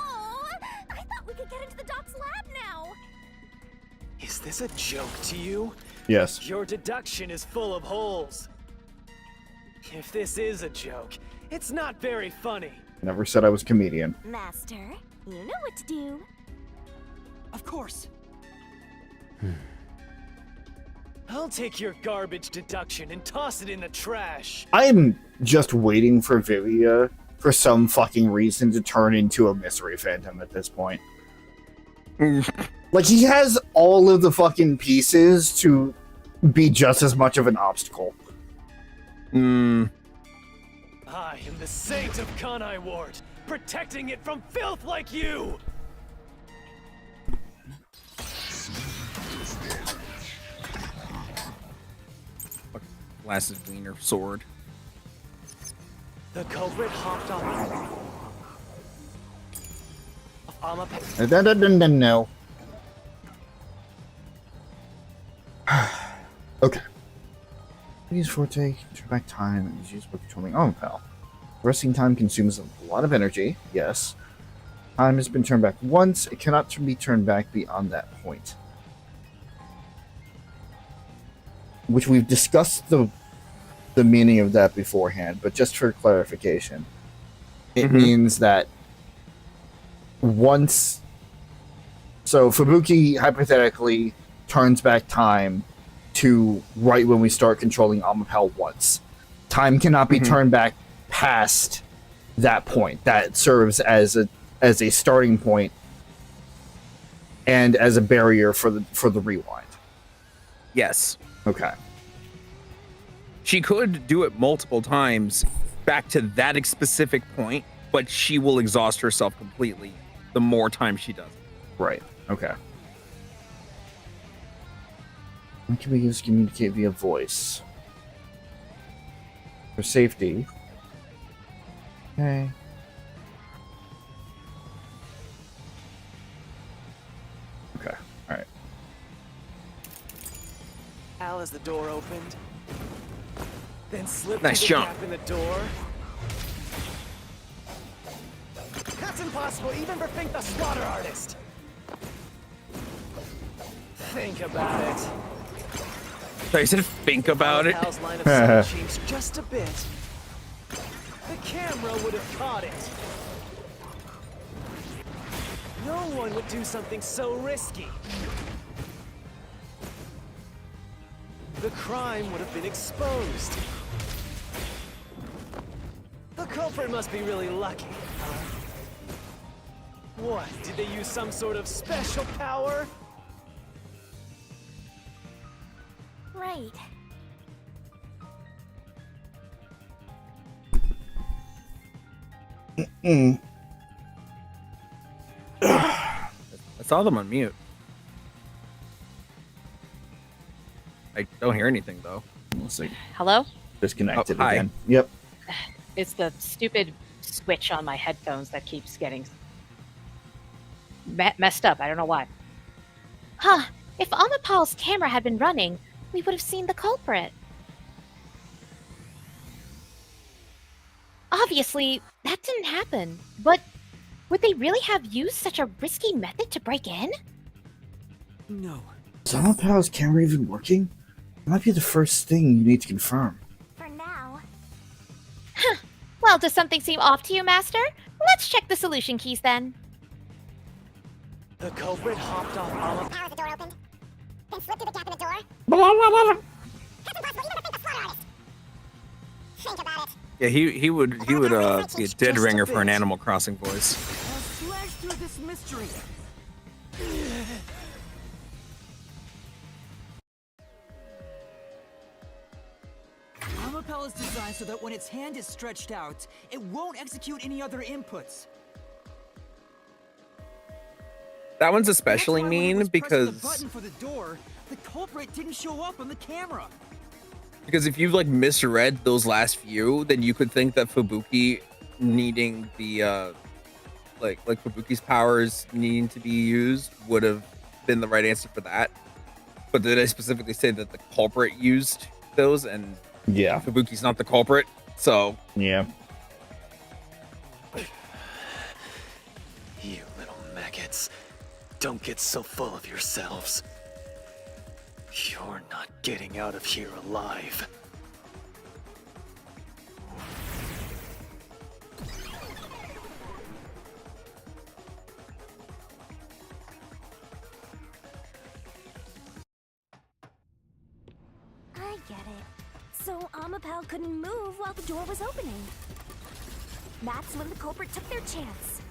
I thought we could get into the doc's lab now. Is this a joke to you? Yes. Your deduction is full of holes. If this is a joke, it's not very funny. Never said I was a comedian. Master, you know what to do. Of course. I'll take your garbage deduction and toss it in the trash. I'm just waiting for Vivia for some fucking reason to turn into a mystery phantom at this point. Like, he has all of the fucking pieces to be just as much of an obstacle. I am the saint of Kanai Ward, protecting it from filth like you! Blasted wiener sword. The culprit hopped off. No. Okay. Use Forte, turn back time, and is used for controlling pal. Resting time consumes a lot of energy, yes. Time has been turned back once, it cannot be turned back beyond that point. Which we've discussed the meaning of that beforehand, but just for clarification. It means that once... So Fubuki hypothetically turns back time to right when we start controlling Amapel once. Time cannot be turned back past that point. That serves as a starting point and as a barrier for the rewind. Yes. Okay. She could do it multiple times back to that specific point, but she will exhaust herself completely the more time she does it. Right. Okay. When can we use communicate via voice? For safety. Okay. Okay. Alright. Al, as the door opened, then slipped Nice through the jump. gap in the door. That's impossible, even for Fink the Slaughter Artist. Think about it. So I said think about it. Al's line of sight changed just a bit. The camera would have caught it. No one would do something so risky. The crime would have been exposed. The culprit must be really lucky. What, did they use some sort of special power? Right. Mm. I saw them on mute. I don't hear anything though. Let's see. Hello? Disconnected Oh, hi. again. Yep. It's the stupid switch on my headphones that keeps getting messed up. I don't know why. Huh. If Amapal's camera had been running, we would have seen the culprit. Obviously, that didn't happen. But would they really have used such a risky method to break in? No. Is Amapal's camera even working? That might be the first thing you need to confirm. For now. Well, does something seem off to you, Master? Let's check the solution keys then. The culprit hopped off Amapel. How the door opened? Then slipped through the gap in the door? That's impossible, even to think the slaughter artist. Think about it. Yeah, he would be a dead ringer for an Animal Crossing voice. I'll slash through this mystery. Amapel is designed so that when its hand is stretched out, it won't execute any other inputs. That one's especially That's why when it mean was pressing the because button for the door, the culprit didn't show up on the camera. if you've like misread those last few, then you could think that Fubuki needing the like Fubuki's powers needing to be used would have been the right answer for that. But did I specifically say that the culprit used those and Yeah. Fubuki's not the culprit? So Yeah. You little maggots. Don't get so full of yourselves. You're not getting out of here alive. I get it. So Amapel couldn't move while the door was opening. That's when the culprit took their chance.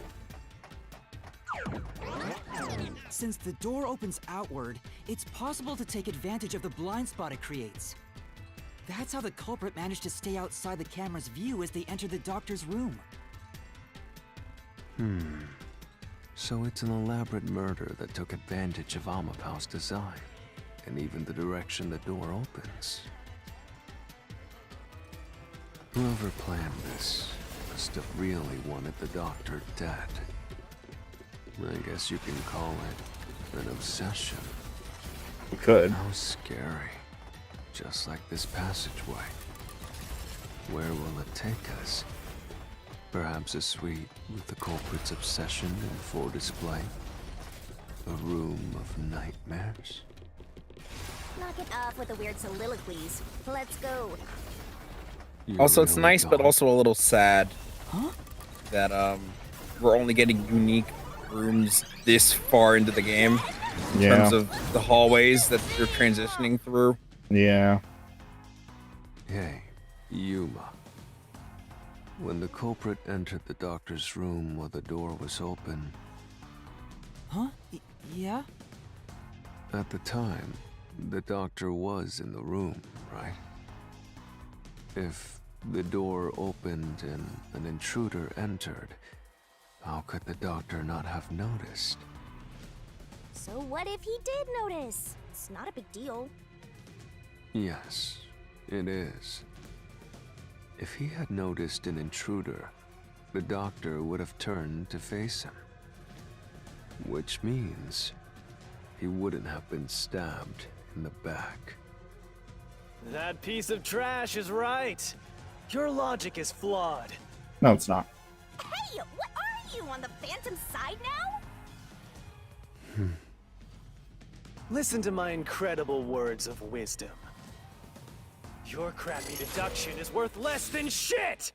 Since the door opens outward, it's possible to take advantage of the blind spot it creates. That's how the culprit managed to stay outside the camera's view as they entered the doctor's room. So it's an elaborate murder that took advantage of Amapau's design, and even the direction the door opens. Whoever planned this must have really wanted the doctor dead. I guess you can call it an obsession. We could. How scary. Just like this passageway. Where will it take us? Perhaps a suite with the culprit's obsession in full display? A room of nightmares? Knock it off with the weird soliloquies. Let's go. You're also it's really nice, but going? also a little sad Huh? that we're only getting unique rooms this far into the game in Yeah. terms of the hallways that you're transitioning through. Yeah. Hey, Yuma. When the culprit entered the doctor's room while the door was open, Huh? Yeah? at the time, the doctor was in the room, right? If the door opened and an intruder entered, how could the doctor not have noticed? So what if he did notice? It's not a big deal. Yes, it is. If he had noticed an intruder, the doctor would have turned to face him. Which means he wouldn't have been stabbed in the back. That piece of trash is right. Your logic is flawed. No, it's not. Hey, what are you, on the Phantom side now? Listen to my incredible words of wisdom. Your crappy deduction is worth less than shit!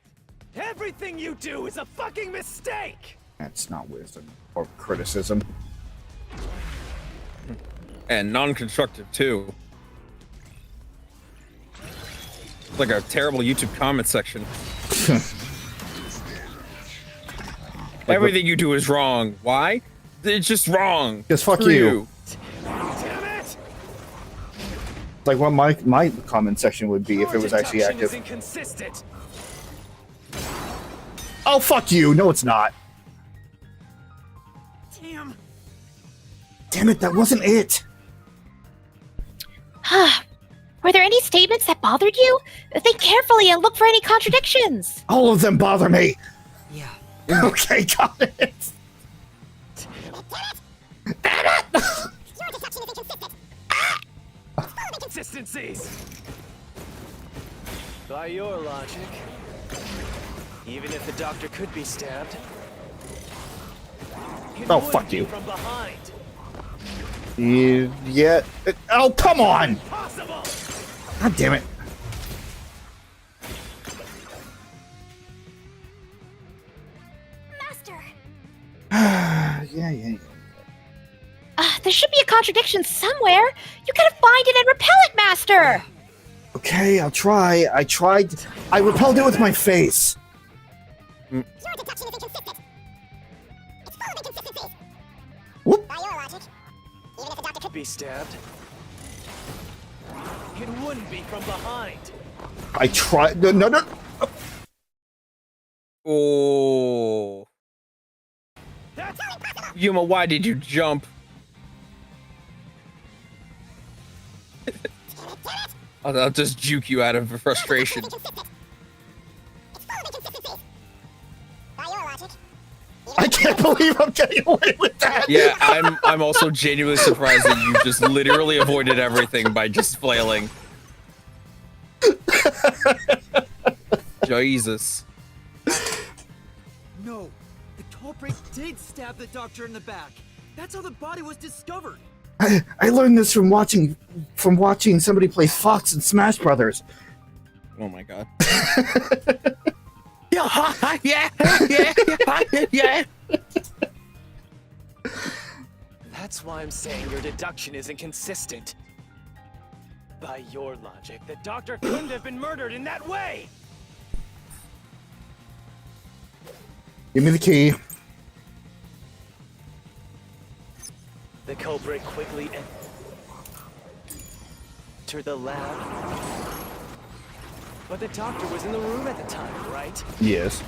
Everything you do is a fucking mistake! That's not wisdom or criticism. And non-constructive too. It's like a terrible YouTube comment section. Everything you do is wrong. Why? It's just wrong. Just fuck Screw you. Damn it! Like what my comment section would be if it was actually Your deduction is active. inconsistent. Oh, fuck you. No, it's not. Damn. Damn it, that wasn't it. Were there any statements that bothered you? Think carefully and look for any contradictions. All of them bother me. Yeah. Okay, got it. Consistencies! By your logic, even if the doctor could be stabbed, it Oh, wouldn't fuck be you. From behind. Yeah. Oh, come on. Possible! God damn it. Master! Yeah. There should be a contradiction somewhere. You gotta find it and repel it, Master. Okay, I'll try. I tried. I repelled it with my face. Your deduction is inconsistent. It's full of inconsistencies. Whoop. By your logic, even if the doctor could Be stabbed. It wouldn't be from behind. I tried. No. Oh. That's Yuma, why did you jump? I'll just juke you out of frustration. inconsistent. It's full of inconsistencies. By your logic, I can't believe I'm getting away with that. Yeah, I'm also genuinely surprised that you just literally avoided everything by just flailing. Jesus. No, the culprit did stab the doctor in the back. That's how the body was discovered. I learned this from watching somebody play Fox in Smash Brothers. Oh my god. yeah. That's why I'm saying your deduction is inconsistent. By your logic, the doctor couldn't have been murdered in that way! Give me the key. The culprit quickly entered the lab. But the doctor was in the room at the time, right? Yes.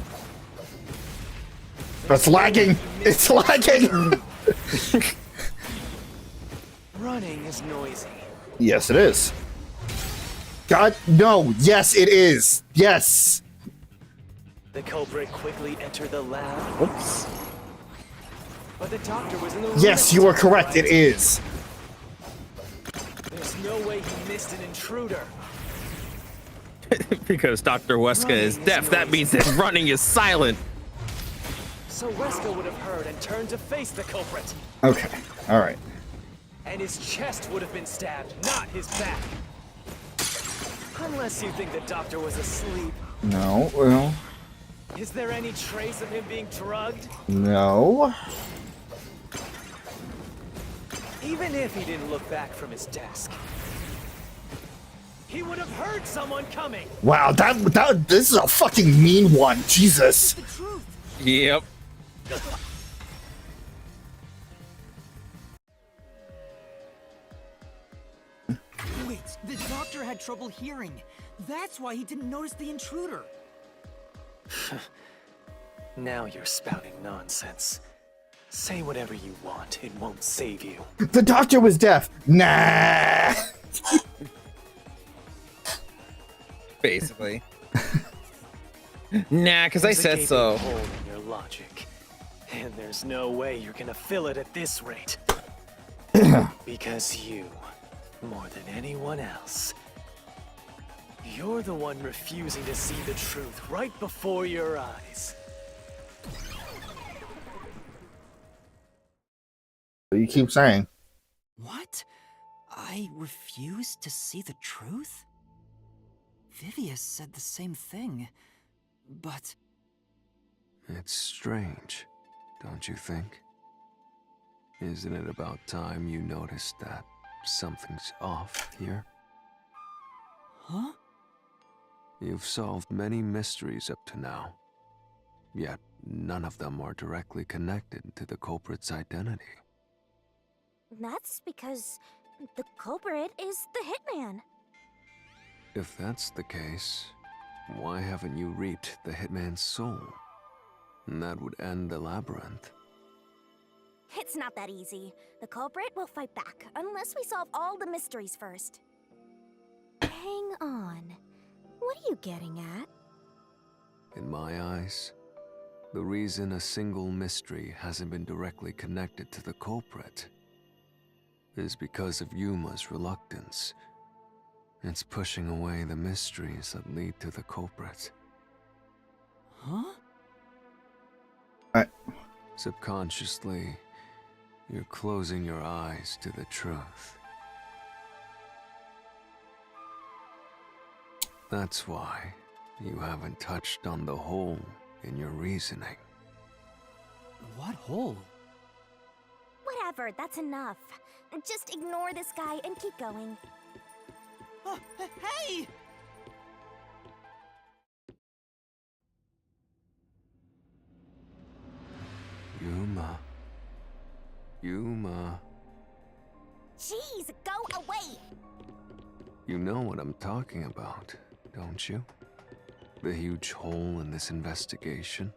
It's lagging. It's lagging. Running is noisy. Yes, it is. God, no. Yes, it is. Yes. The culprit quickly entered the lab. Oops. But the doctor was in the room. Yes, at the you are time, correct. right? It is. There's no way he missed an intruder. Because Dr. Weska is deaf, that means that running is silent. So Weska would have heard and turned to face the culprit. Okay. All right. And his chest would have been stabbed, not his back. Unless you think the doctor was asleep. No. Well. Is there any trace of him being drugged? No. Even if he didn't look back from his desk, he would have heard someone coming. Wow. That. This is a fucking mean one. Jesus. The truth. Yep. Wait, the doctor had trouble hearing. That's why he didn't notice the intruder. Now you're spouting nonsense. Say whatever you want, it won't save you. The doctor was deaf. Nah. Basically. Nah, because I There's a said gaping so. hole in your logic, and there's no way you're gonna fill it at this rate. Because you, more than anyone else, you're the one refusing to see the truth right before your eyes. You keep saying. What? I refuse to see the truth? Vivius said the same thing, but... It's strange, don't you think? Isn't it about time you noticed that something's off here? Huh? You've solved many mysteries up to now, yet none of them are directly connected to the culprit's identity. That's because the culprit is the hitman. If that's the case, why haven't you reaped the hitman's soul? And that would end the labyrinth. It's not that easy. The culprit will fight back, unless we solve all the mysteries first. Hang on. What are you getting at? In my eyes, the reason a single mystery hasn't been directly connected to the culprit is because of Yuma's reluctance. It's pushing away the mysteries that lead to the culprit. Huh? Subconsciously, you're closing your eyes to the truth. That's why you haven't touched on the hole in your reasoning. What hole? Whatever, that's enough. Just ignore this guy and keep going. Hey! Yuma. Yuma. Jeez, go away! You know what I'm talking about, don't you? The huge hole in this investigation?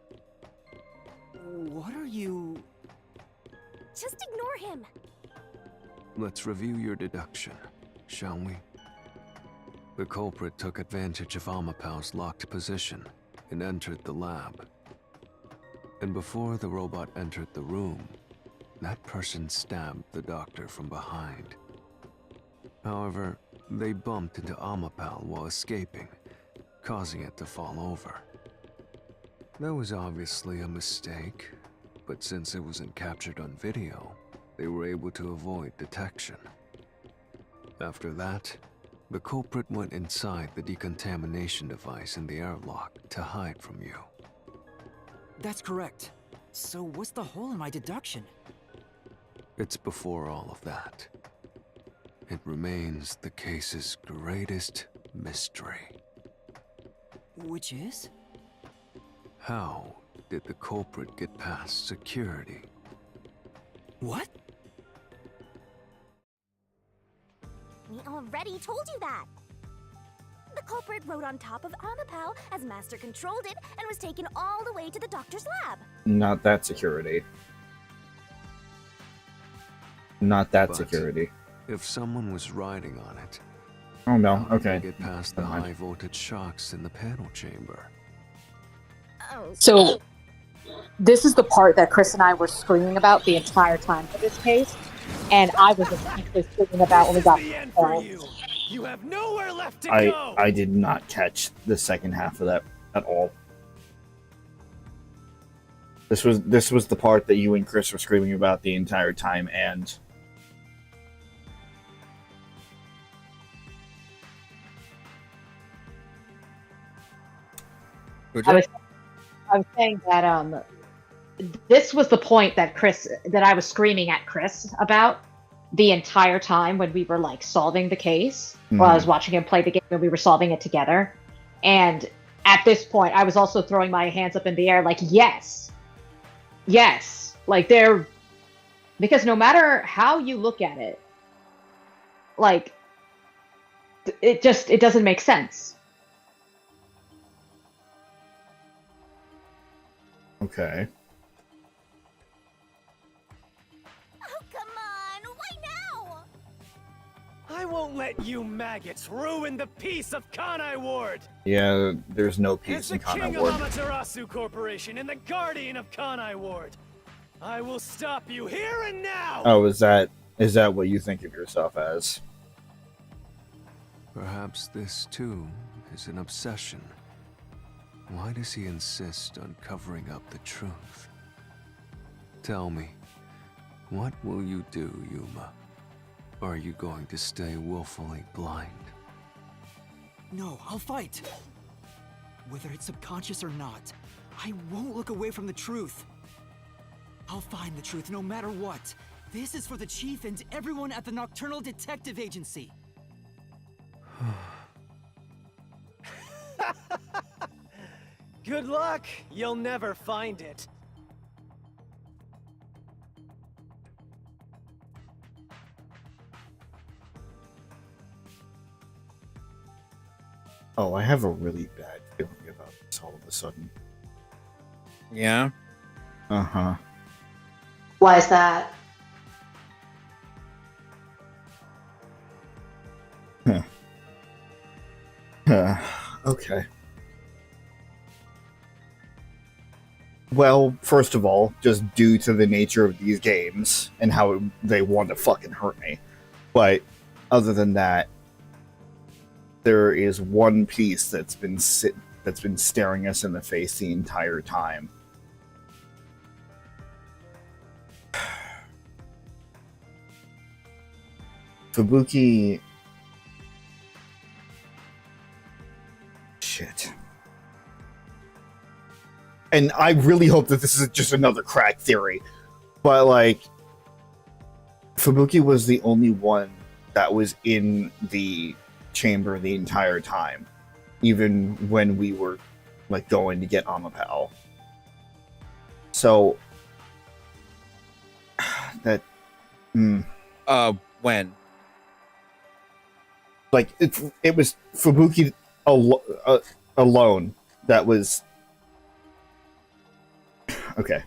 What are you... Just ignore him. Let's review your deduction, shall we? The culprit took advantage of Amapau's locked position and entered the lab. And before the robot entered the room, that person stabbed the doctor from behind. However, they bumped into Amapau while escaping, causing it to fall over. That was obviously a mistake, but since it wasn't captured on video, they were able to avoid detection. After that, the culprit went inside the decontamination device in the airlock to hide from you. That's correct. So what's the hole in my deduction? It's before all of that. It remains the case's greatest mystery. Which is? How did the culprit get past security? What? We already told you that. The culprit rode on top of Amapau as Master controlled it and was taken all the way to the doctor's lab. Not that security. Not that But security. if someone was riding on it, Oh no, how did they okay. get past the Never mind. high voltage shocks in the panel chamber? Oh, So, this is the part that Chris and I were screaming about the entire time for this case, and I was especially screaming about when we got The end for you. You have nowhere left to go. I did not catch the second half of that at all. This was the part that you and Chris were screaming about the entire time, and I was saying that this was the point that I was screaming at Chris about the entire time when we were like solving the case, while I was watching him play the game and we were solving it together. And at this point, I was also throwing my hands up in the air, like yes, like because no matter how you look at it, like it doesn't make sense. okay. oh, come on! Why now? I won't let you maggots ruin the peace of Kanai Ward. Yeah, there's no As peace the in king Kanai of Ward. Amaterasu Corporation and the guardian of Kanai Ward, I will stop you here and now. Oh, is that what you think of yourself as? Perhaps this too is an obsession. Why does he insist on covering up the truth? Tell me, what will you do, Yuma? Are you going to stay willfully blind? No, I'll fight. Whether it's subconscious or not, I won't look away from the truth. I'll find the truth no matter what. This is for the Chief and everyone at the Nocturnal Detective Agency. Good luck. You'll never find it. Oh, I have a really bad feeling about this all of a sudden. Yeah. Uh-huh. Why is that? Okay. Well, first of all, just due to the nature of these games and how they want to fucking hurt me. But other than that, there is one piece that's been staring us in the face the entire time. Fubuki. Shit. And I really hope that this is just another crack theory. But, like, Fubuki was the only one that was in the chamber the entire time, even when we were like going to get Amapal. So that when? Like it was Fubuki alone that was okay.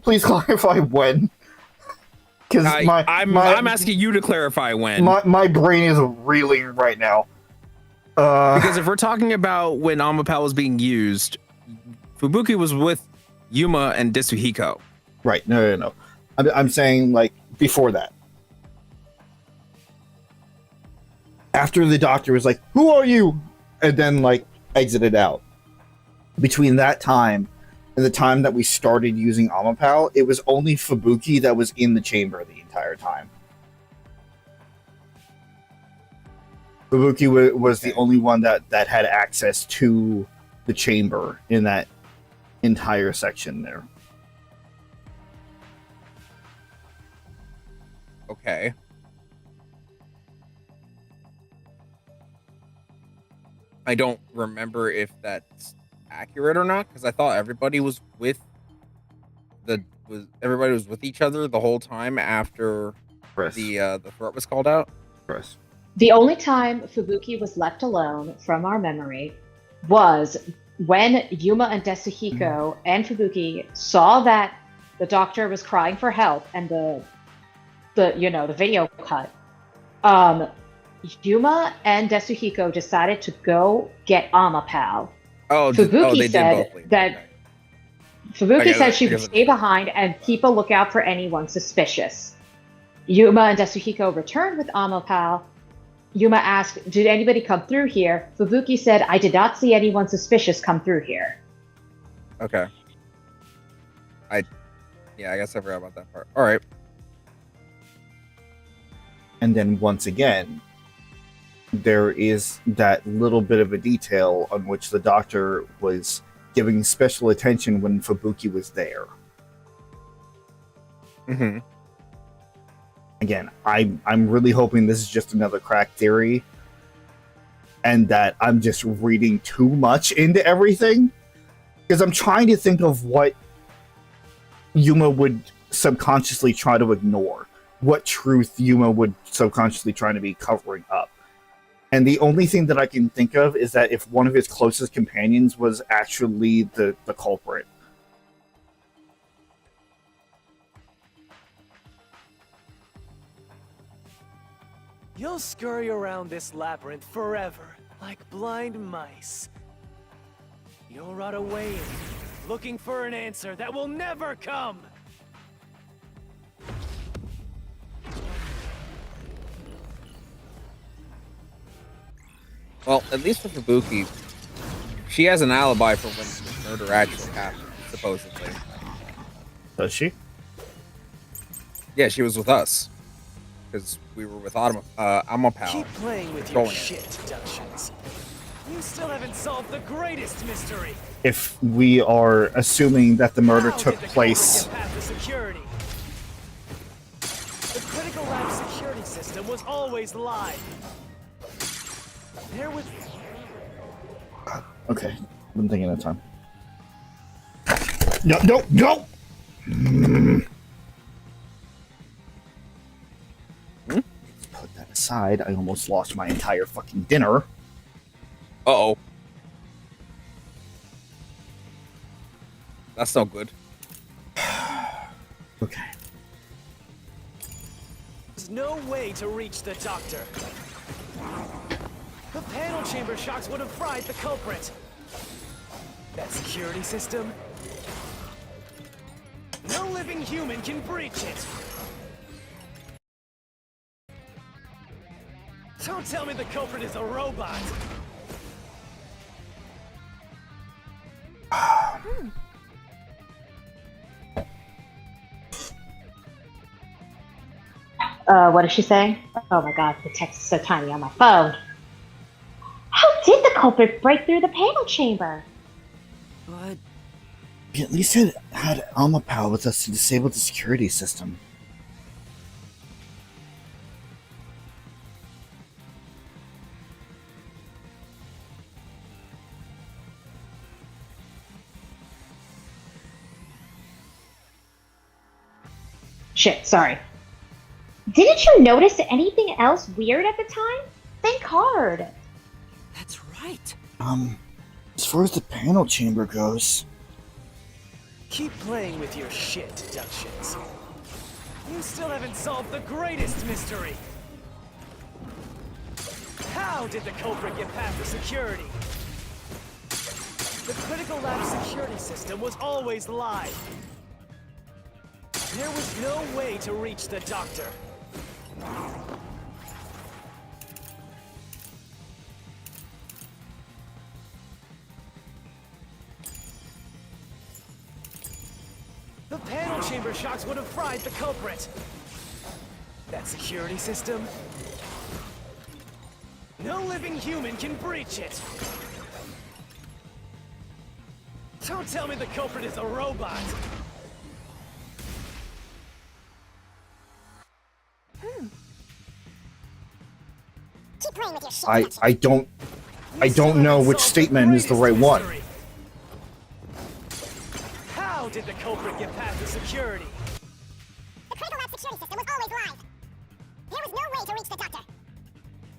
Please clarify when. Because I'm asking you to clarify when. My brain is reeling right now. Because if we're talking about when Amapal was being used, Fubuki was with Yuma and Desuhiko. Right. No. I'm saying like before that. After the doctor was like, "Who are you?" and then like exited out. Between that time and the time that we started using Amapal, it was only Fubuki that was in the chamber the entire time. Fubuki was the only one that had access to the chamber in that entire section there. Okay. I don't remember if that's accurate or not, because I thought everybody was with each other the whole time after the threat was called out. Chris. The only time Fubuki was left alone from our memory was when Yuma and Desuhiko and Fubuki saw that the doctor was crying for help and the video cut. Yuma and Desuhiko decided to go get Amapal. Fubuki said that Fubuki said she would stay behind and keep a lookout for anyone suspicious. Yuma and Desuhiko returned with Amapal. Yuma asked, "Did anybody come through here?" Fubuki said, "I did not see anyone suspicious come through here." Okay. I guess I forgot about that part. All right. And then once again, there is that little bit of a detail on which the doctor was giving special attention when Fubuki was there. Mm-hmm. Again, I'm really hoping this is just another crack theory and that I'm just reading too much into everything. Because I'm trying to think of what Yuma would subconsciously try to ignore. What truth Yuma would subconsciously try to be covering up. And the only thing that I can think of is that if one of his closest companions was actually the culprit. You'll scurry around this labyrinth forever, like blind mice. You'll rot away in it, looking for an answer that will never come! Well, at least for Fubuki, she has an alibi for when the murder actually happened, supposedly. Does she? Yeah, she was with us. Because we were with Amapal. Keep playing with your shit deductions. You still haven't solved the greatest mystery. If we are assuming that the murder took How did the place... culprit get past the security? The critical lab security system was always live. There was... Okay, I'm thinking of time. No! Put that aside. I almost lost my entire fucking dinner. Uh-oh. That's not good. Okay. There's no way to reach the doctor. The panel chamber shocks would have fried the culprit. That security system? No living human can breach it. Don't tell me the culprit is a robot. What is she saying? Oh my god, the text is so tiny on my phone. How did the culprit break through the panel chamber? But We at least had Amapal with us to disable the security system. Shit, sorry. Didn't you notice anything else weird at the time? Think hard. That's right. As far as the panel chamber goes, Keep playing with your shit deductions. You still haven't solved the greatest mystery. How did the culprit get past the security? The critical lab security system was always live. There was no way to reach the doctor. The panel chamber shocks would have fried the culprit. That security system? No living human can breach it. Don't tell me the culprit is a robot. Keep playing with your shit. I don't know which statement is the right one. How did the culprit get past the security? The critical lab security system was always live. There was no way to reach the doctor.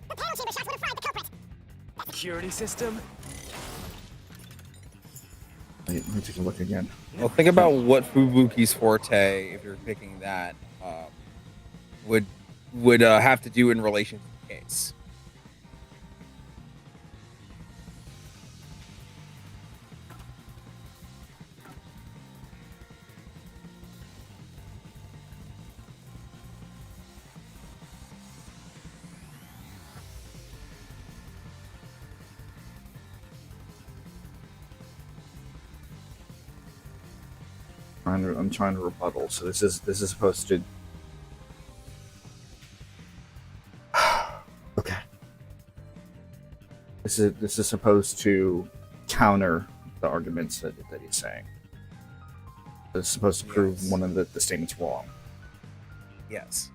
The panel chamber shots would have fried the culprit. Security system? Wait, let me take a look again. Well, think about what Fubuki's forte, if you're picking that, would have to do in relation to the case. I'm trying to rebuttal. So this is supposed to. Okay. This is supposed to counter the arguments that he's saying. It's supposed to prove one of the statements wrong. Yes.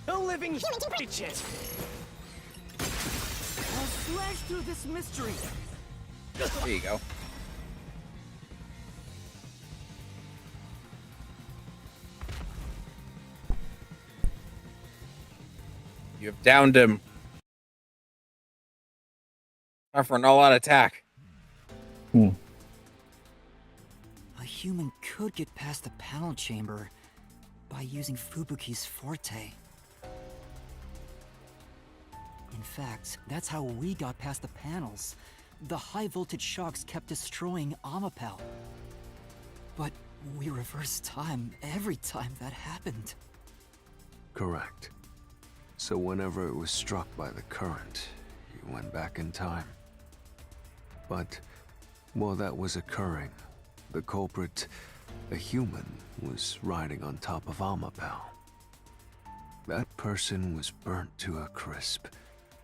No living human can breach it. I'll slash through this mystery. There you go. You have downed him. Time for an all-out attack. A human could get past the panel chamber by using Fubuki's forte. In fact, that's how we got past the panels. The high-voltage shocks kept destroying Amapel. But we reversed time every time that happened. Correct. So whenever it was struck by the current, you went back in time. But while that was occurring, the culprit, a human, was riding on top of Amapel. That person was burnt to a crisp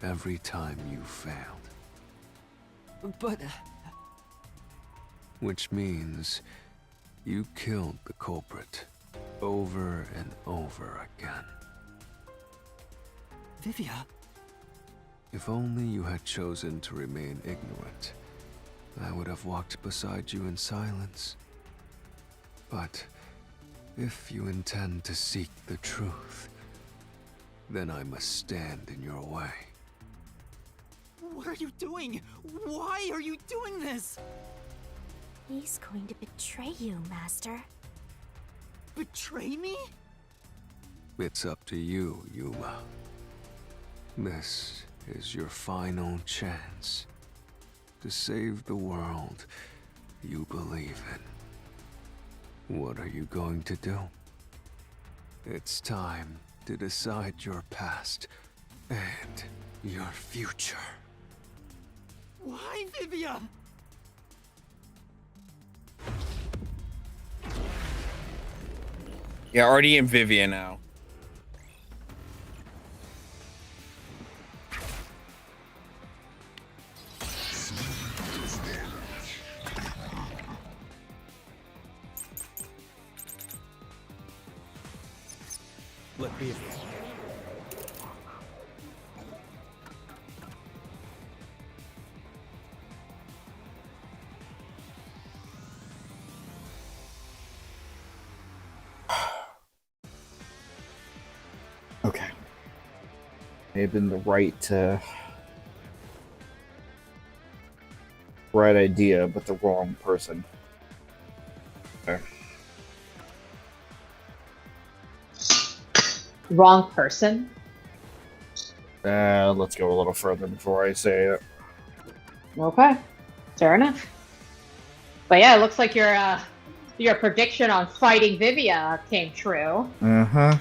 every time you failed. But... Which means you killed the culprit over and over again. Vivia... If only you had chosen to remain ignorant, I would have walked beside you in silence. But if you intend to seek the truth, then I must stand in your way. What are you doing? Why are you doing this? He's going to betray you, Master. Betray me? It's up to you, Yuma. This is your final chance to save the world you believe in. What are you going to do? It's time to decide your past and your future. Why, Vivia? Yeah, already in Vivia now. Look, Vivia. may have been the right idea, but the wrong person. Okay. Wrong person. Let's go a little further before I say it. Okay, fair enough. But yeah, it looks like your prediction on fighting Vivia came true. Uh-huh.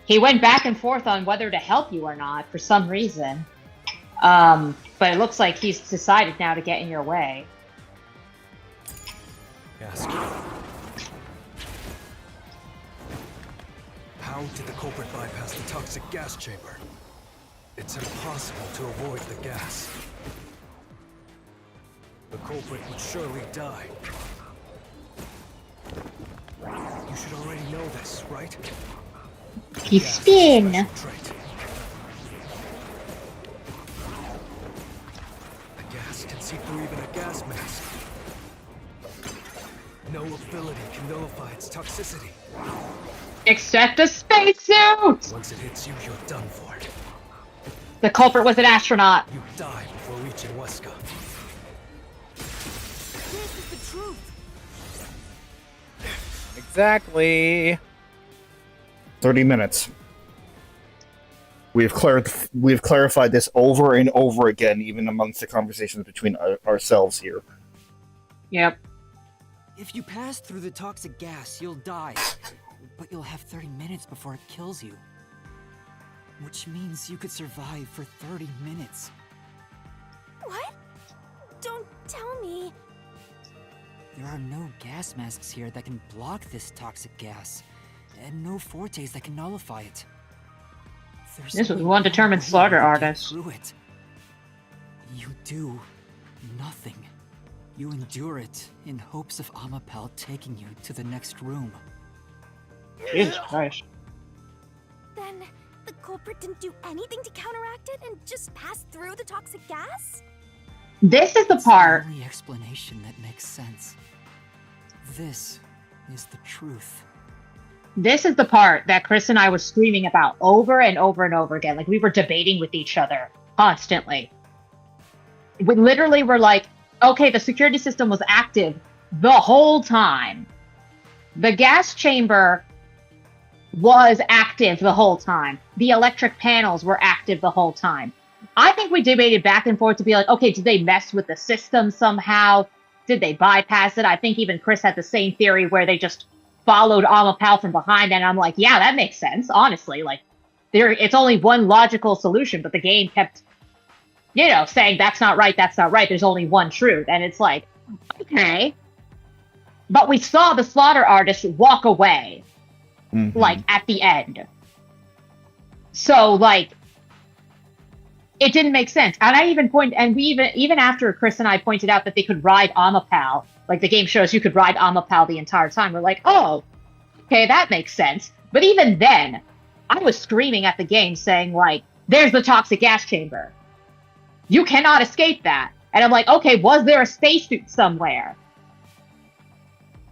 He went back and forth on whether to help you or not for some reason. But it looks like he's decided now to get in your way. Ask you. How did the culprit bypass the toxic gas chamber? It's impossible to avoid the gas. The culprit would surely die. You should already know this, right? Keep spin. The gas can see through even a gas mask. No ability can nullify its toxicity. Except a spacesuit! Once it hits you, you're done for. The culprit was an astronaut. You die before reaching Weska. This is the truth. Exactly. 30 minutes. We've clarified this over and over again, even amongst the conversations between ourselves here. Yep. If you pass through the toxic gas, you'll die. But you'll have 30 minutes before it kills you. Which means you could survive for 30 minutes. What? Don't tell me. There are no gas masks here that can block this toxic gas, and no fortes that can nullify it. There's This was only one determined way slaughter to get artist. through it. You do nothing. You endure it in hopes of Amapal taking you to the next room. Jesus Christ. Then the culprit didn't do anything to counteract it and just passed through the toxic gas? This is the It's part. the only explanation that makes sense. This is the truth. This is the part that Chris and I were screaming about over and over and over again. Like, we were debating with each other constantly. We literally were like, okay, the security system was active the whole time. The gas chamber was active the whole time. The electric panels were active the whole time. I think we debated back and forth to be like, okay, did they mess with the system somehow? Did they bypass it? I think even Chris had the same theory where they just followed Amapal from behind, and I'm like, yeah, that makes sense, honestly. Like, it's only one logical solution, but the game kept, saying that's not right, there's only one truth. And it's like, okay. But we saw the slaughter artist walk away, like, at the end. So, like, it didn't make sense. And I even even after Chris and I pointed out that they could ride Amapal, like the game shows you could ride Amapal the entire time, we're like, oh, okay, that makes sense. But even then, I was screaming at the game saying, like, there's the toxic gas chamber. You cannot escape that. And I'm like, okay, was there a spacesuit somewhere?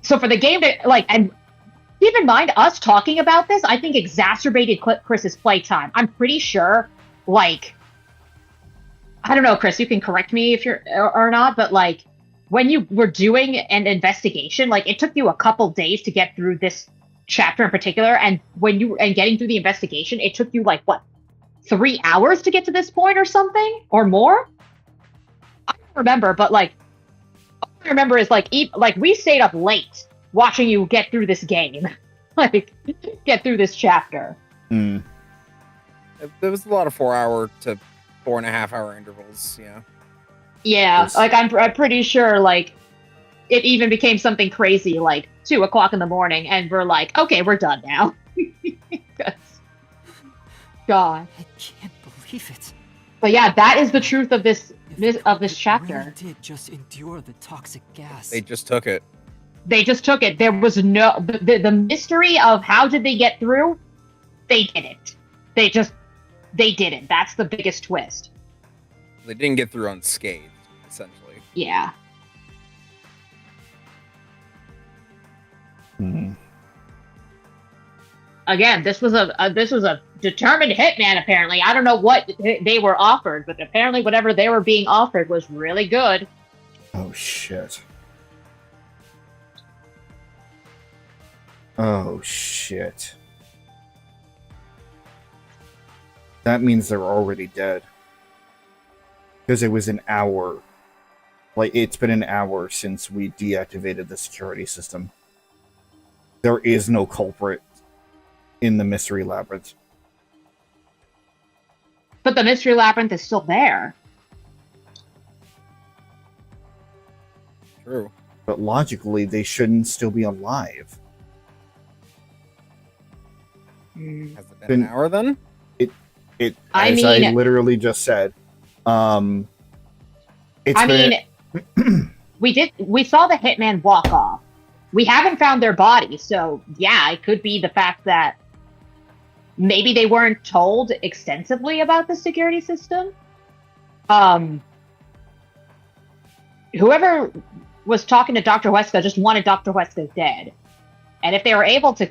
So for the game to, like, and keep in mind, us talking about this, I think exacerbated Chris's playtime. I'm pretty sure, like, I don't know, Chris, you can correct me if you're or not, but like when you were doing an investigation, like it took you a couple days to get through this chapter in particular, and getting through the investigation, it took you like what, 3 hours to get to this point or something or more? I don't remember, but like all I remember is like we stayed up late watching you get through this game. Like get through this chapter. There was a lot of 4-hour to 4.5-hour intervals, yeah. Yeah, like I'm pretty sure like it even became something crazy like 2 o'clock in the morning, and we're like, okay, we're done now. God, I can't believe it. but yeah, that is the truth of this If the chapter. really did just endure the toxic gas. They just took it. They just took it. There was no the mystery of how did they get through. They didn't. They didn't. That's the biggest twist. They didn't get through unscathed, essentially. Yeah. again, this was a determined hitman. Apparently, I don't know what they were offered, but apparently, whatever they were being offered was really good. Oh shit. Oh shit. That means they're already dead. Because it was an hour. Like, it's been an hour since we deactivated the security system. There is no culprit in the mystery labyrinth. But the mystery labyrinth is still there. True. But logically, they shouldn't still be alive. Has it been an hour then? I As mean, I literally just said. We saw the hitman walk off. We haven't found their body, so yeah, it could be the fact that maybe they weren't told extensively about the security system. Whoever was talking to Dr. Huesca just wanted Dr. Huesca dead. And if they were able to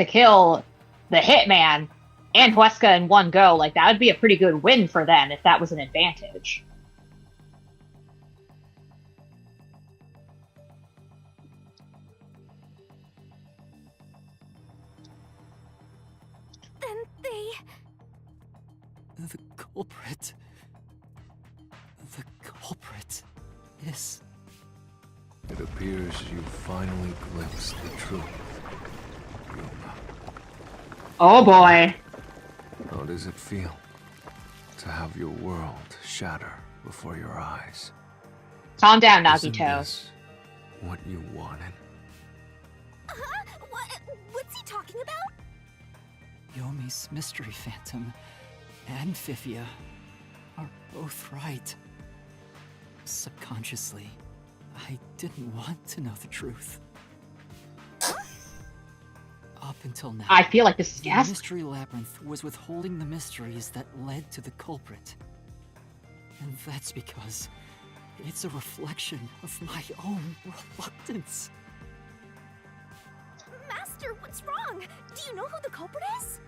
kill the hitman and Huesca in one go, like, that would be a pretty good win for them if that was an advantage. Then they... The culprit... The culprit is... It appears you finally glimpsed the truth. Yuma. Oh boy. How does it feel to have your world shatter before your eyes? Calm down, Isn't Nagito. this what you wanted? What's he talking about? Yomi's mystery phantom and Fifia are both right. Subconsciously, I didn't want to know the truth. Up until now, I feel like this is the gas. mystery labyrinth was withholding the mysteries that led to the culprit. And that's because it's a reflection of my own reluctance. Master, what's wrong? Do you know who the culprit is?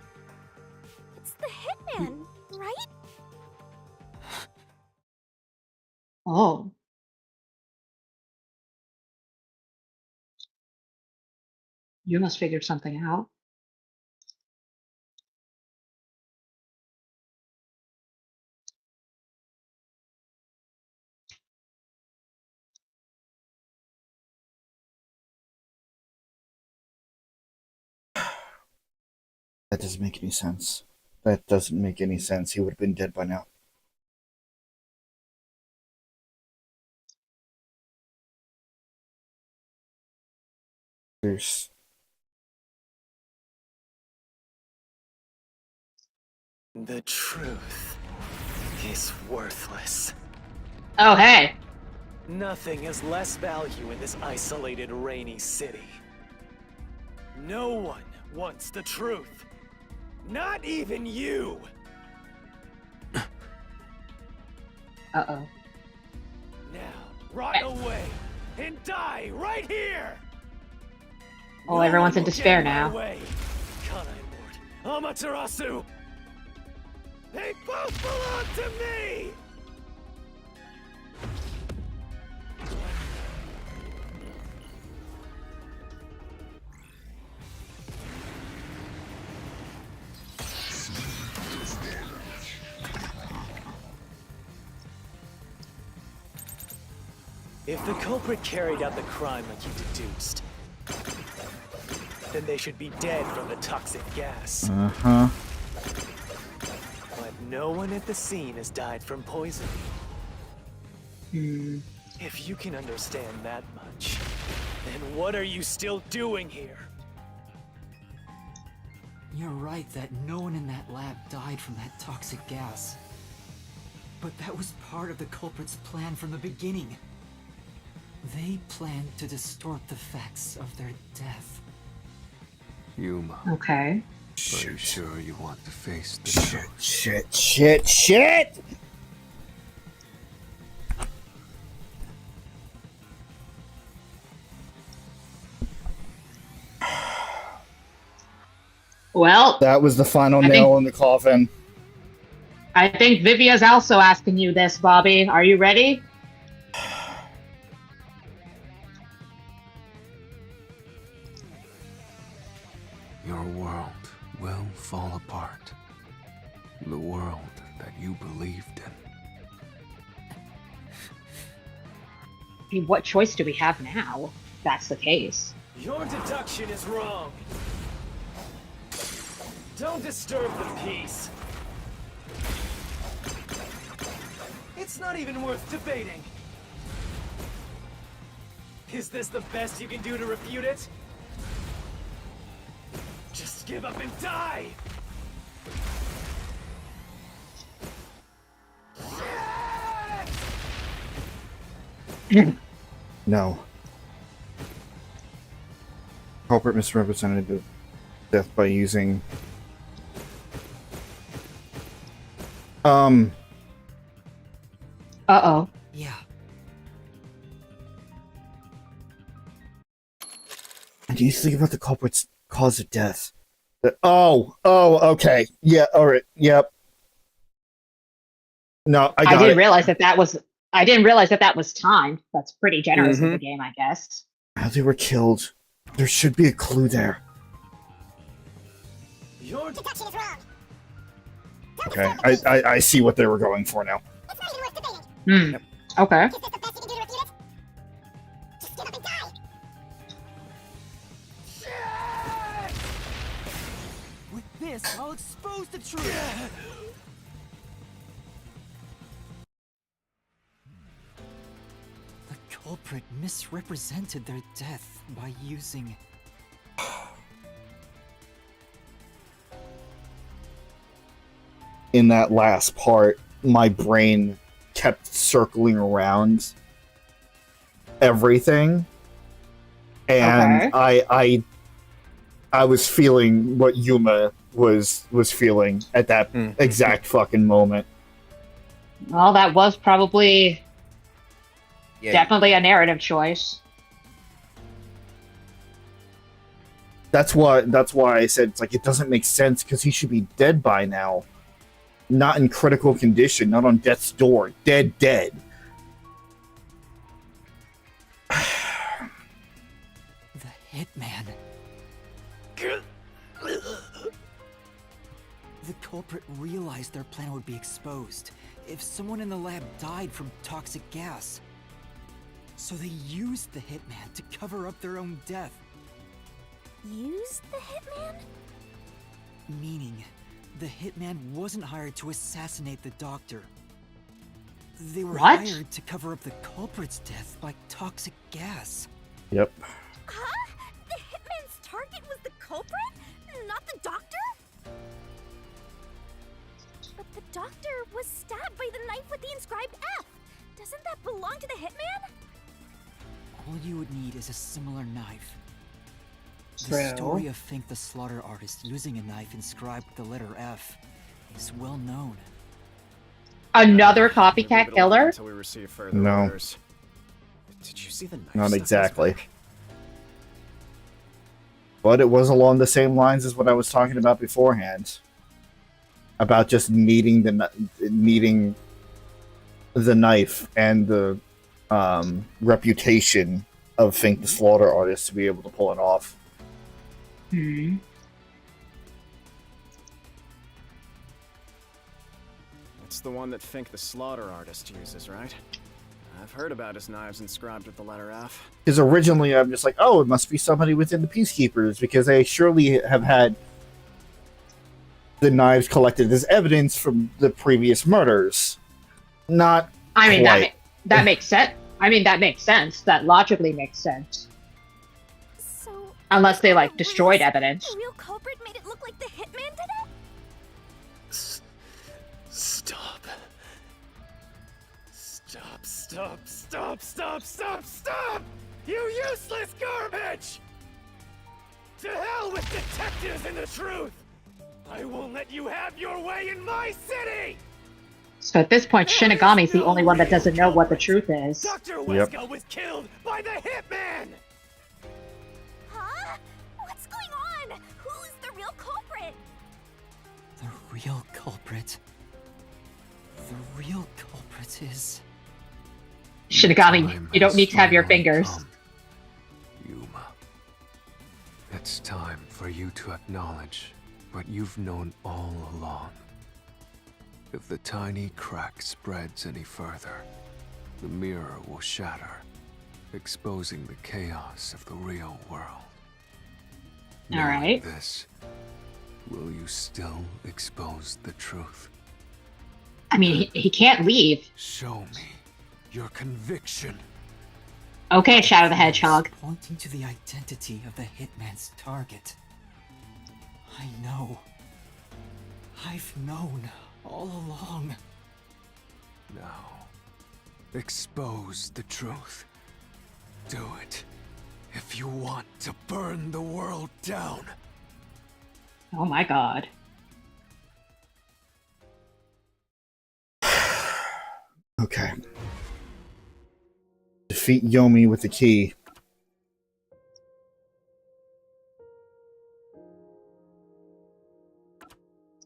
It's the hitman, right? Oh. You must figure something out. That doesn't make any sense. That doesn't make any sense. He would have been dead by now. There's... The truth is worthless. Oh, hey. Nothing has less value in this isolated, rainy city. No one wants the truth. Not even you! Uh-oh. Now, rot away and die right here! Oh, No everyone's one in will despair get in my now. way. Kanai Lord, Amaterasu! They both belong to me! If the culprit carried out the crime like you deduced, then they should be dead from the toxic gas. Uh-huh. But no one at the scene has died from poisoning. If you can understand that much, then what are you still doing here? You're right that no one in that lab died from that toxic gas. But that was part of the culprit's plan from the beginning. They planned to distort the facts of their death. Yuma, Okay. are you sure you want to face the Shit, truth? shit, shit, shit! Well, That was the final I nail think- in the coffin. I think Vivia's also asking you this, Bobby. Are you ready? Your world will fall apart. The world that you believed in. I mean, what choice do we have now? If that's the case. Your deduction is wrong. Don't disturb the peace. It's not even worth debating. Is this the best you can do to refute it? Just give up and die! No. Culprit misrepresented the death by using... Uh-oh. Yeah. And do you think about the culprit's cause of death? Okay. Yeah, alright, yep. No, I didn't it. realize that was. I didn't realize that was timed. That's pretty generous in the game, I guess. How they were killed. There should be a clue there. Your deduction is wrong. Okay, I see what they were going for now. It's not even worth debating. Okay. Is this the best you can do to refute it? Just give up and die! With this, I'll expose the truth! The culprit misrepresented their death by using... In that last part, my brain kept circling around everything, and I was feeling what Yuma was feeling at that exact fucking moment. Well, that was probably Yeah, definitely a narrative choice. That's why I said it's like it doesn't make sense because he should be dead by now. Not in critical condition, not on death's door. Dead. The hitman. The culprit realized their plan would be exposed if someone in the lab died from toxic gas. So they used the hitman to cover up their own death. Use the hitman? Meaning, the hitman wasn't hired to assassinate the doctor. They were What? hired to cover up the culprit's death by toxic gas. Yep. Huh? The hitman's target was the culprit? Not the doctor? But the doctor was stabbed by the knife with the inscribed F. Doesn't that belong to the hitman? All you would need is a similar knife. True. The story of Fink the Slaughter Artist using a knife inscribed with the letter F is well known. Another copycat killer? Until we receive further No. orders. Did you see the knife Not stuck in his exactly. back? But it was along the same lines as what I was talking about beforehand. About just needing the knife and the reputation of Fink the Slaughter Artist to be able to pull it off. Hmm. It's the one that Fink the Slaughter Artist uses, right? I've heard about his knives inscribed with the letter F. Because originally I'm just like, oh, it must be somebody within the Peacekeepers, because they surely have had the knives collected as evidence from the previous murders. Not I mean, quite. that makes sense. I mean, that makes sense. That logically makes sense. So, Unless they, like, was destroyed evidence. The real culprit made it look like the hitman did it? Stop. Stop! You useless garbage! To hell with detectives and the truth! I won't let you have your way in my city! So at this point, Shinigami's the only one that doesn't know what the truth is. Dr. Wesker was killed by the hitman! Huh? What's going on? Who's the real culprit? real culprit. The real culprit is... Shinigami, Time you don't has need to have your finally fingers. come, Yuma. It's time for you to acknowledge what you've known all along. If the tiny crack spreads any further, the mirror will shatter, exposing the chaos of the real world. All Knowing right. this, will you still expose the truth? I mean, he can't leave. Show me your conviction. Okay, Shadow the Hedgehog. Pointing to the identity of the hitman's target. I know. I've known all along. Now, expose the truth. Do it. If you want to burn the world down. Oh my god. Okay. Defeat Yomi with the key.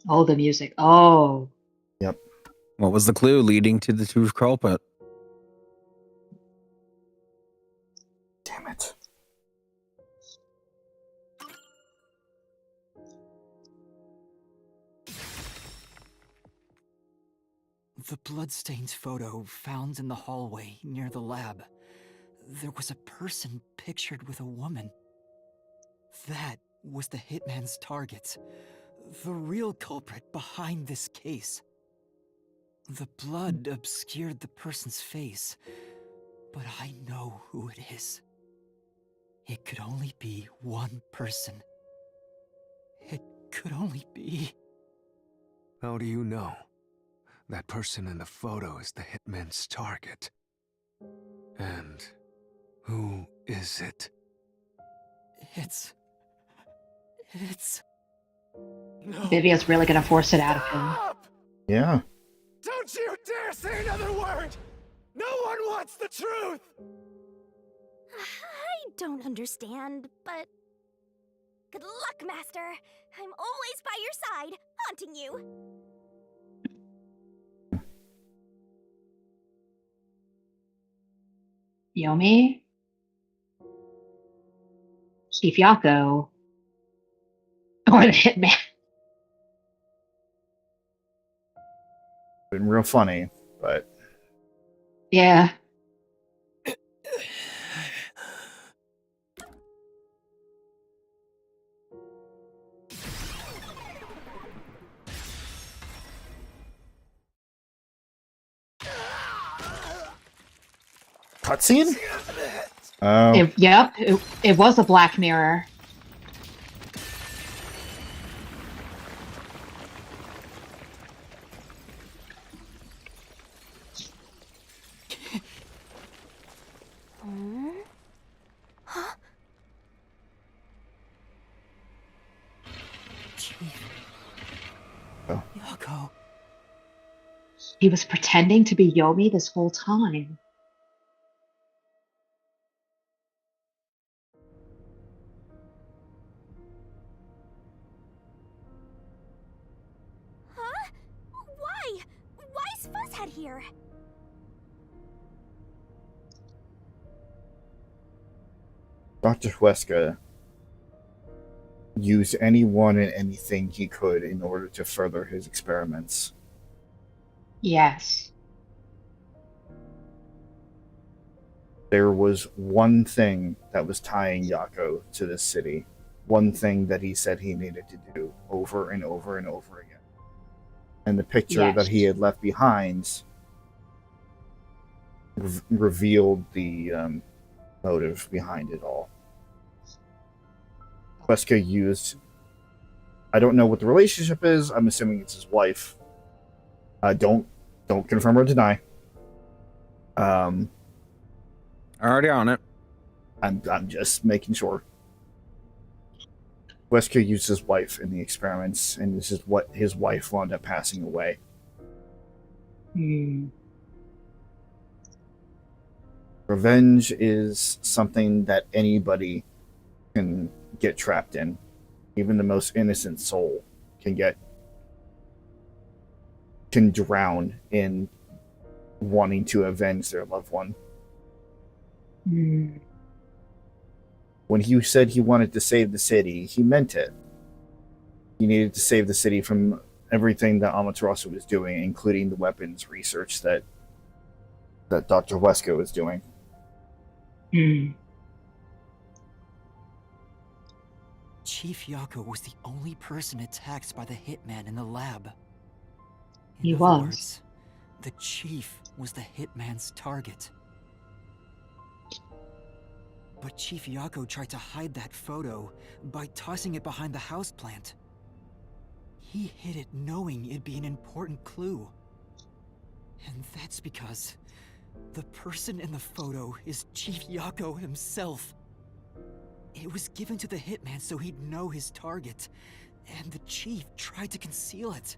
Oh, the music. Oh. Yep. What was the clue leading to the true culprit? Damn it. The bloodstains photo found in the hallway near the lab. There was a person pictured with a woman. That was the hitman's target. The real culprit behind this case. The blood obscured the person's face, but I know who it is. It could only be one person. It could only be... How do you know? That person in the photo is the hitman's target. And who is it? It's... No. Vivia's really gonna force it out of him. Stop! Yeah. Don't you dare say another word! No one wants the truth! I don't understand, but... Good luck, Master! I'm always by your side, haunting you! Yomi? Chief Yako? Or the Hitman? Been real funny, but Yeah. cutscene? Oh. Yep, it was a Black Mirror. Huh? Chief. Oh. Yako. He was pretending to be Yomi this whole time. Huh? Why? Why is Fuzzhead here? Dr. Huesca used anyone and anything he could in order to further his experiments. Yes. There was one thing that was tying Yako to this city. One thing that he said he needed to do over and over and over again. And the picture that he had left behind revealed the motive behind it all. Huesca used... I don't know what the relationship is. I'm assuming it's his wife. Don't confirm or deny. Already on it. I'm just making sure. Huesca used his wife in the experiments, and this is what his wife wound up passing away. Revenge is something that anybody can get trapped in. Even the most innocent soul can get can drown in wanting to avenge their loved one. Hmm. When he said he wanted to save the city, he meant it. He needed to save the city from everything that Amaterasu was doing, including the weapons research that Dr. Wesker was doing. Hmm. Chief Yako was the only person attacked by the hitman in the lab. He In other was. words, the chief was the hitman's target. But Chief Yako tried to hide that photo by tossing it behind the houseplant. He hid it knowing it'd be an important clue. And that's because the person in the photo is Chief Yako himself. It was given to the hitman so he'd know his target, and the chief tried to conceal it.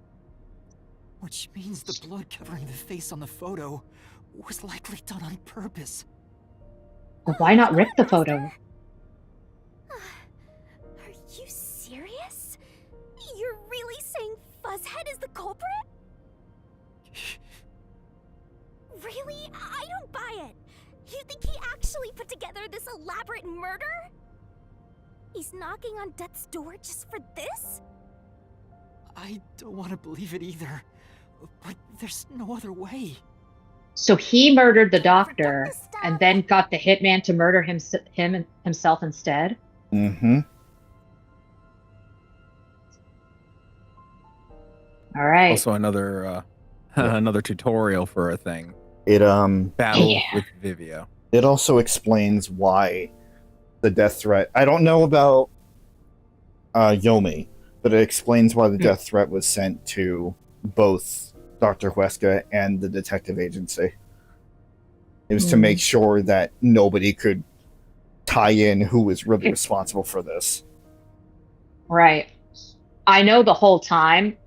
Which means the blood covering the face on the photo was likely done on purpose. Why not rip the photo? Are you serious? You're really saying Fuzzhead is the culprit? Really? I don't buy it. You think he actually put together this elaborate murder? He's knocking on death's door just for this? I don't want to believe it either, but there's no other way. So he murdered the doctor and then got the hitman to murder himself instead? Mm-hmm. All right. Also, another another tutorial for a thing. It Battle Yeah. with Vivia. It also explains why the death threat. I don't know about Yomi, but it explains why the death threat was sent to both Dr. Huesca and the detective agency. It was to make sure that nobody could tie in who was really responsible for this. Right. I know the whole time,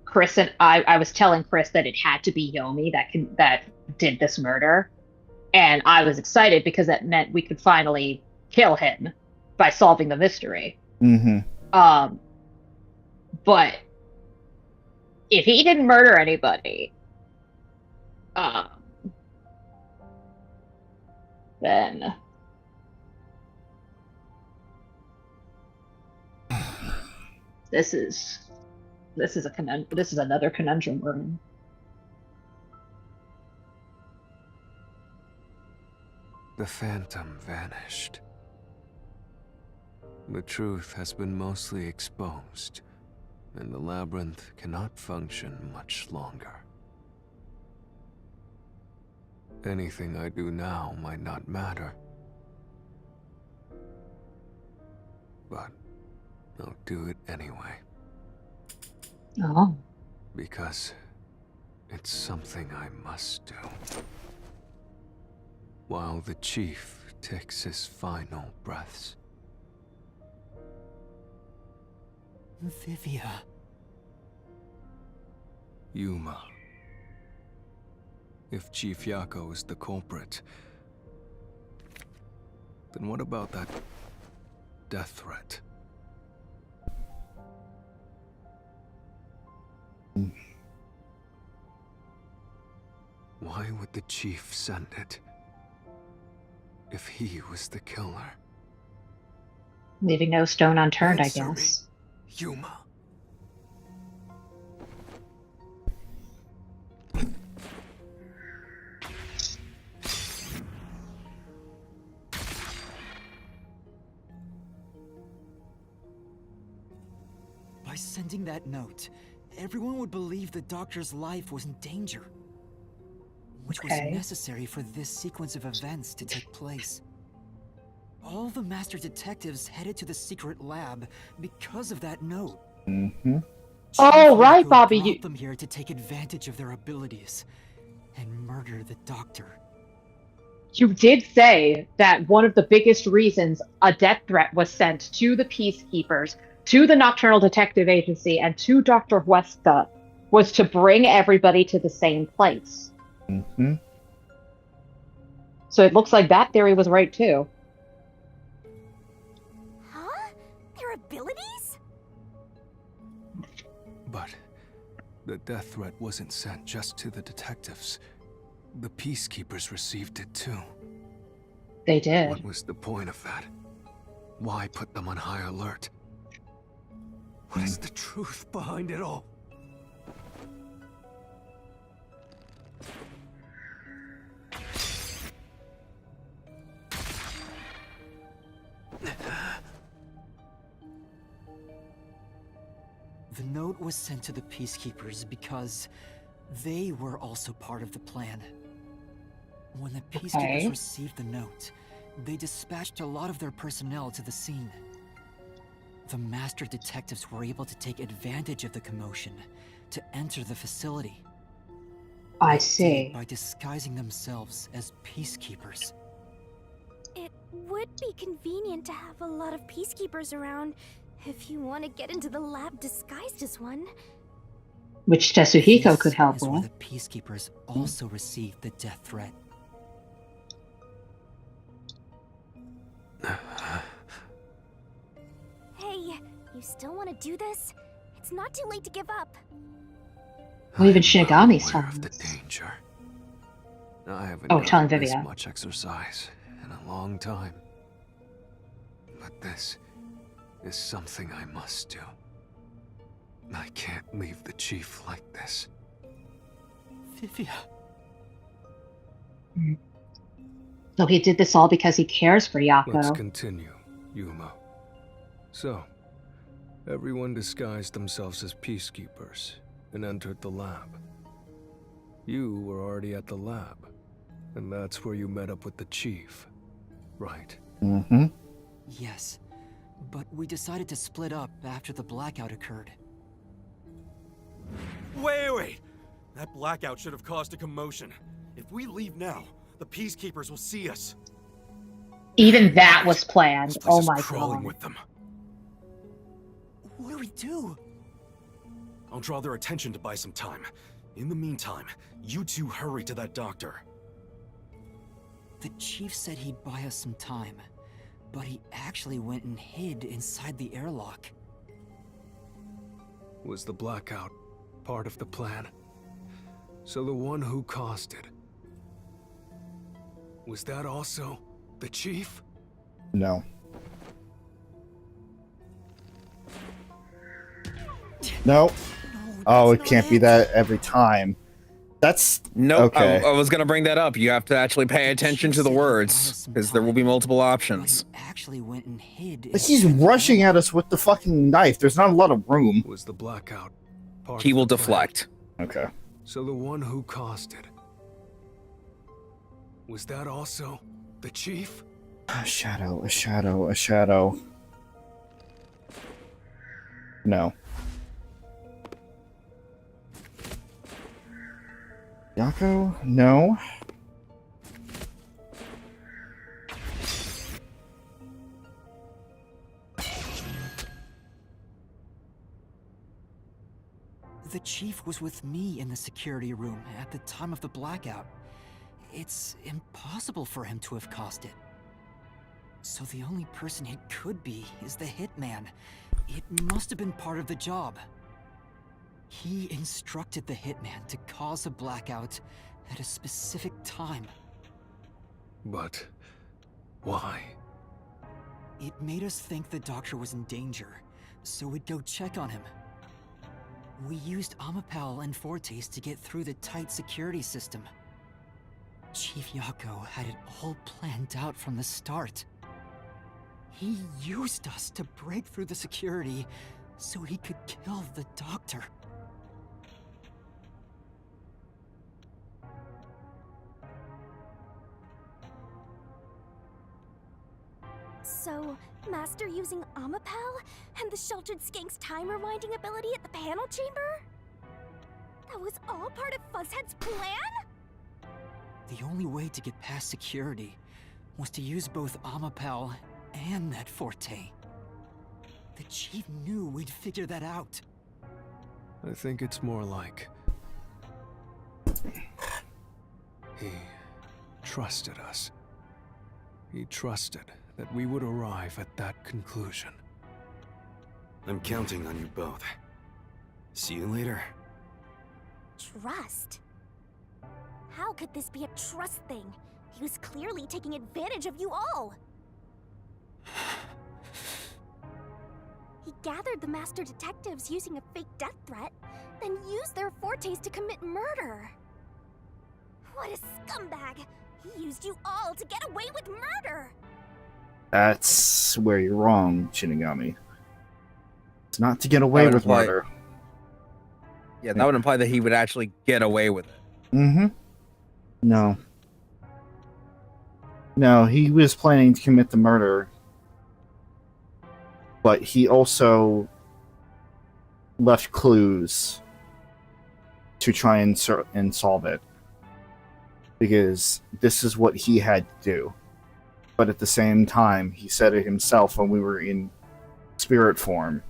Chris and I was telling Chris that it had to be Yomi that did this murder. And I was excited because that meant we could finally kill him by solving the mystery. Mm-hmm. But if he didn't murder anybody, then this is another conundrum we're in. The phantom vanished. The truth has been mostly exposed, and the labyrinth cannot function much longer. Anything I do now might not matter, but I'll do it anyway. Oh. Because it's something I must do. While the chief takes his final breaths. Vivia. Yuma. If Chief Yako is the culprit, then what about that death threat? Why would the chief send it? If he was the killer. Leaving no stone unturned, I Answer guess. me, Yuma. By sending that note, everyone would believe the doctor's life was in danger. Which was necessary for this sequence of events to take place. All the master detectives headed to the secret lab because of that note. Mm-hmm. Oh, right, Yako Bobby. brought them here to take advantage of their abilities and murder the doctor. You did say that one of the biggest reasons a death threat was sent to the Peacekeepers, to the Nocturnal Detective Agency, and to Dr. Huesca was to bring everybody to the same place. Mm-hmm. So it looks like that theory was right too. Huh? Their abilities? But The death threat wasn't sent just to the detectives. The peacekeepers received it too. They did. What was the point of that? Why put them on high alert? What is the truth behind it all? The note was sent to the peacekeepers because they were also part of the plan. When the peacekeepers received the note, they dispatched a lot of their personnel to the scene. The master detectives were able to take advantage of the commotion to enter the facility. I They see. did by disguising themselves as peacekeepers. It would be convenient to have a lot of peacekeepers around if you want to get into the lab disguised as one. Which Tetsuhiko This could help is where with. the peacekeepers also received the death threat. Hey, you still want to do this? It's not too late to give up. Well, even I'm Shinigami's aware telling of the us. danger. I haven't Oh, telling gotten this Vivian. much exercise in a long time. But this is something I must do. I can't leave the chief like this. Vivia. So he did this all because he cares for Let's Yako. continue, Yuma. So, everyone disguised themselves as peacekeepers and entered the lab. You were already at the lab, and that's where you met up with the chief, right? Mm-hmm. Yes, but we decided to split up after the blackout occurred. Wait! That blackout should have caused a commotion. If we leave now, the peacekeepers will see us. Even that was planned. This place Oh is my crawling god. with them. What do we do? I'll draw their attention to buy some time. In the meantime, you two hurry to that doctor. The chief said he'd buy us some time, but he actually went and hid inside the airlock. Was the blackout part of the plan? So the one who caused it, was that also the chief? No. No. Oh, it can't be that every time. That's Nope. okay. I was gonna bring that up. You have to actually pay attention to the words, because there will be multiple options. Actually went and hid. Like he's rushing at us with the fucking knife. There's not a lot of room. Was the blackout part He of will the plan? deflect. Okay. So the one who caused it, was that also the chief? A shadow, a shadow, a shadow. No. Yako? No. The chief was with me in the security room at the time of the blackout. It's impossible for him to have caused it. So the only person it could be is the hitman. It must have been part of the job. He instructed the hitman to cause a blackout at a specific time. But why? It made us think the doctor was in danger, so we'd go check on him. We used Amapal and Fortes to get through the tight security system. Chief Yako had it all planned out from the start. He used us to break through the security so he could kill the doctor. So, Master using Amapal and the Sheltered Skank's time rewinding ability at the panel chamber? That was all part of Fuzzhead's plan? The only way to get past security was to use both Amapal and that Forte. The chief knew we'd figure that out. I think it's more like he trusted us. He trusted that we would arrive at that conclusion. I'm counting on you both. See you later. Trust? How could this be a trust thing? He was clearly taking advantage of you all. He gathered the master detectives using a fake death threat, then used their fortes to commit murder. What a scumbag! He used you all to get away with murder! That's where you're wrong, Shinigami. It's not to get away would with imply- murder. Yeah, that would imply that he would actually get away with it. Mm-hmm. No. No, he was planning to commit the murder, but he also left clues to try and solve it. Because this is what he had to do. But at the same time, he said it himself when we were in spirit form,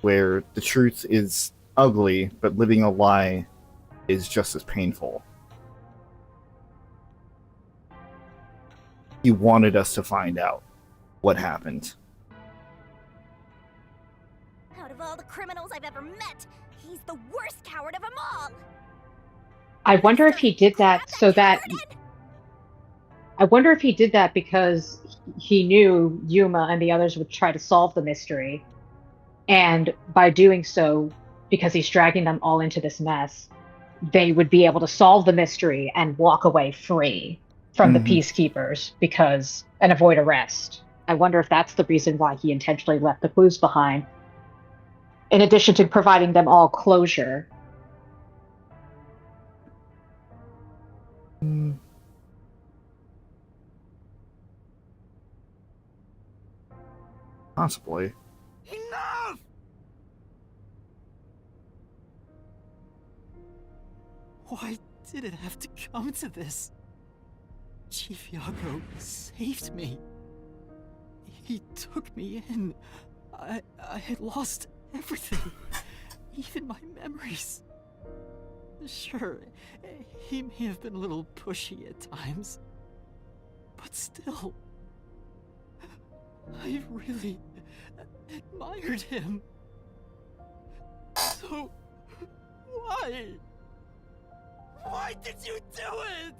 where the truth is ugly, but living a lie is just as painful. He wanted us to find out what happened. Out of all the criminals I've ever met, he's the worst coward of them all! I wonder if he did that so that... I wonder if he did that because he knew Yuma and the others would try to solve the mystery. And by doing so, because he's dragging them all into this mess, they would be able to solve the mystery and walk away free from the peacekeepers and avoid arrest. I wonder if that's the reason why he intentionally left the clues behind. In addition to providing them all closure. Possibly. Enough! Why did it have to come to this? Chief Yago saved me. He took me in. I had lost everything, even my memories. Sure, he may have been a little pushy at times, but still, I really admired him. So, why? Why did you do it?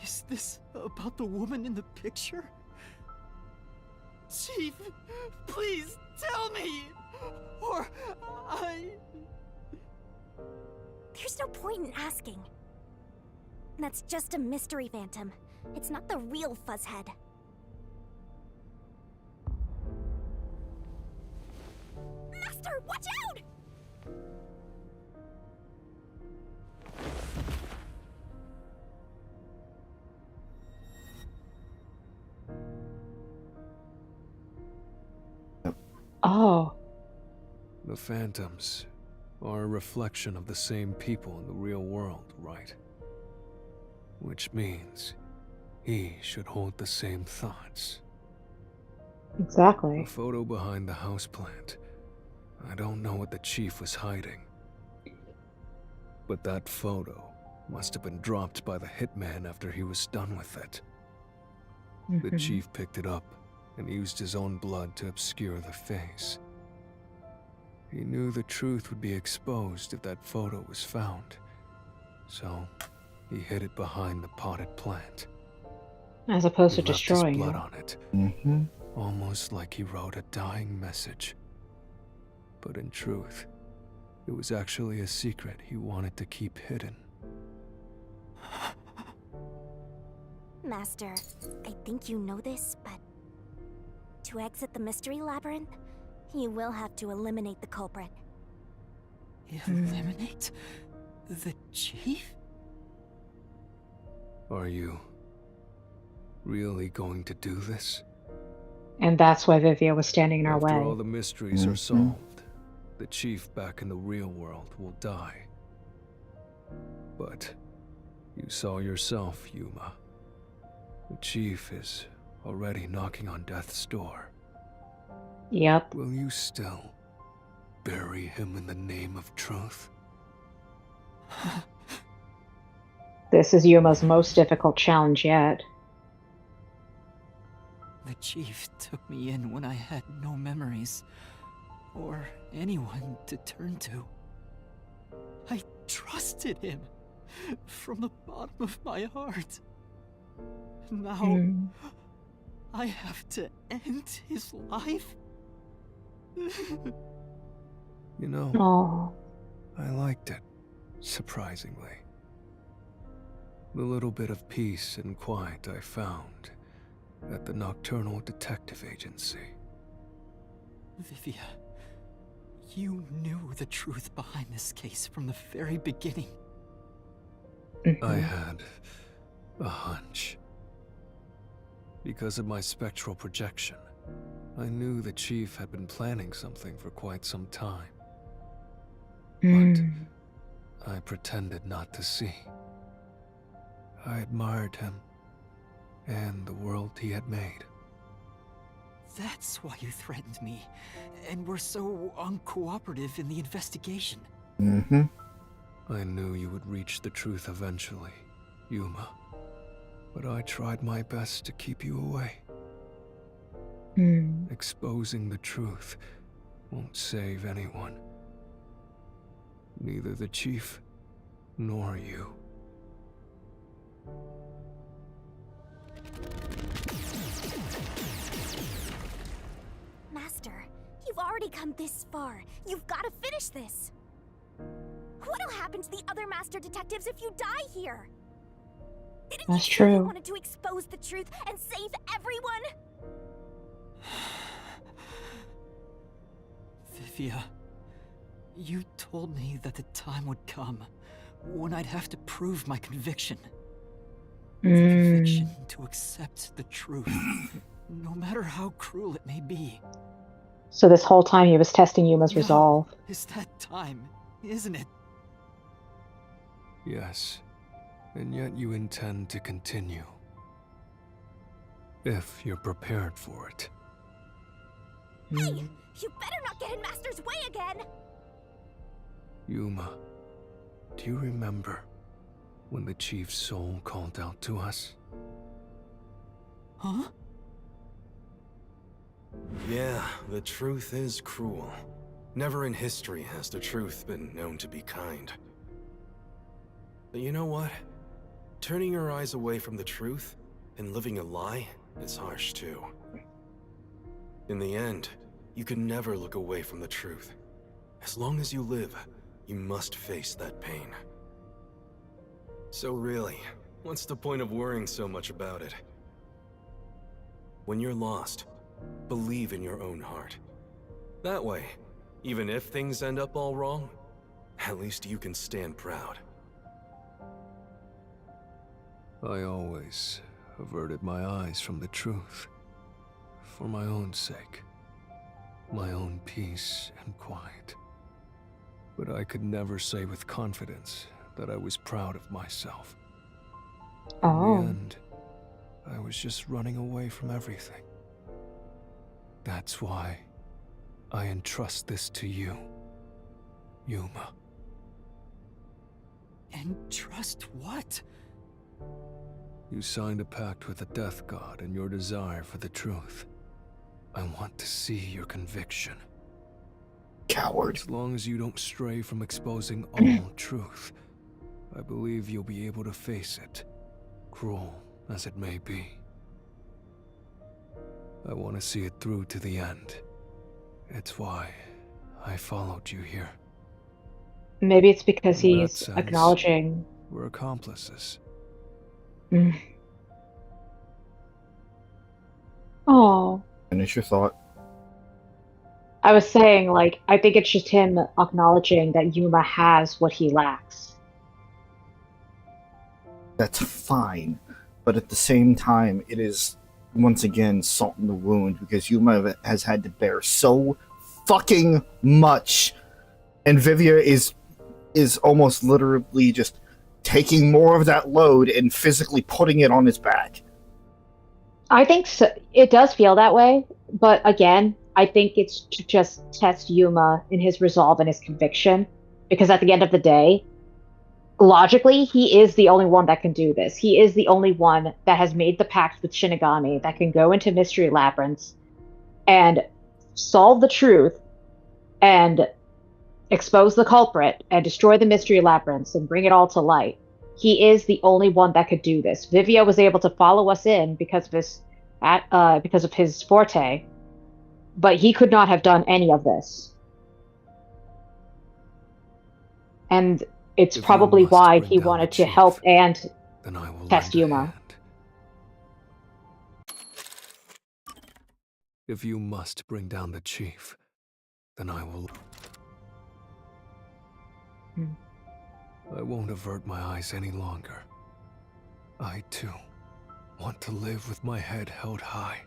Is this about the woman in the picture? Chief, please tell me, or There's no point in asking. That's just a mystery phantom. It's not the real Fuzzhead. Master, watch out! Oh. The phantoms are a reflection of the same people in the real world, right? Which means he should hold the same thoughts. Exactly. The photo behind the houseplant. I don't know what the chief was hiding. But that photo must have been dropped by the hitman after he was done with it. The chief picked it up and used his own blood to obscure the face. He knew the truth would be exposed if that photo was found. So, he hid it behind the potted plant. As opposed He to left destroying his blood it. on it. Almost like he wrote a dying message. But in truth, it was actually a secret he wanted to keep hidden. Master, I think you know this, but to exit the mystery labyrinth, you will have to eliminate the culprit. eliminate the chief? Are you really going to do this? And that's why Vivia was standing in our After way. all the mysteries are solved, the chief back in the real world will die. But you saw yourself, Yuma. The chief is already knocking on death's door. Yep. Will you still bury him in the name of truth? This is Yuma's most difficult challenge yet. The chief took me in when I had no memories, or anyone to turn to. I trusted him from the bottom of my heart. Now, I have to end his life? You know, Oh. I liked it, surprisingly. The little bit of peace and quiet I found at the Nocturnal Detective Agency. Vivia, you knew the truth behind this case from the very beginning. I had a hunch. Because of my spectral projection, I knew the chief had been planning something for quite some time. But I pretended not to see. I admired him and the world he had made. That's why you threatened me, and were so uncooperative in the investigation. I knew you would reach the truth eventually, Yuma. But I tried my best to keep you away. Exposing the truth won't save anyone. Neither the chief nor you. Master, you've already come this far. You've got to finish this. What'll happen to the other master detectives if you die here? Didn't That's you say you true. wanted to expose the truth and save everyone? Vivia, you told me that the time would come when I'd have to prove my conviction. The conviction to accept the truth, no matter how cruel it may be. So this whole time he was testing Yuma's resolve. It's that time, isn't it? Yes, and yet you intend to continue. If you're prepared for it. Hey, you better not get in Master's way again! Yuma, do you remember when the chief's soul called out to us? Huh? Yeah, the truth is cruel. Never in history has the truth been known to be kind. But you know what? Turning your eyes away from the truth and living a lie is harsh too. In the end, you can never look away from the truth. As long as you live, you must face that pain. So really, what's the point of worrying so much about it? When you're lost, believe in your own heart. That way, even if things end up all wrong, at least you can stand proud. I always averted my eyes from the truth. For my own sake. My own peace and quiet. But I could never say with confidence that I was proud of myself. Oh. In the end, I was just running away from everything. That's why I entrust this to you, Yuma. And trust what? You signed a pact with the Death God in your desire for the truth. I want to see your conviction. Coward. As long as you don't stray from exposing all truth, I believe you'll be able to face it, cruel as it may be. I want to see it through to the end. It's why I followed you here. Maybe it's because In that he's sense, acknowledging. We're accomplices. Oh. Finish your thought. I was saying, like, I think it's just him acknowledging that Yuma has what he lacks. That's fine, but at the same time, it is once again salt in the wound because Yuma has had to bear so fucking much, and Vivia is almost literally just taking more of that load and physically putting it on his back. I think so. It does feel that way, but again, I think it's to just test Yuma in his resolve and his conviction, because at the end of the day, logically, he is the only one that can do this. He is the only one that has made the pact with Shinigami that can go into mystery labyrinths and solve the truth and expose the culprit and destroy the mystery labyrinths and bring it all to light. He is the only one that could do this. Vivio was able to follow us in because of his forte, but he could not have done any of this. And it's If you probably must why bring he down wanted the to help chief, and then I will test lend a Yuma. hand. If you must bring down the chief, then I will. I won't avert my eyes any longer. I, too, want to live with my head held high.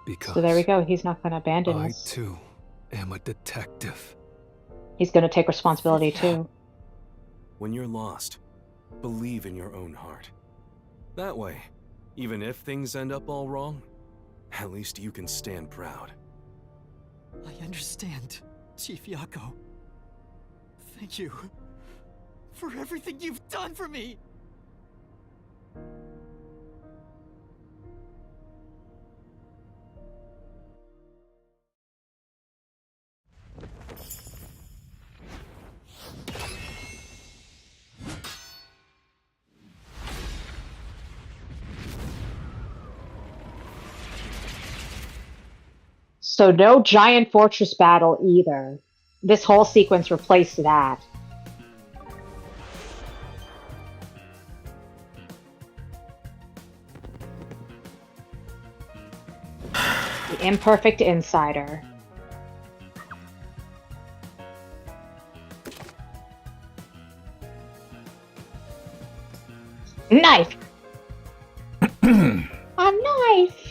Because So there we go. He's not going to abandon I, us. too, am a detective. He's going to take responsibility too. When you're lost, believe in your own heart. That way, even if things end up all wrong, at least you can stand proud. I understand, Chief Yako. Thank you for everything you've done for me! So no giant fortress battle either. This whole sequence replaced that. The imperfect insider. Knife! A knife!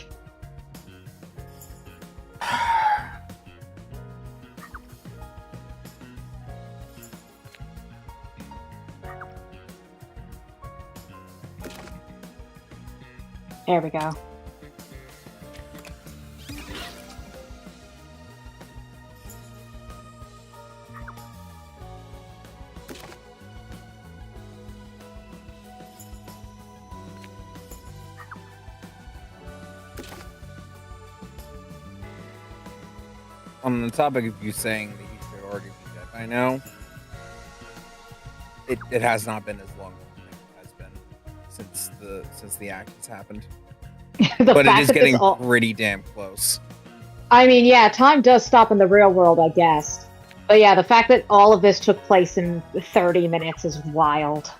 There we go. On the topic of you saying that he should already be dead by now, it has not been as long as it has been since the actions happened. But it is getting pretty damn close. I mean, yeah, time does stop in the real world, I guess. But yeah, the fact that all of this took place in 30 minutes is wild.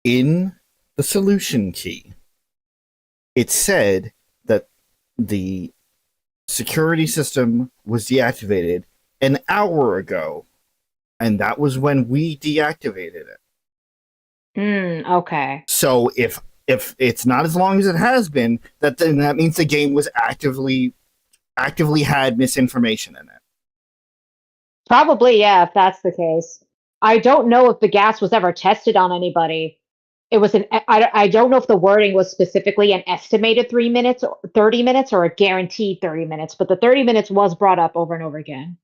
In the solution key, it said that the security system was deactivated an hour ago, and that was when we deactivated it. Okay. So if it's not as long as it has been, then that means the game was actively had misinformation in it. Probably, yeah, if that's the case. I don't know if the gas was ever tested on anybody. It was I don't know if the wording was specifically an estimated 3 minutes, or 30 minutes, or a guaranteed 30 minutes, but the 30 minutes was brought up over and over again.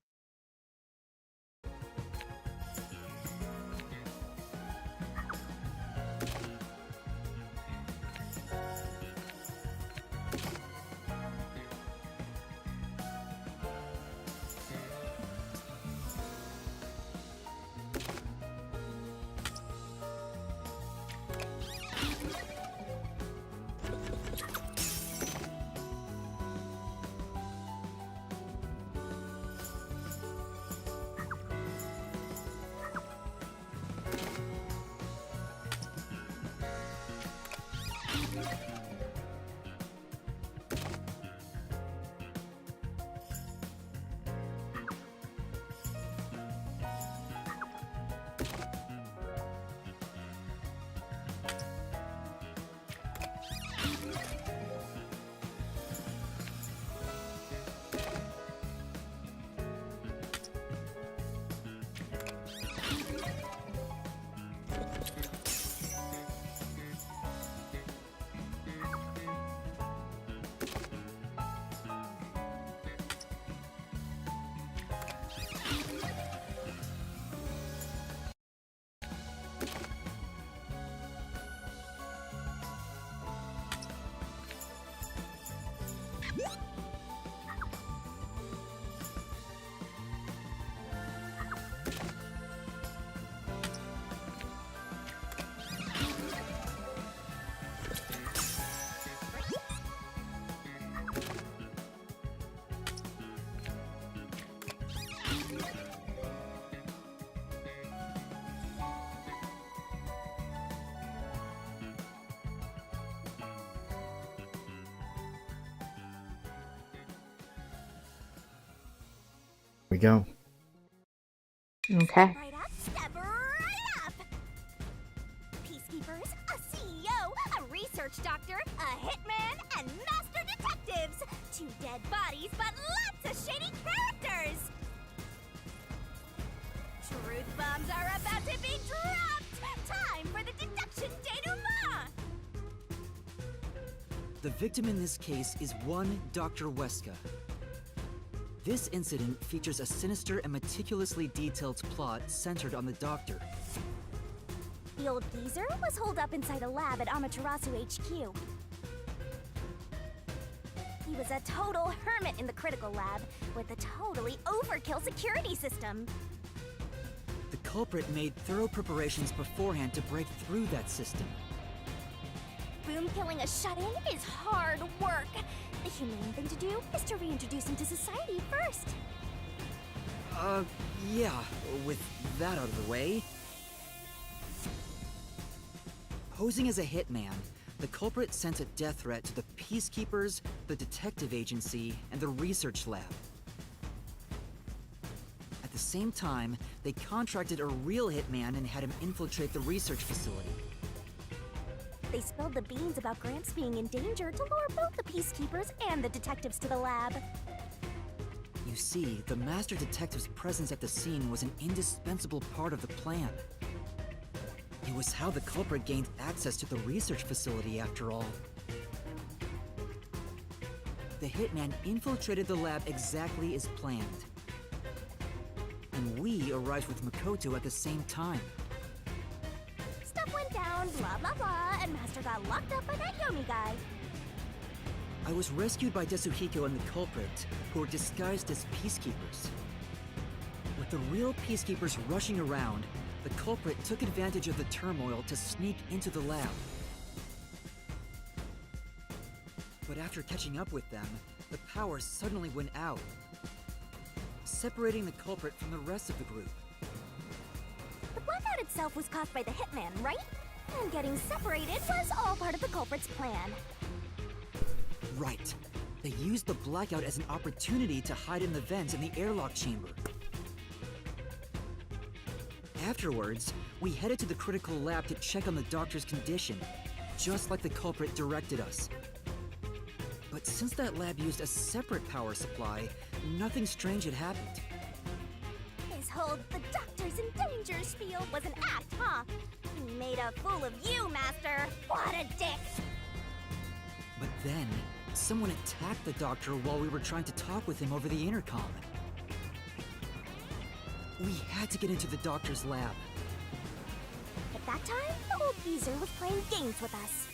We go. Okay. Right up, step right up! Peacekeepers, a CEO, a research doctor, a hitman, and master detectives! 2 dead bodies, but lots of shady characters! Truth bombs are about to be dropped! Time for the deduction denouement! The victim in this case is one Dr. Weska. This incident features a sinister and meticulously detailed plot centered on the doctor. The old geezer was holed up inside a lab at Amaterasu HQ. He was a total hermit in the critical lab, with a totally overkill security system. The culprit made thorough preparations beforehand to break through that system. Boom killing a shut-in is hard work. The humane thing to do is to reintroduce him to society first. Yeah, with that out of the way. Posing as a hitman, the culprit sent a death threat to the Peacekeepers, the detective agency, and the research lab. At the same time, they contracted a real hitman and had him infiltrate the research facility. They spilled the beans about Gramps being in danger to lure both the Peacekeepers and the detectives to the lab. You see, the Master Detective's presence at the scene was an indispensable part of the plan. It was how the culprit gained access to the research facility, after all. The hitman infiltrated the lab exactly as planned. And we arrived with Makoto at the same time. Stuff went down, blah blah blah, and Master got locked up by that Yomi guy. I was rescued by Desuhiko and the culprit, who were disguised as peacekeepers. With the real peacekeepers rushing around, the culprit took advantage of the turmoil to sneak into the lab. But after catching up with them, the power suddenly went out, separating the culprit from the rest of the group. The blackout itself was caused by the hitman, right? And getting separated was all part of the culprit's plan. Right. They used the blackout as an opportunity to hide in the vents in the airlock chamber. Afterwards, we headed to the critical lab to check on the doctor's condition, just like the culprit directed us. But since that lab used a separate power supply, nothing strange had happened. His whole "the doctor's in danger" spiel was an act, huh? He made a fool of you, Master! What a dick! But then, someone attacked the doctor while we were trying to talk with him over the intercom. We had to get into the doctor's lab. At that time, the old geezer was playing games with us.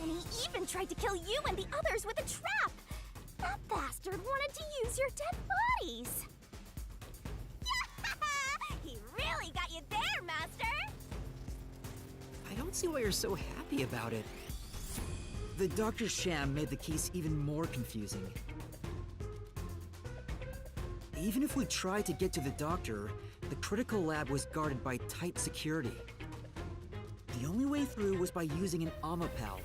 And he even tried to kill you and the others with a trap! That bastard wanted to use your dead bodies! He really got you there, Master! I don't see why you're so happy about it. The doctor's sham made the case even more confusing. Even if we tried to get to the doctor, the critical lab was guarded by tight security. The only way through was by using an Amapal.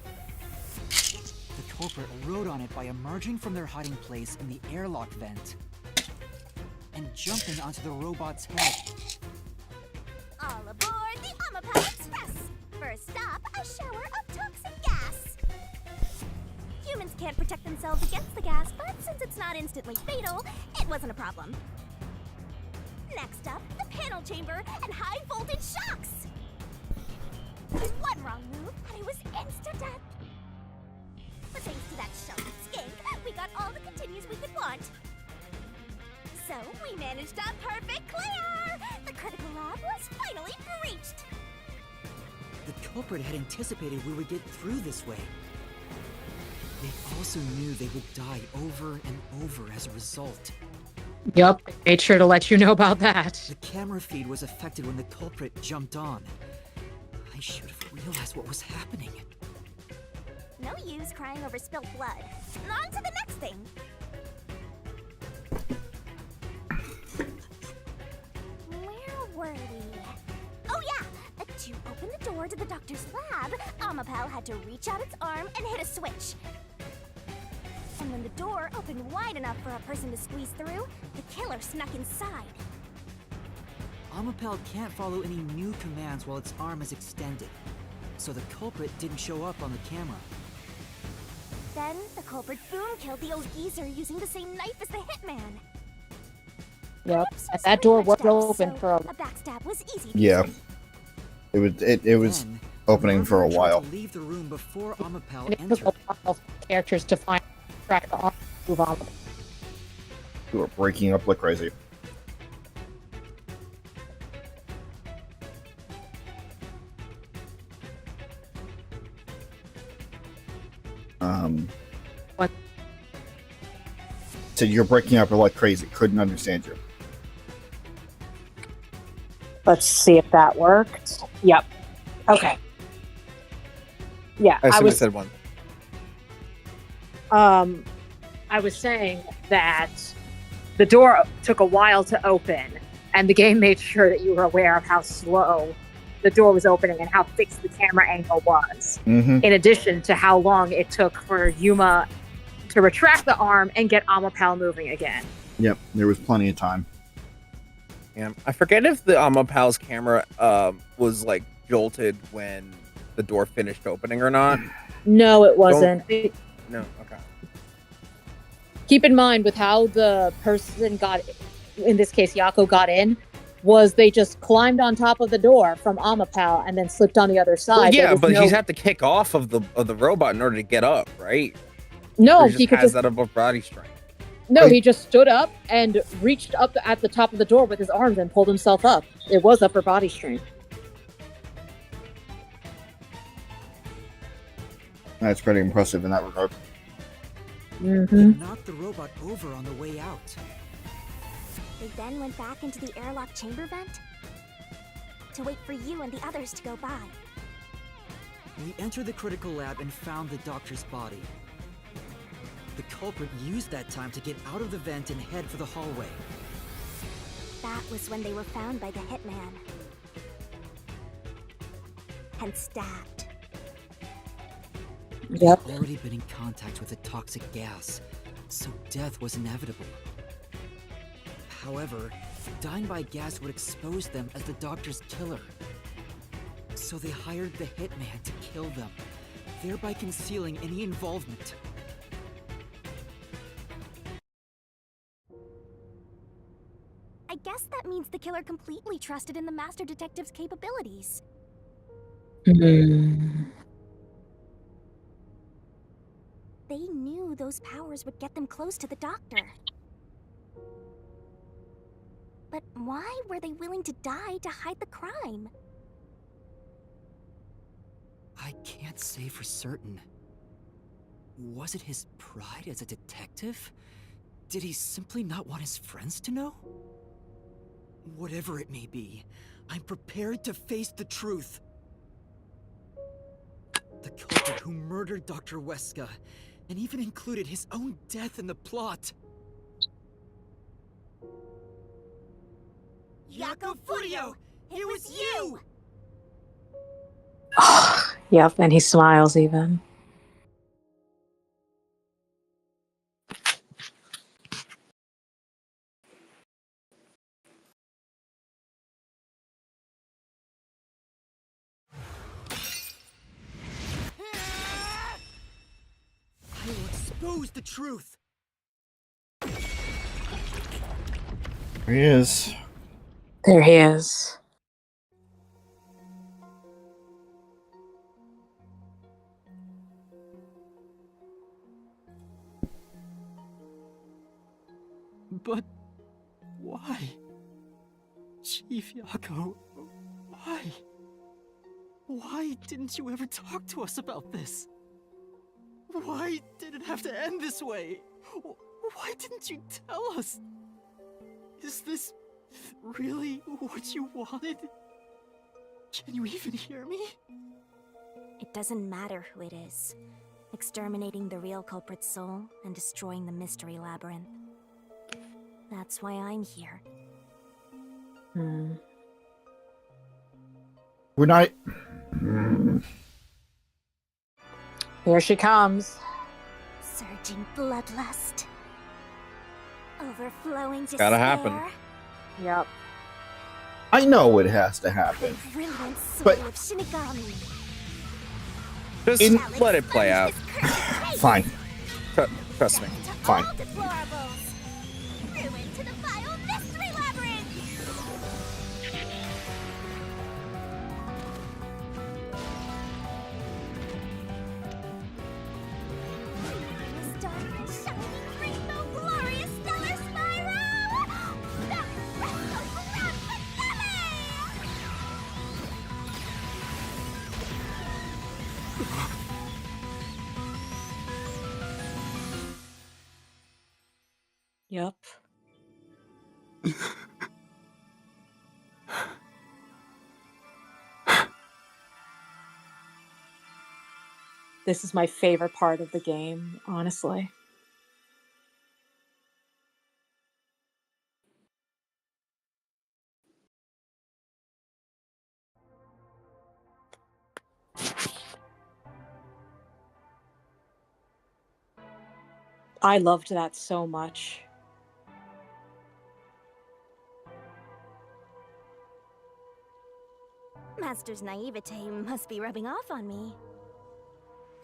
The culprit rode on it by emerging from their hiding place in the airlock vent and jumping onto the robot's head. All aboard the Amapal Express! First stop, a shower of toxic gas! Humans can't protect themselves against the gas, but since it's not instantly fatal, it wasn't a problem. Next up, the panel chamber and high voltage shocks! One wrong move, and it was insta-death! But thanks to that sheltered skink, we got all the continues we could want. So, we managed a perfect clear! The critical lab was finally breached! The culprit had anticipated we would get through this way. They also knew they would die over and over as a result. Yup, made sure to let you know about that. The camera feed was affected when the culprit jumped on. I should have realized what was happening. No use crying over spilled blood. On to the next thing! Where were we? Oh yeah! To open the door to the doctor's lab, Amapal had to reach out its arm and hit a switch. And when the door opened wide enough for a person to squeeze through, the killer snuck inside. Amapel can't follow any new commands while its arm is extended, so the culprit didn't show up on the camera. Then, the culprit boom killed the old geezer using the same knife as the hitman. Yep. Perhaps And there's that door pretty was much depth, open so for a... a backstab was easy to Yeah. do. It was Then, opening for a Margaret tried while. to leave the room before Amapel And it took entered. a while for characters to find track the arm move on. We were breaking up like crazy. What? So you're breaking up like crazy. Couldn't understand you. Let's see if that worked. Yep. Okay. Yeah, I assume I was said one. I was saying that the door took a while to open, and the game made sure that you were aware of how slow the door was opening and how fixed the camera angle was. Mm-hmm. In addition to how long it took for Yuma to retract the arm and get Amapel moving again. Yep, there was plenty of time. Yeah, I forget if the Amapal's camera was like jolted when the door finished opening or not. No, it wasn't. No, okay. Keep in mind with how the person got, in this case, Yako got in, was they just climbed on top of the door from Amapal and then slipped on the other side. Well, yeah, There was but no- he's had to kick off of the robot in order to get up, right? No, Or he he could has just that above body strength. no, he just stood up and reached up at the top of the door with his arms and pulled himself up. It was upper body strength. That's pretty impressive in that regard. Mm-hmm. It knocked the robot over on the way out. They then went back into the airlock chamber vent to wait for you and the others to go by. We entered the critical lab and found the doctor's body. The culprit used that time to get out of the vent and head for the hallway. That was when they were found by the hitman. And stabbed. Yep. They'd already been in contact with a toxic gas, so death was inevitable. However, dying by gas would expose them as the doctor's killer. So they hired the hitman to kill them, thereby concealing any involvement. I guess that means the killer completely trusted in the master detective's capabilities. They knew those powers would get them close to the doctor. But why were they willing to die to hide the crime? I can't say for certain. Was it his pride as a detective? Did he simply not want his friends to know? Whatever it may be, I'm prepared to face the truth. The culprit who murdered Dr. Weska, and even included his own death in the plot. Yako Furio! It was you! Yep, and he smiles even. I will expose the truth! There he is. There he is. But why? Chief Yako, why? Why didn't you ever talk to us about this? Why did it have to end this way? Why didn't you tell us? Is this really what you wanted? Can you even hear me? It doesn't matter who it is. Exterminating the real culprit's soul and destroying the mystery labyrinth. That's why I'm here. We're not. Here she comes. Surging bloodlust. Overflowing despair. Gotta happen. Yep. I know it has to happen. The brilliant soul But- of Shinigami. Just In- let it play out. Fine. Trust me. Fine. All deplorables. Through into the vile mystery labyrinth. Starry, shining rainbow, glorious stellar spiral. That wrestle grand finale. Yep. This is my favorite part of the game, honestly. I loved that so much. Master's naivete must be rubbing off on me.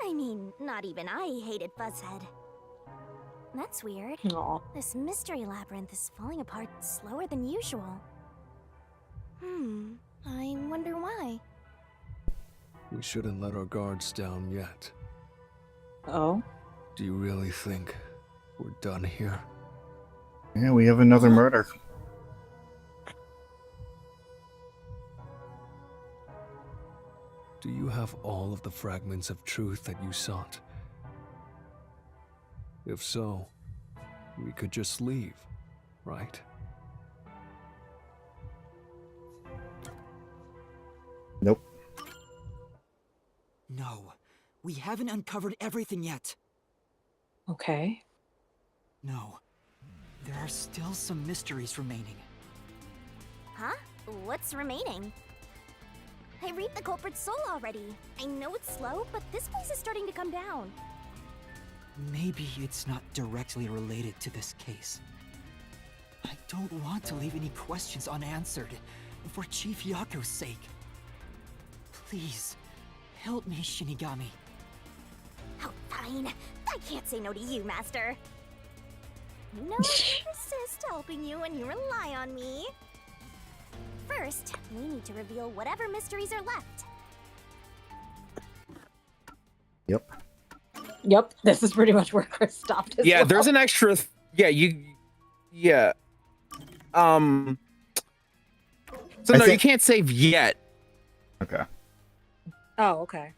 I mean, not even I hated Buzzhead. That's weird. Aw. This mystery labyrinth is falling apart slower than usual. I wonder why. We shouldn't let our guards down yet. Oh? Do you really think we're done here? Yeah, we have another murder. Do you have all of the fragments of truth that you sought? If so, we could just leave, right? Nope. No, we haven't uncovered everything yet. Okay. No, there are still some mysteries remaining. Huh? What's remaining? I reaped the culprit's soul already. I know it's slow, but this place is starting to come down. Maybe it's not directly related to this case. I don't want to leave any questions unanswered, for Chief Yako's sake. Please, help me, Shinigami. Oh, fine. I can't say no to you, Master. You know I can resist helping you when you rely on me. First, we need to reveal whatever mysteries are left. Yep. Yep, this is pretty much where Chris stopped as Yeah, well. there's an extra. Yeah. So no, you can't save yet. Okay. Oh, okay.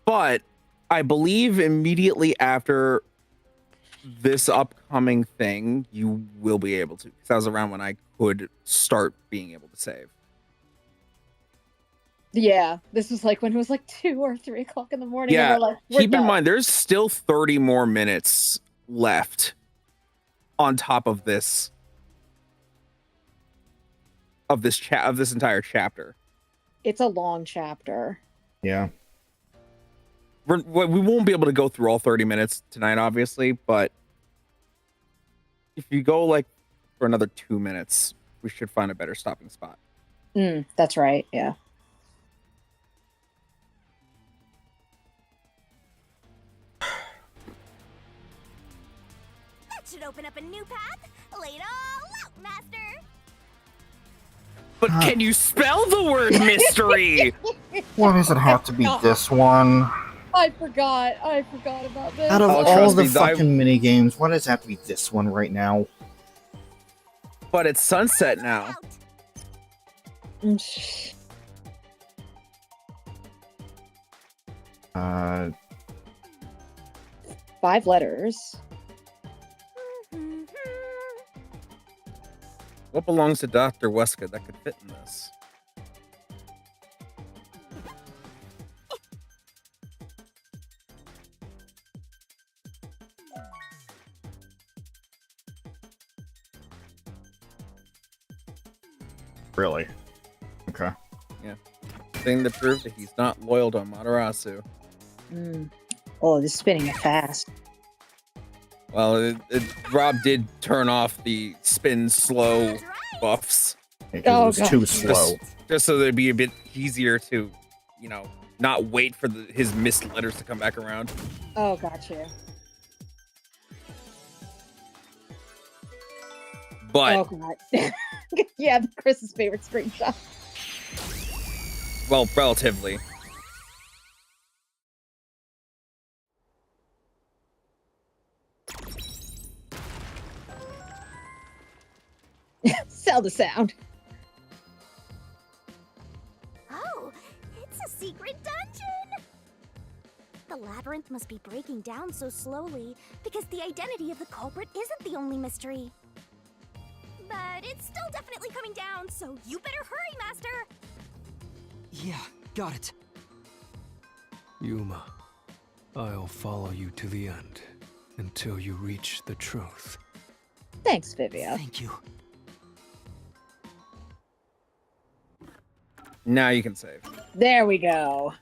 But I believe immediately after this upcoming thing, you will be able to. Because that was around when I could start being able to save. Yeah, this was like when it was like 2 or 3 o'clock in the morning. Yeah, and we're like, we're keep in done. mind, there's still 30 more minutes left on top of this of this entire chapter. It's a long chapter. Yeah. We won't be able to go through all 30 minutes tonight, obviously, but if you go like for another 2 minutes, we should find a better stopping spot. That's right, yeah. That should open up a new path. Lay it all out, Master. But can you spell the word mystery? Why does it have to be this one? I forgot about this. Out of all trust the me, fucking mini games, why does it have to be this one right now? But it's sunset now. Uh, 5 letters. What belongs to Dr. Weska that could fit in this? Really? Okay. Yeah. Thing that proves that he's not loyal to Amaterasu. Oh, this is spinning it fast. Well, Rob did turn off the spin slow buffs. It was too slow. Just so that it'd be a bit easier to, not wait for his missed letters to come back around. Oh, gotcha. But oh god, yeah, Chris's favorite screenshot. Well, relatively. Sell the sound. Oh, it's a secret dungeon! The labyrinth must be breaking down so slowly because the identity of the culprit isn't the only mystery. But it's still definitely coming down, so you better hurry, Master! Yeah, got it. Yuma, I'll follow you to the end until you reach the truth. Thanks, Vivia. Thank you. Now you can save. There we go.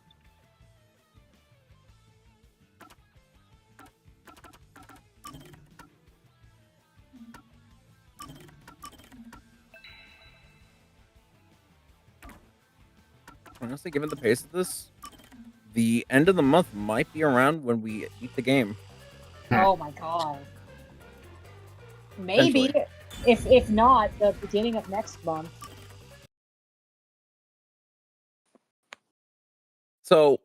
Honestly, given the pace of this, the end of the month might be around when we beat the game. Oh my god. Maybe, if not, the beginning of next month. So,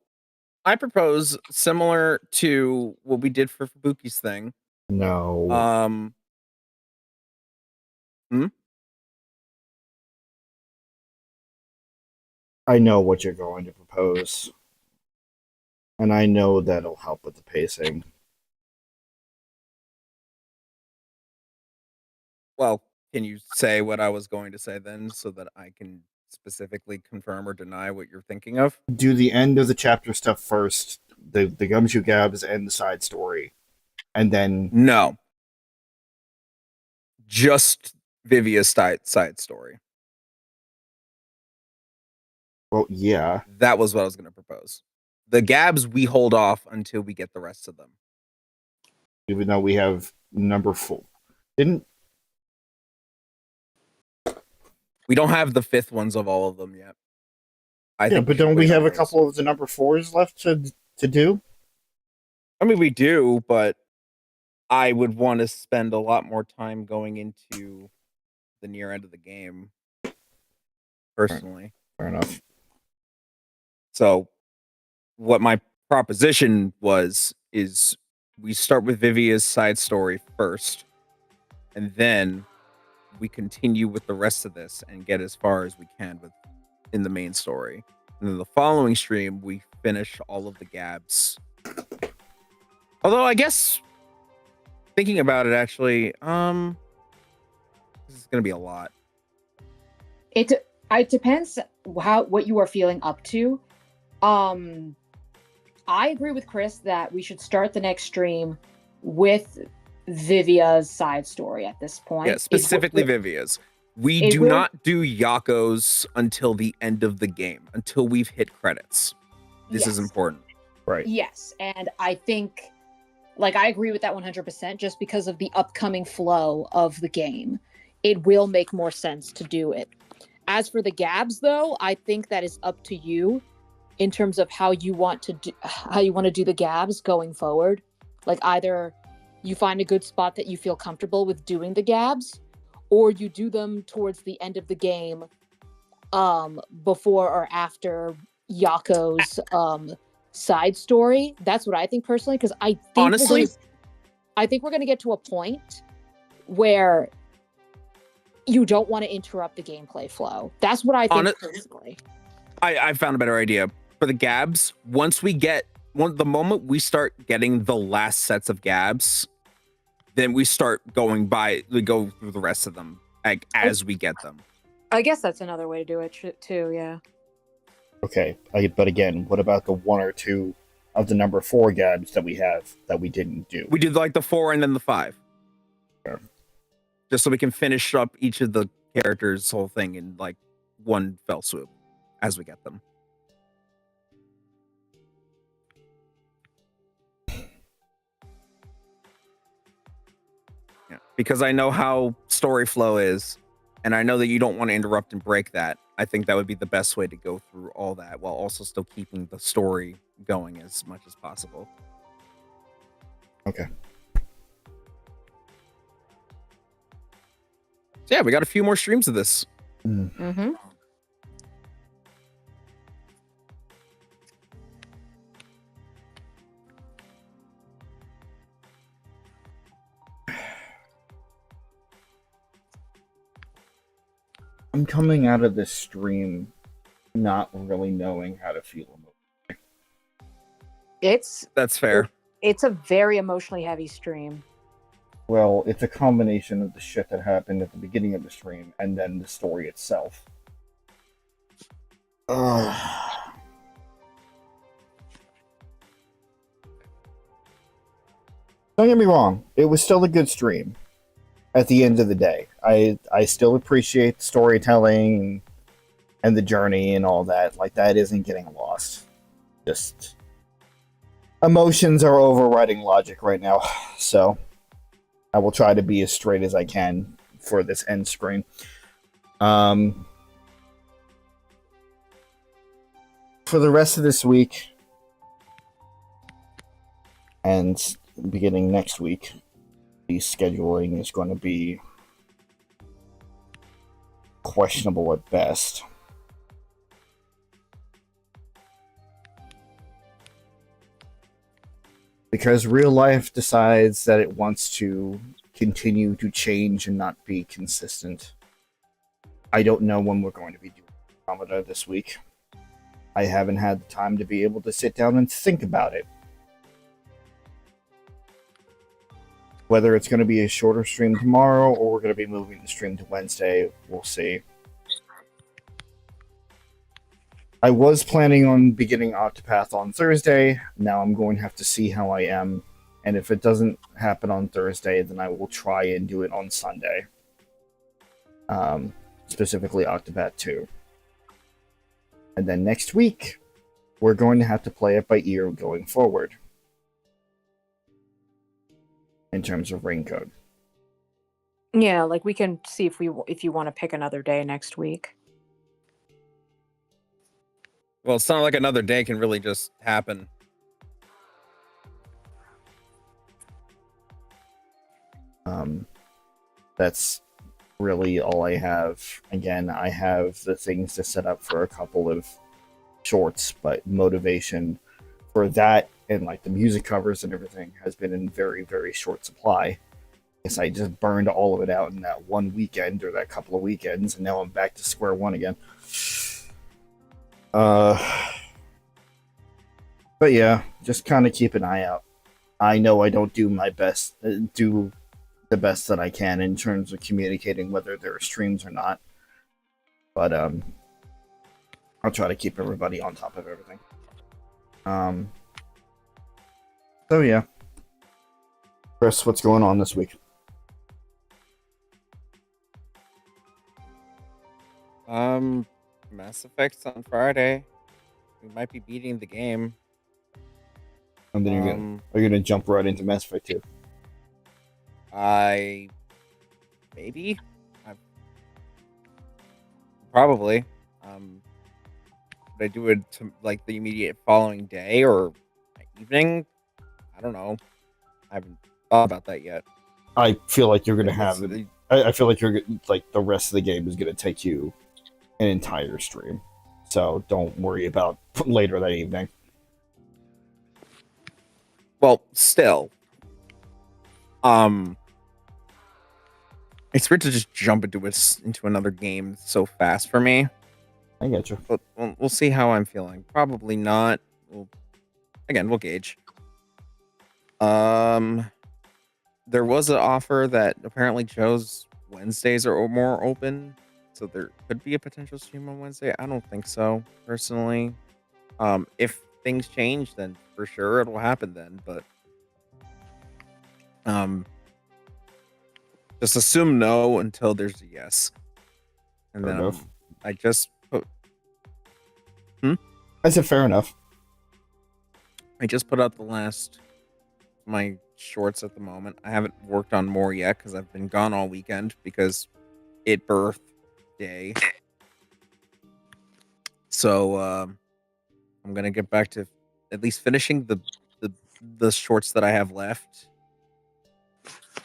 I propose similar to what we did for Fubuki's thing. No. I know what you're going to propose. And I know that'll help with the pacing. Well, can you say what I was going to say then so that I can specifically confirm or deny what you're thinking of? Do the end of the chapter stuff first, the Gumshoe Gabs and the side story. And then... No. Just Vivia's side story. Well, yeah. That was what I was going to propose. The Gabs, we hold off until we get the rest of them. Even though we have number 4. We don't have the 5th ones of all of them yet. But don't we have a couple of the number 4s left to do? I mean, we do, but I would want to spend a lot more time going into the near end of the game, personally. Fair enough. So, what my proposition is we start with Vivia's side story first, and then we continue with the rest of this and get as far as we can in the main story. And then the following stream, we finish all of the Gabs. Although, I guess, thinking about it, actually, this is going to be a lot. It depends what you are feeling up to. I agree with Chris that we should start the next stream with Vivia's side story at this point. Yeah, specifically Vivia's. We do not do Yako's until the end of the game, until we've hit credits. This is important. Right. Yes, and I think, I agree with that 100%, just because of the upcoming flow of the game. It will make more sense to do it. As for the Gabs, though, I think that is up to you in terms of how you want to do the Gabs going forward. Either you find a good spot that you feel comfortable with doing the Gabs, or you do them towards the end of the game, before or after Yako's side story. That's what I think personally, because I think honestly, I think we're going to get to a point where you don't want to interrupt the gameplay flow. That's what I think personally. I found a better idea. For the Gabs, the moment we start getting the last sets of Gabs, then we go through the rest of them as we get them. I guess that's another way to do it too, yeah. Okay, but again, what about the 1 or 2 of the number 4 Gabs that we have that we didn't do? We did the 4 and then the 5. Sure. Just so we can finish up each of the characters' whole thing in one fell swoop as we get them. because I know how story flow is, and I know that you don't want to interrupt and break that. I think that would be the best way to go through all that while also still keeping the story going as much as possible. Okay. So yeah, we got a few more streams of this. Mm-hmm. I'm coming out of this stream not really knowing how to feel. That's fair. It's a very emotionally heavy stream. Well, it's a combination of the shit that happened at the beginning of the stream and then the story itself. Don't get me wrong, it was still a good stream at the end of the day. I still appreciate the storytelling and the journey and all that. Like, that isn't getting lost. Just emotions are overriding logic right now, so I will try to be as straight as I can for this end screen. For the rest of this week and beginning next week, the scheduling is going to be questionable at best. Because real life decides that it wants to continue to change and not be consistent. I don't know when we're going to be doing Andromeda this week. I haven't had the time to be able to sit down and think about it. Whether it's going to be a shorter stream tomorrow or we're going to be moving the stream to Wednesday, we'll see. I was planning on beginning Octopath on Thursday. Now I'm going to have to see how I am. And if it doesn't happen on Thursday, then I will try and do it on Sunday. Specifically Octopath 2. And then next week, we're going to have to play it by ear going forward. In terms of rain code. Yeah, like we can see if you want to pick another day next week. Well, it's not like another day can really just happen. That's really all I have. Again, I have the things to set up for a couple of shorts, but motivation for that and like the music covers and everything has been in very, very short supply. Guess I just burned all of it out in that one weekend or that couple of weekends, and now I'm back to square one again. But yeah, just kind of keep an eye out. I know I don't do my best, do the best that I can in terms of communicating whether there are streams or not. But I'll try to keep everybody on top of everything. So yeah. Chris, what's going on this week? Mass Effect's on Friday. We might be beating the game. And then you're gonna jump right into Mass Effect 2. Maybe. Probably. Would I do it to like the immediate following day or evening? I don't know. I haven't thought about that yet. I feel like you're gonna have it. I feel like you're like the rest of the game is gonna take you an entire stream, so don't worry about later that evening. Well, still, it's weird to just jump into another game so fast for me. I get you. But we'll see how I'm feeling. Probably not. We'll gauge. There was an offer that apparently Joe's Wednesdays are more open, so there could be a potential stream on Wednesday. I don't think so, personally. If things change, then for sure it will happen then. But just assume no until there's a yes. And fair then enough. I just put. I said fair enough. I just put out my shorts at the moment. I haven't worked on more yet because I've been gone all weekend because it birth day. So I'm gonna get back to at least finishing the shorts that I have left.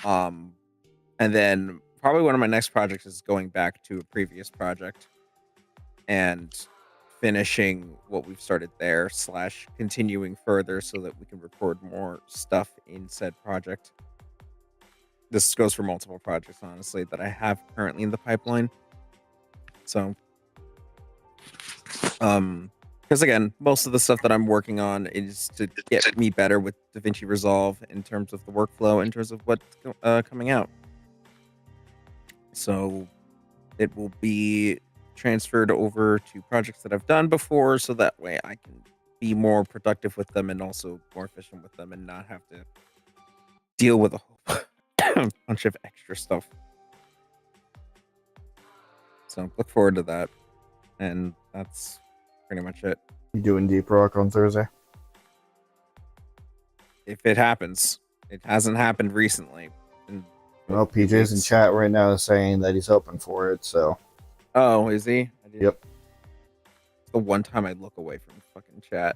And then probably one of my next projects is going back to a previous project and finishing what we've started there / continuing further so that we can record more stuff in said project. This goes for multiple projects, honestly, that I have currently in the pipeline. So, because again, most of the stuff that I'm working on is to get me better with DaVinci Resolve in terms of the workflow, in terms of what's coming out. So it will be transferred over to projects that I've done before, so that way I can be more productive with them and also more efficient with them and not have to deal with a whole bunch of extra stuff. So look forward to that. And that's pretty much it. You doing Deep Rock on Thursday? If it happens. It hasn't happened recently. Well, PJ's in chat right now saying that he's hoping for it, so. Oh, is he? Yep. It's the one time I look away from fucking chat.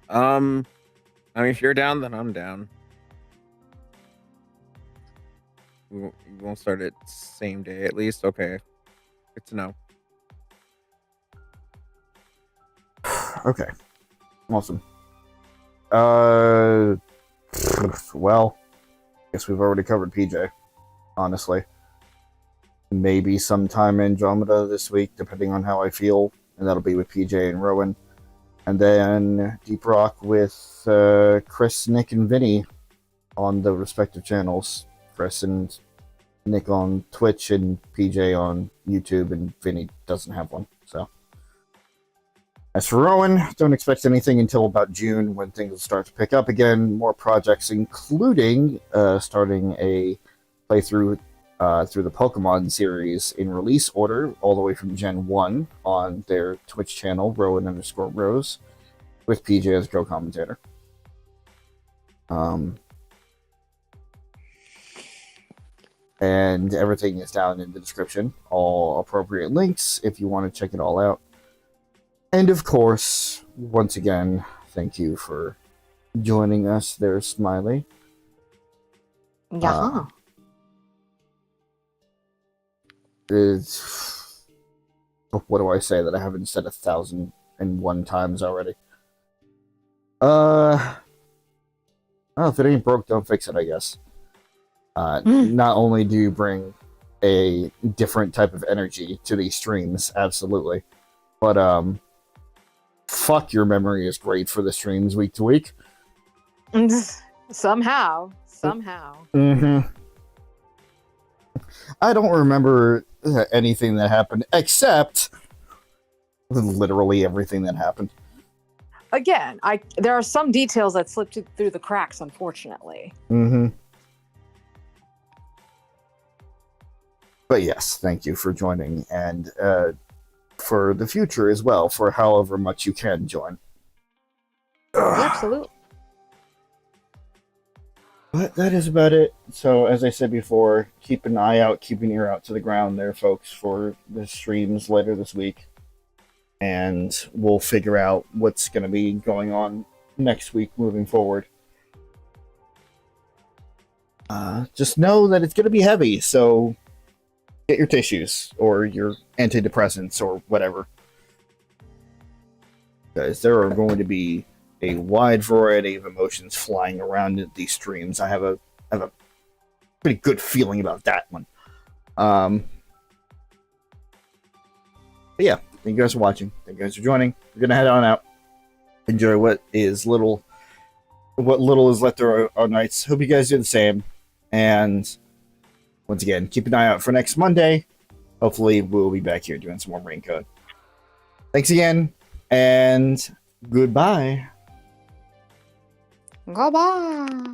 I mean, if you're down, then I'm down. We won't start it same day, at least. Okay. Good to know. Okay. Awesome. Well, guess we've already covered PJ, honestly. Maybe sometime Andromeda this week, depending on how I feel, and that'll be with PJ and Rowan. And then Deep Rock with Chris, Nick, and Vinny on the respective channels. Chris and Nick on Twitch and PJ on YouTube, and Vinny doesn't have one, so. As for Rowan, don't expect anything until about June when things will start to pick up again. More projects, including starting a playthrough through the Pokemon series in release order, all the way from Gen 1 on their Twitch channel, Rowan_Rose, with PJ as co-commentator. And everything is down in the description. All appropriate links if you want to check it all out. And of course, once again, thank you for joining us there, Smiley. Yeah. What do I say that I haven't said 1,001 times already? Well, if it ain't broke, don't fix it, I guess. Not only do you bring a different type of energy to these streams, absolutely, but fuck, your memory is great for the streams week to week. Somehow. Mm-hmm. I don't remember anything that happened except literally everything that happened. Again, there are some details that slipped through the cracks, unfortunately. Mm-hmm. But yes, thank you for joining, and for the future as well, for however much you can join. Absolutely. But that is about it. So, as I said before, keep an eye out, keep an ear out to the ground there, folks, for the streams later this week. And we'll figure out what's going to be going on next week moving forward. Just know that it's going to be heavy, so get your tissues or your antidepressants or whatever. Guys, there are going to be a wide variety of emotions flying around in these streams. I have a pretty good feeling about that one. But yeah, thank you guys for watching. Thank you guys for joining. We're gonna head on out. Enjoy what little is left of our nights. Hope you guys do the same. And once again, keep an eye out for next Monday. Hopefully, we'll be back here doing some more Raincoat. Thanks again, and goodbye. Goodbye.